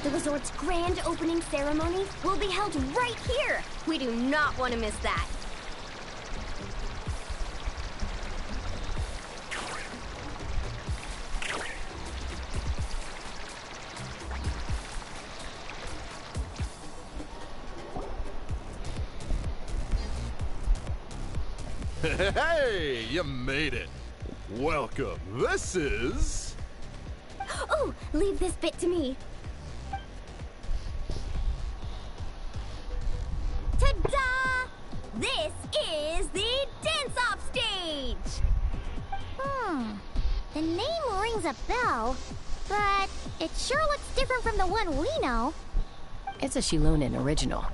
The resort's grand opening ceremony will be held right here. We do not want to miss that. Hey, you made it. Welcome. This is... Oh, leave this bit to me. Ta-da! This is the dance-off stage! The name rings a bell, but it sure looks different from the one we know. It's a Shilonen original.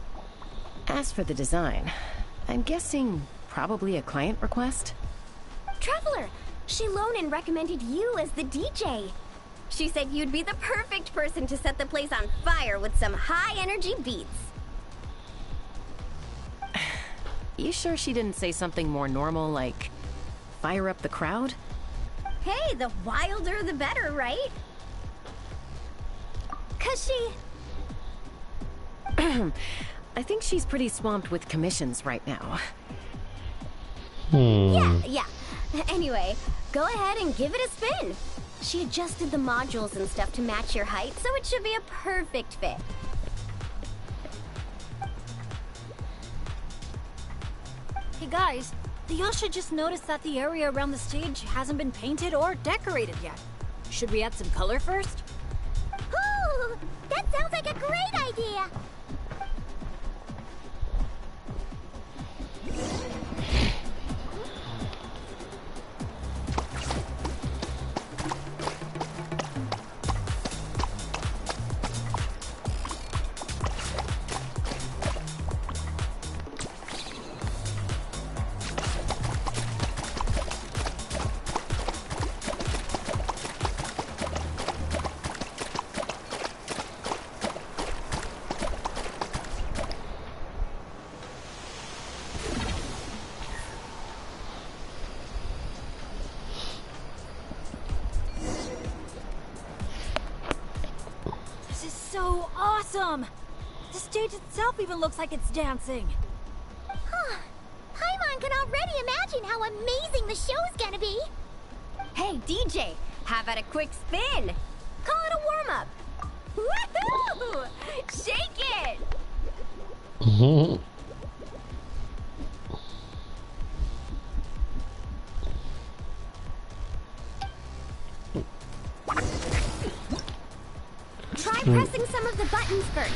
As for the design, I'm guessing probably a client request? Traveler, Shilonen recommended you as the DJ. She said you'd be the perfect person to set the place on fire with some high-energy beats. You sure she didn't say something more normal, like fire up the crowd? Hey, the wilder the better, right? 'Cause she... I think she's pretty swamped with commissions right now. Yeah. Anyway, go ahead and give it a spin. She adjusted the modules and stuff to match your height, so it should be a perfect fit. Hey guys, the Yasha just noticed that the area around the stage hasn't been painted or decorated yet. Should we add some color first? Ooh, that sounds like a great idea! So awesome! The stage itself even looks like it's dancing. Paimon can already imagine how amazing the show's gonna be. Hey, DJ, how about a quick spin? Call it a warm-up. Woohoo! Shake it! Try pressing some of the buttons first.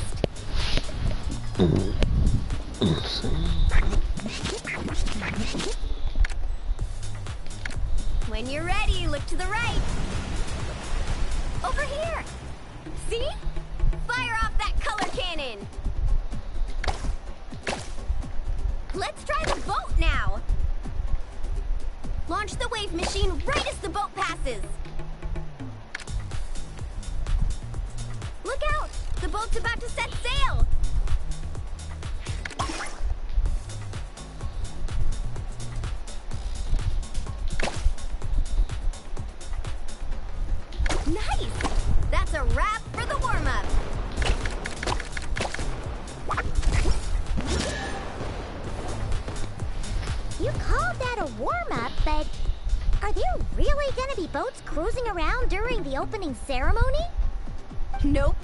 When you're ready, look to the right. Over here. See? Fire off that color cannon. Let's try the boat now. Launch the wave machine right as the boat passes. Look out! The boat's about to set sail! Nice! That's a wrap for the warm-up! You called that a warm-up, but are there really gonna be boats cruising around during the opening ceremony? Nope.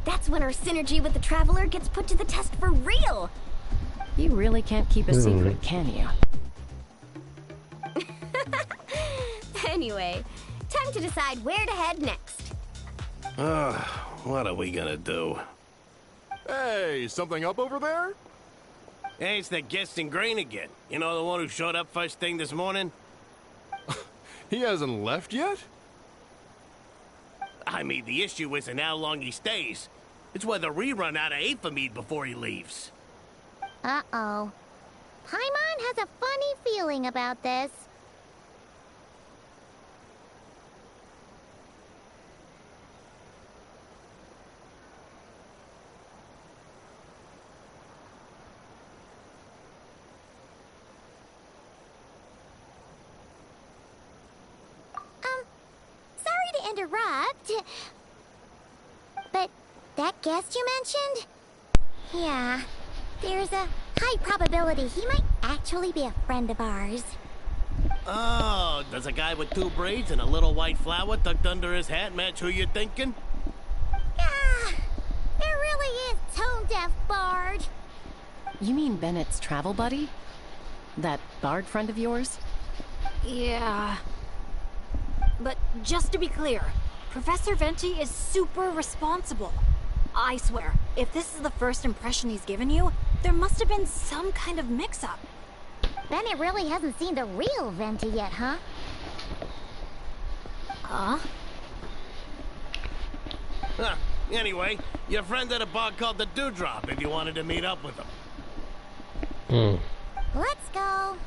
That's when our synergy with the Traveler gets put to the test for real. You really can't keep a secret, can you? Anyway, time to decide where to head next. What are we gonna do? Hey, something up over there? Hey, it's that guest in grain again. You know, the one who showed up first thing this morning? He hasn't left yet? I mean, the issue isn't how long he stays. It's whether we run out of Aphamide before he leaves. Uh-oh. Paimon has a funny feeling about this. Sorry to interrupt, but that guest you mentioned? Yeah, there's a high probability he might actually be a friend of ours. Oh, does a guy with 2 braids and a little white flower tucked under his hat match who you're thinking? Ah, it really is tone-deaf Bard. You mean Bennett's travel buddy? That Bard friend of yours? Yeah. But just to be clear, Professor Venti is super responsible. I swear, if this is the first impression he's given you, there must have been some kind of mix-up. Bennett really hasn't seen the real Venti yet, huh? Huh? Huh. Anyway, your friend at a bar called the Dewdrop if you wanted to meet up with him. Let's go.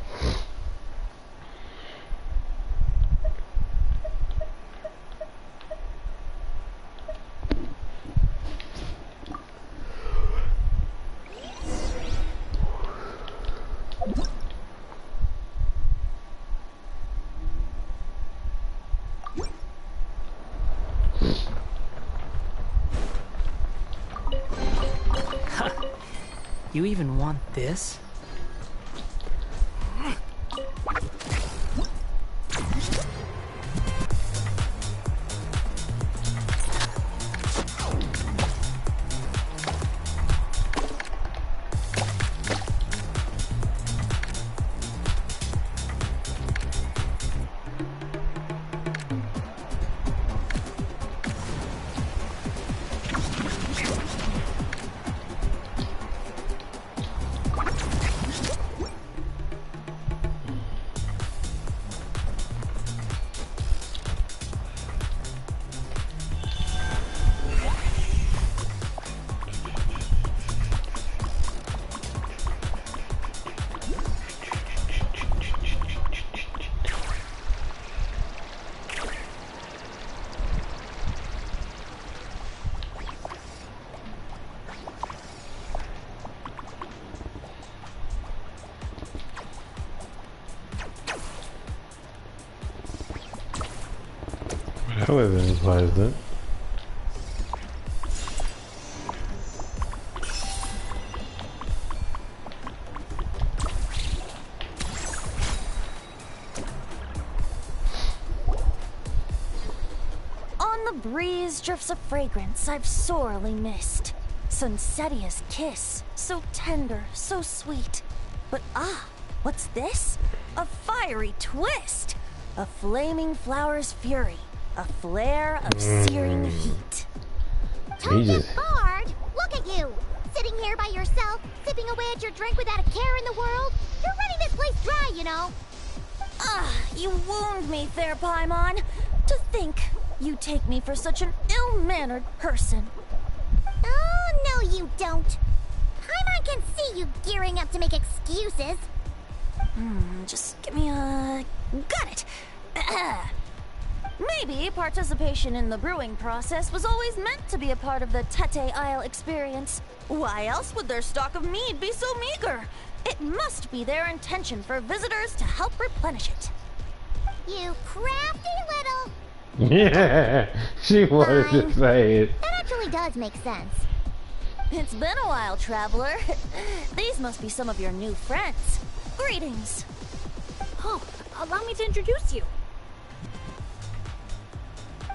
You even want this? However, implies that. On the breeze drifts a fragrance I've sorely missed. Sunsetia's kiss, so tender, so sweet. But what's this? A fiery twist! A flaming flower's fury. A flare of searing heat. Tone-deaf Bard, look at you! Sitting here by yourself, sipping away at your drink without a care in the world. You're running this place dry, you know. You wound me, fair Paimon. To think you take me for such an ill-mannered person. Oh, no you don't. Paimon can see you gearing up to make excuses. Just give me a... Got it! Maybe participation in the brewing process was always meant to be a part of the Tete Isle experience. Why else would their stock of mead be so meager? It must be their intention for visitors to help replenish it. You crafty little... Yeah, she wanted to say it. That actually does make sense. It's been a while, traveler. These must be some of your new friends. Greetings. Oh, allow me to introduce you.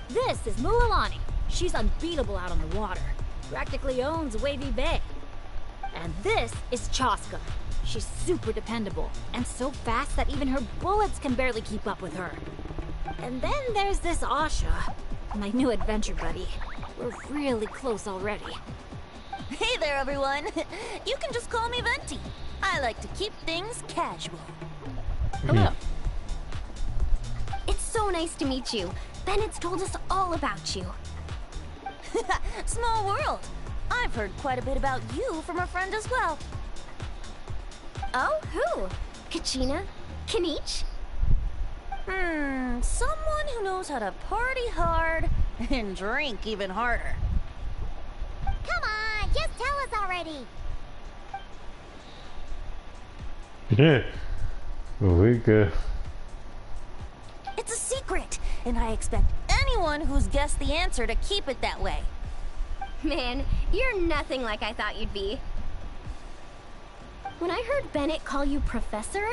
This is Mualani. She's unbeatable out on the water. Practically owns Wavy Bay. And this is Chaska. She's super dependable, and so fast that even her bullets can barely keep up with her. And then there's this Asha, my new adventure buddy. We're really close already. Hey there, everyone. You can just call me Venti. I like to keep things casual. Hello. It's so nice to meet you. Bennett's told us all about you. Small world. I've heard quite a bit about you from a friend as well. Oh, who? Kachina? Kanich? Someone who knows how to party hard and drink even harder. Come on, just tell us already. Yeah. Well, we good. It's a secret, and I expect anyone who's guessed the answer to keep it that way. Man, you're nothing like I thought you'd be. When I heard Bennett call you Professor,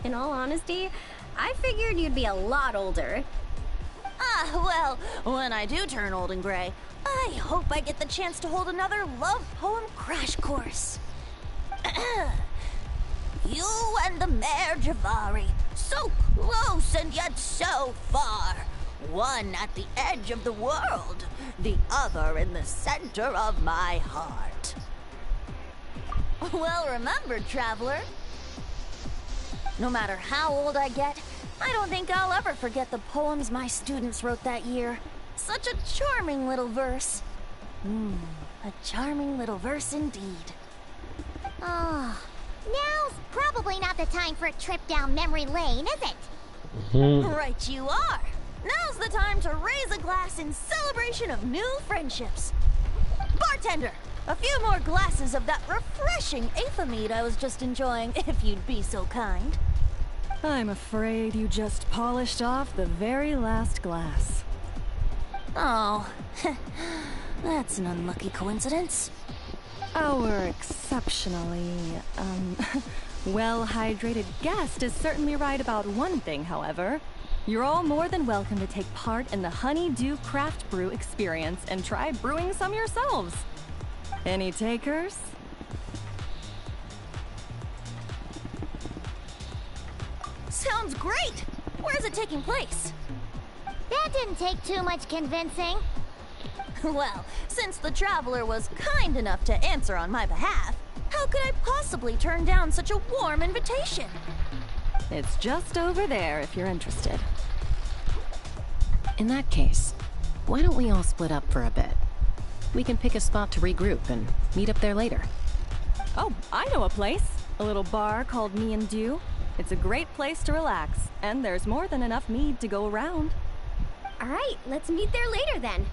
in all honesty, I figured you'd be a lot older. Well, when I do turn old and gray, I hope I get the chance to hold another love poem crash course. You and the Mare Javari, so close and yet so far. One at the edge of the world, the other in the center of my heart. Well remembered, traveler. No matter how old I get, I don't think I'll ever forget the poems my students wrote that year. Such a charming little verse. A charming little verse indeed. Oh, now's probably not the time for a trip down memory lane, is it? Right you are. Now's the time to raise a glass in celebration of new friendships. Bartender, a few more glasses of that refreshing Aethamide I was just enjoying, if you'd be so kind. I'm afraid you just polished off the very last glass. Oh, that's an unlucky coincidence. Our exceptionally, well-hydrated guest is certainly right about one thing, however. You're all more than welcome to take part in the Honeydew Craft Brew experience and try brewing some yourselves. Any takers? Sounds great! Where's it taking place? That didn't take too much convincing. Well, since the traveler was kind enough to answer on my behalf, how could I possibly turn down such a warm invitation? It's just over there if you're interested. In that case, why don't we all split up for a bit? We can pick a spot to regroup and meet up there later. Oh, I know a place. A little bar called Me and Dew. It's a great place to relax, and there's more than enough mead to go around. All right, let's meet there later then.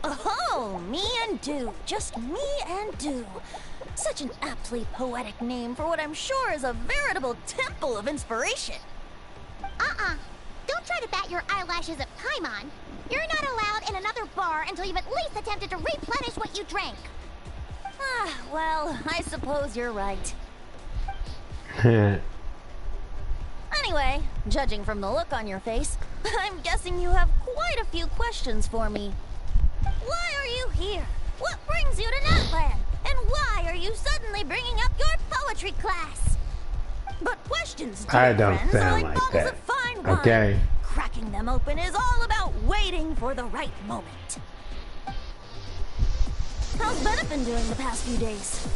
Oh, Me and Dew. Just Me and Dew. Such an aptly poetic name for what I'm sure is a veritable temple of inspiration. Don't try to bat your eyelashes at Paimon. You're not allowed in another bar until you've at least attempted to replenish what you drank. Well, I suppose you're right. Anyway, judging from the look on your face, I'm guessing you have quite a few questions for me. Why are you here? What brings you to Natland? And why are you suddenly bringing up your poetry class? But questions, dear I don't friends, sound are like like bottles that. of fine wine. Okay. Cracking them open is all about waiting for the right moment. How's Bennett been doing the past few days?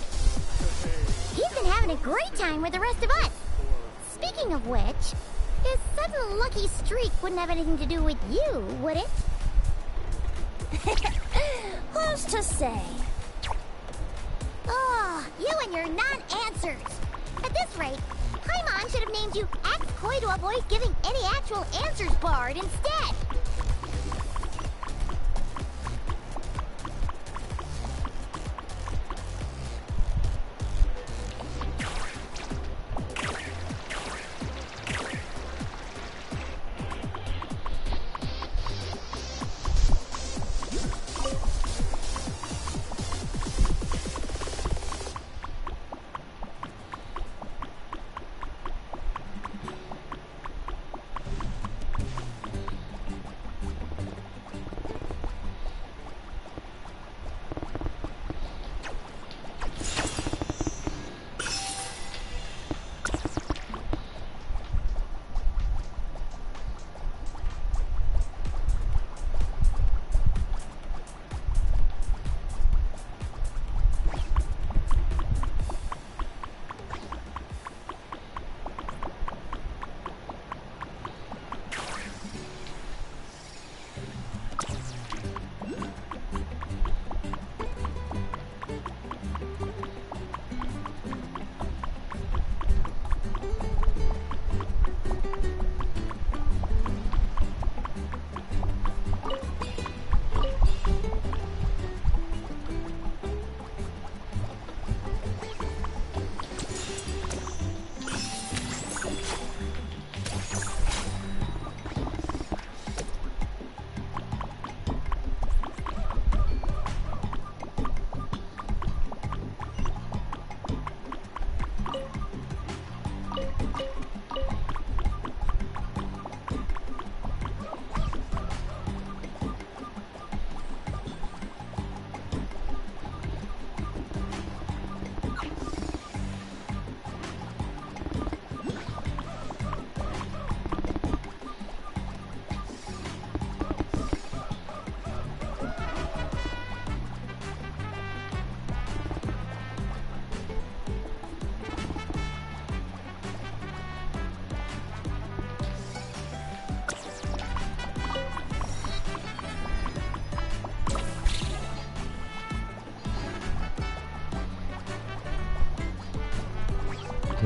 He's been having a great time with the rest of us. Speaking of which, his sudden lucky streak wouldn't have anything to do with you, would it? Who's to say? Oh, you and your non-answers. At this rate, Paimon should have named you Act Coy to avoid giving any actual answers barred instead.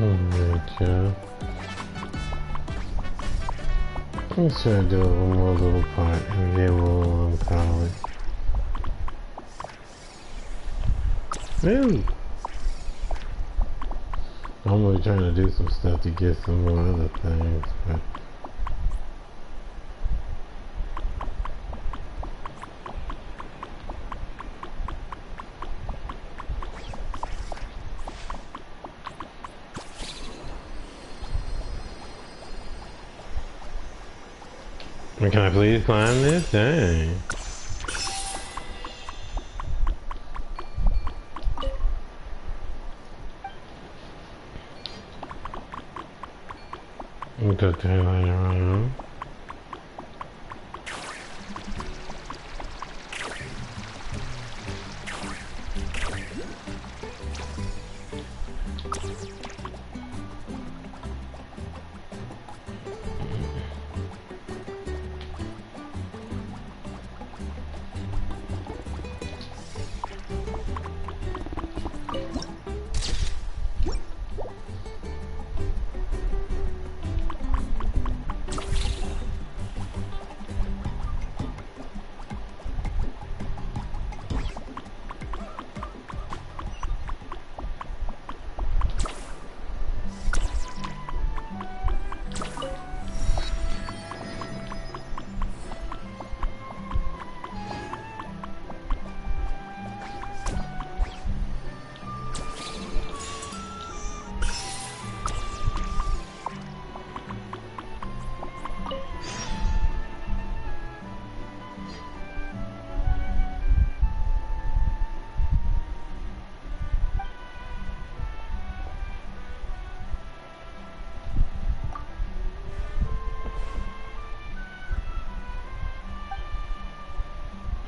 Oh my god. Let's try to do one more little part and then we'll call it. Really? I'm really trying to do some stuff to get some more other things, but can I please climb this? Dang. Got that line around.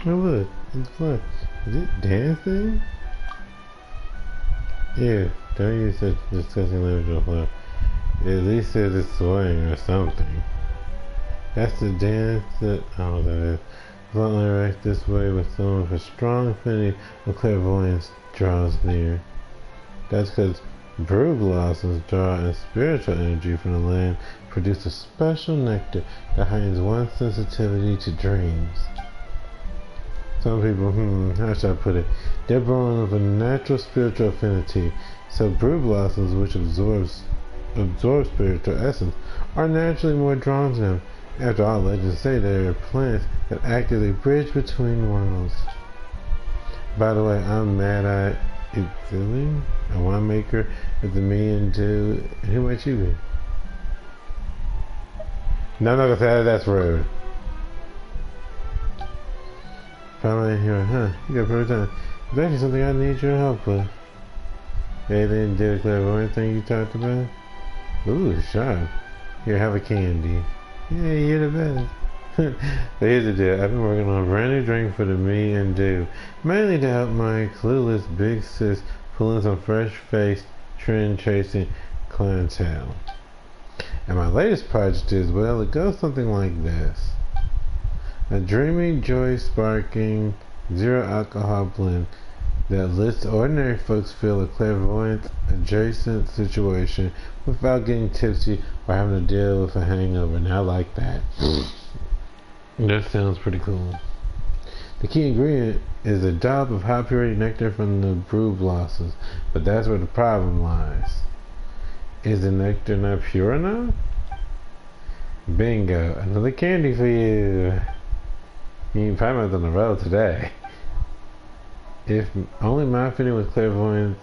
Oh look, it's fun. Is it dancing? Ew, don't use such disgusting language on fluff. At least says it's swaying or something. That's the dance that, I don't know what that is. Bluntly right this way with someone with a strong affinity of clairvoyance draws near. That's because brew blossoms draw in spiritual energy from the land, produce a special nectar that heightens one's sensitivity to dreams. Some people, how should I put it? They're born with a natural spiritual affinity, so brew blossoms, which absorb spiritual essence, are naturally more drawn to them. After all, legends say they are plants that actively bridge between worlds. By the way, I'm Mad-Eye Itzili, a winemaker at the Me and Do. And who might you be? No, I'm not gonna say that's rude. Probably here, huh? You got perfect time. It's actually something I need your help with. Hey, then did a clairvoyant thing you talked about? Ooh, sharp. Here, have a candy. Yeah, you're the best. So here's the deal. I've been working on a brand new drink for the Me and Do, mainly to help my clueless big sis pull in some fresh-faced, trend-chasing clientele. And my latest project is, well, it goes something like this. A dreamy, joy-sparking, zero-alcohol blend that lets ordinary folks feel a clairvoyant-adjacent situation without getting tipsy or having to deal with a hangover. And I like that. That sounds pretty cool. The key ingredient is a dollop of high purity nectar from the brew blossoms, but that's where the problem lies. Is the nectar not pure enough? Bingo, another candy for you. You probably on the road today. If only my affinity with clairvoyance,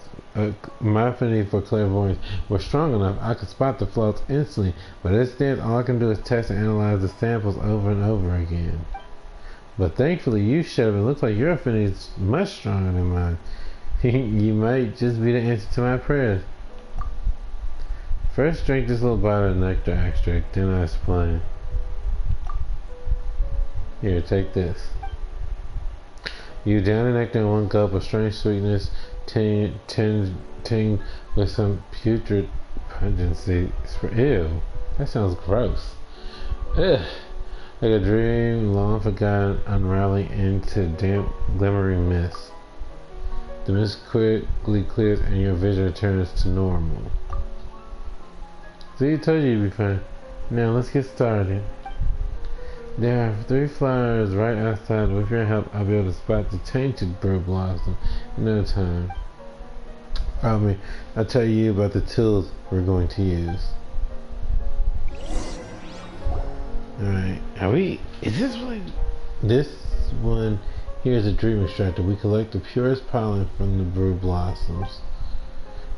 my affinity for clairvoyance was strong enough, I could spot the floats instantly. But instead, all I can do is test and analyze the samples over and over again. But thankfully, you showed up. It looks like your affinity is much stronger than mine. You might just be the answer to my prayers. First, drink this little bottle of nectar extract, then I explain. Here, take this. You down the nectar in 1 cup of strange sweetness, tinged with some putrid pungency. Ew, that sounds gross. Ugh. Like a dream long forgotten unraveling into damp, glimmering mist. The mist quickly clears and your vision returns to normal. See, told you you'd be fine. Now let's get started. There are 3 flowers right outside. With your help, I'll be able to spot the tainted bird blossom in no time. I'll tell you about the tools we're going to use. Alright, is this one? This one here is a dream extractor. We collect the purest pollen from the bird blossoms.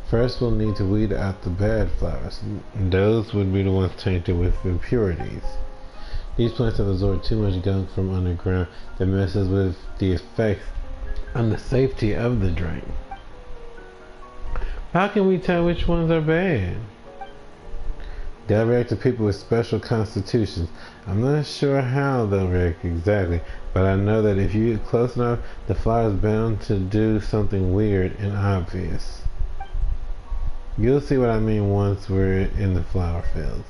First, we'll need to weed out the bad flowers. Those would be the ones tainted with impurities. These plants have absorbed too much gunk from underground that messes with the effects on the safety of the drink. How can we tell which ones are bad? They'll react to people with special constitutions. I'm not sure how they'll react exactly, but I know that if you get close enough, the flower's bound to do something weird and obvious. You'll see what I mean once we're in the flower fields.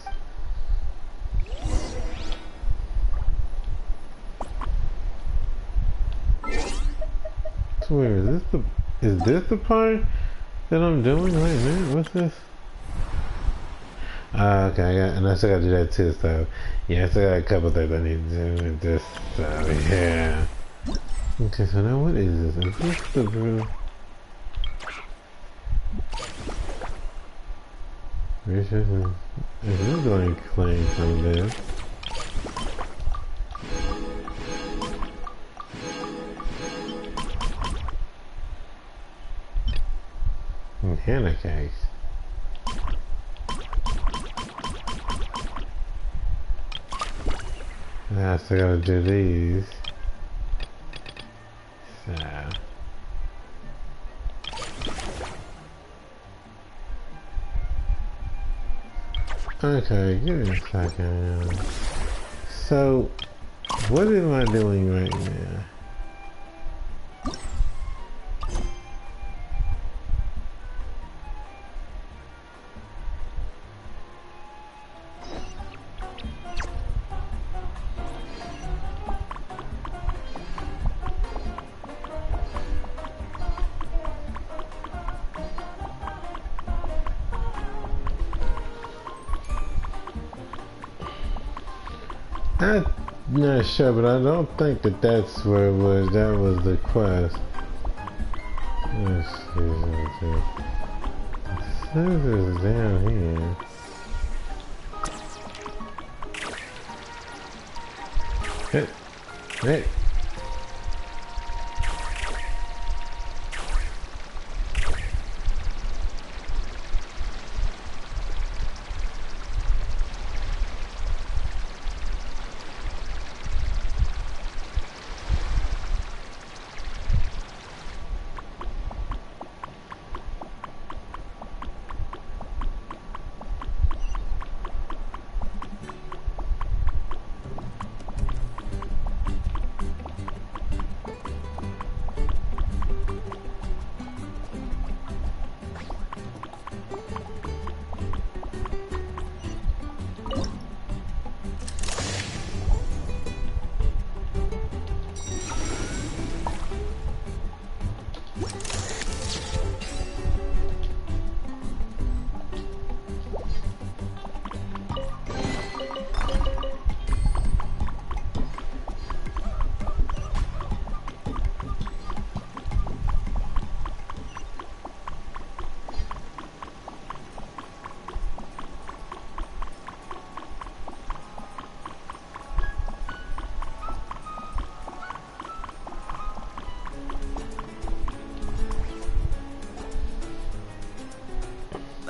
So where is this the part that I'm doing right now? What's this? Okay, and I still gotta do that too, so yeah, I still got a couple things I need to do with this, so yeah. Okay, so now what is this? Is this the brew? Is this going to claim from this? Henna cakes. I still gotta do these. So. Okay, give me a second. So, what am I doing right now? I'm not sure, but I don't think that that's where it was. That was the quest. Let's see. This is down here. Hey, hey.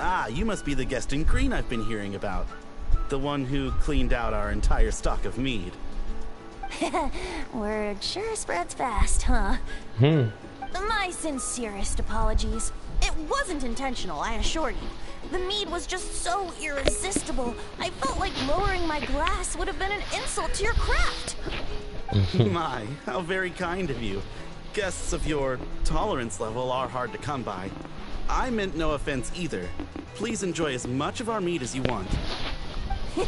Ah, you must be the guest in green I've been hearing about. The one who cleaned out our entire stock of mead. Word sure spreads fast, huh? My sincerest apologies. It wasn't intentional, I assure you. The mead was just so irresistible, I felt like lowering my glass would have been an insult to your craft. My, how very kind of you. Guests of your tolerance level are hard to come by. I meant no offense either. Please enjoy as much of our mead as you want. In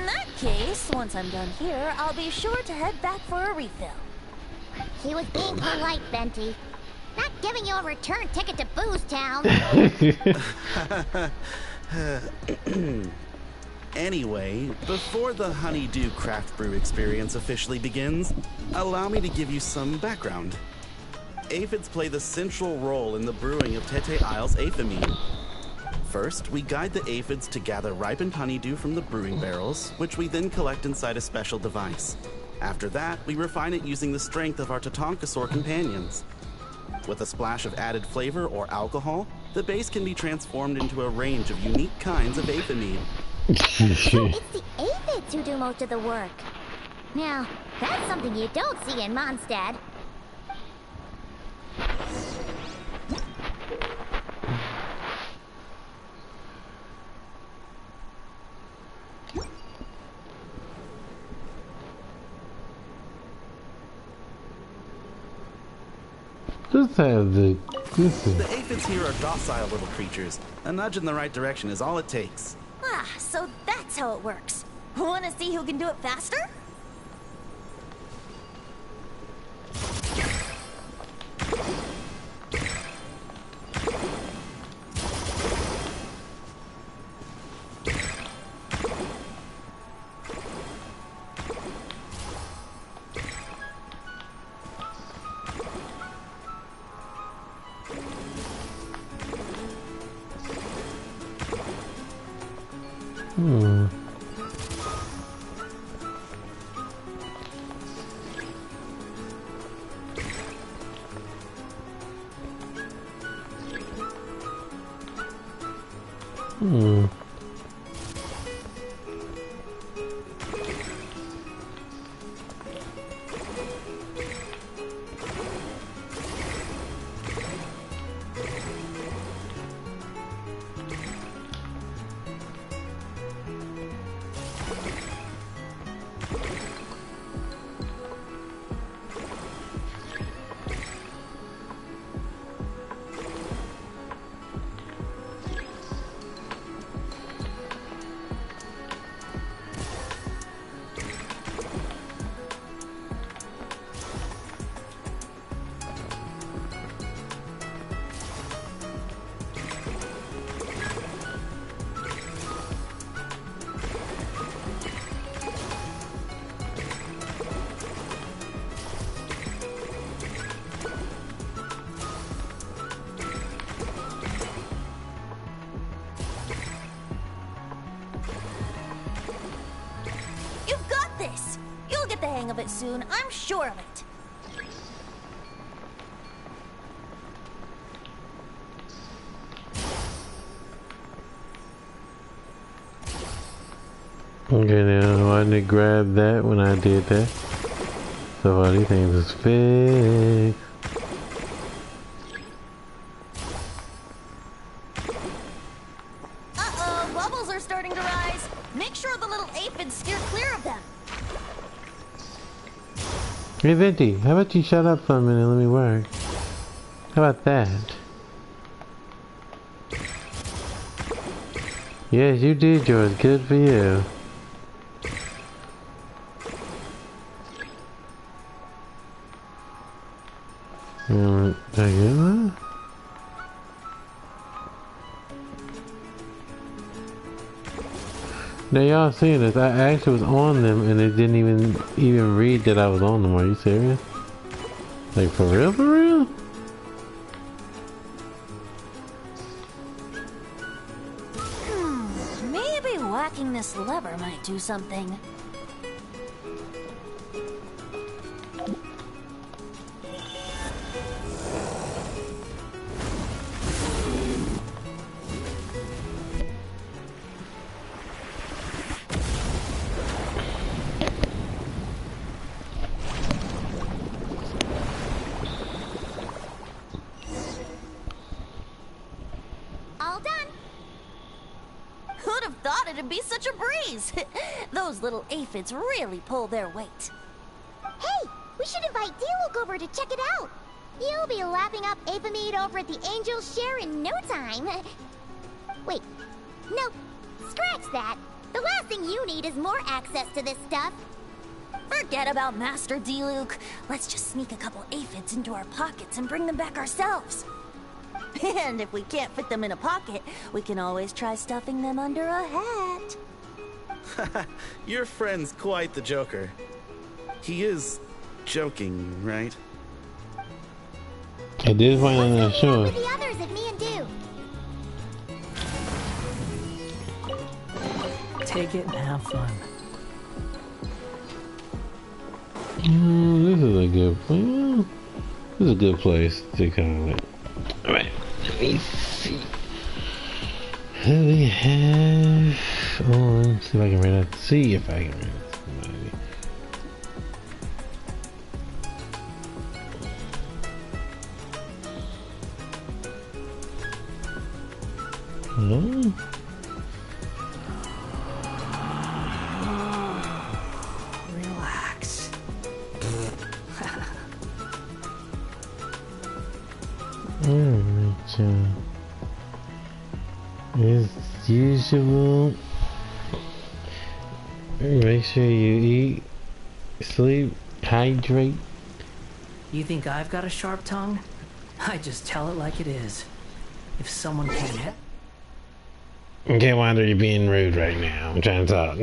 that case, once I'm done here, I'll be sure to head back for a refill. He was being polite, Venti. Not giving you a return ticket to Booze Town. Anyway, before the Honeydew Craft Brew experience officially begins, allow me to give you some background. Aphids play the central role in the brewing of Tete Isle's aphimine. First, we guide the aphids to gather ripened honeydew from the brewing barrels, which we then collect inside a special device. After that, we refine it using the strength of our Tatankasaur companions. With a splash of added flavor or alcohol, the base can be transformed into a range of unique kinds of aphimine. So it's the aphids who do most of the work. Now, that's something you don't see in Mondstadt. Just have the... The aphids here are docile little creatures. A nudge in the right direction is all it takes. Ah, so that's how it works. Wanna see who can do it faster? Of it soon, I'm sure of it. Okay, now why didn't it grab that when I did that? So all these things is fixed. Uh-oh, bubbles are starting to rise. Make sure the little aphids steer clear of them. Hey Venti, how about you shut up for a minute and let me work? How about that? Yes, you did yours. Good for you. Did I get that? Now y'all seeing this, I actually was on them and it didn't even read that I was on them. Are you serious? Like for real, for real? Maybe whacking this lever might do something. It'd be such a breeze. Those little aphids really pull their weight. Hey, we should invite Diluc over to check it out. You'll be lapping up aphimide over at the Angel's Share in no time. Wait, no, scratch that. The last thing you need is more access to this stuff. Forget about Master Diluc. Let's just sneak a couple aphids into our pockets and bring them back ourselves. And if we can't fit them in a pocket, we can always try stuffing them under a hat. Your friend's quite the joker. He is joking, right? I did find on that show. The others if me and do. Take it and have fun. This is a good place. This is a good place to call it. Alright, let me see. What do we have on? See if I can read it. See if I can read it. Hello? Relax. Alright, as usual, make sure you eat, sleep, hydrate. You think I've got a sharp tongue? I just tell it like it is. If someone can't help. Okay, Wander, you're being rude right now. I'm trying to talk.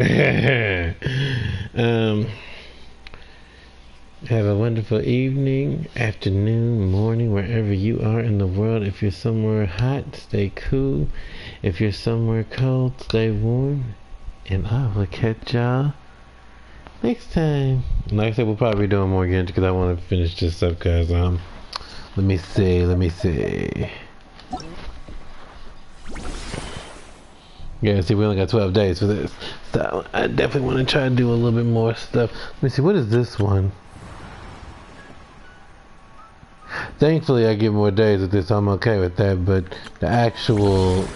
Have a wonderful evening, afternoon, morning, wherever you are in the world. If you're somewhere hot, stay cool. If you're somewhere cold, stay warm. And I will catch y'all next time. Like I said, we'll probably be doing more Genshin because I want to finish this up. Cause let me see. Yeah, see, we only got 12 days for this. So I definitely want to try to do a little bit more stuff. Let me see, what is this one? Thankfully, I get more days with this, so I'm okay with that. But the actual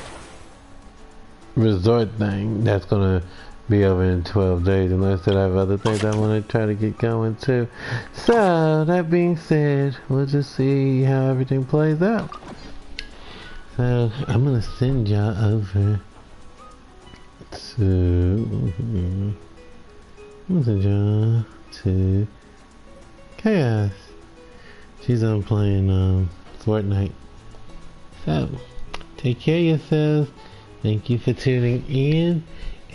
resort thing, that's going to be over in 12 days. Unless I have other things I want to try to get going too. So, that being said, we'll just see how everything plays out. So, I'm going to send y'all over to Chaos. She's on playing Fortnite. So, take care of yourselves. Thank you for tuning in,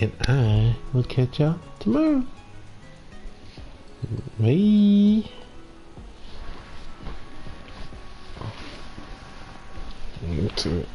and I will catch y'all tomorrow. Bye. Into it.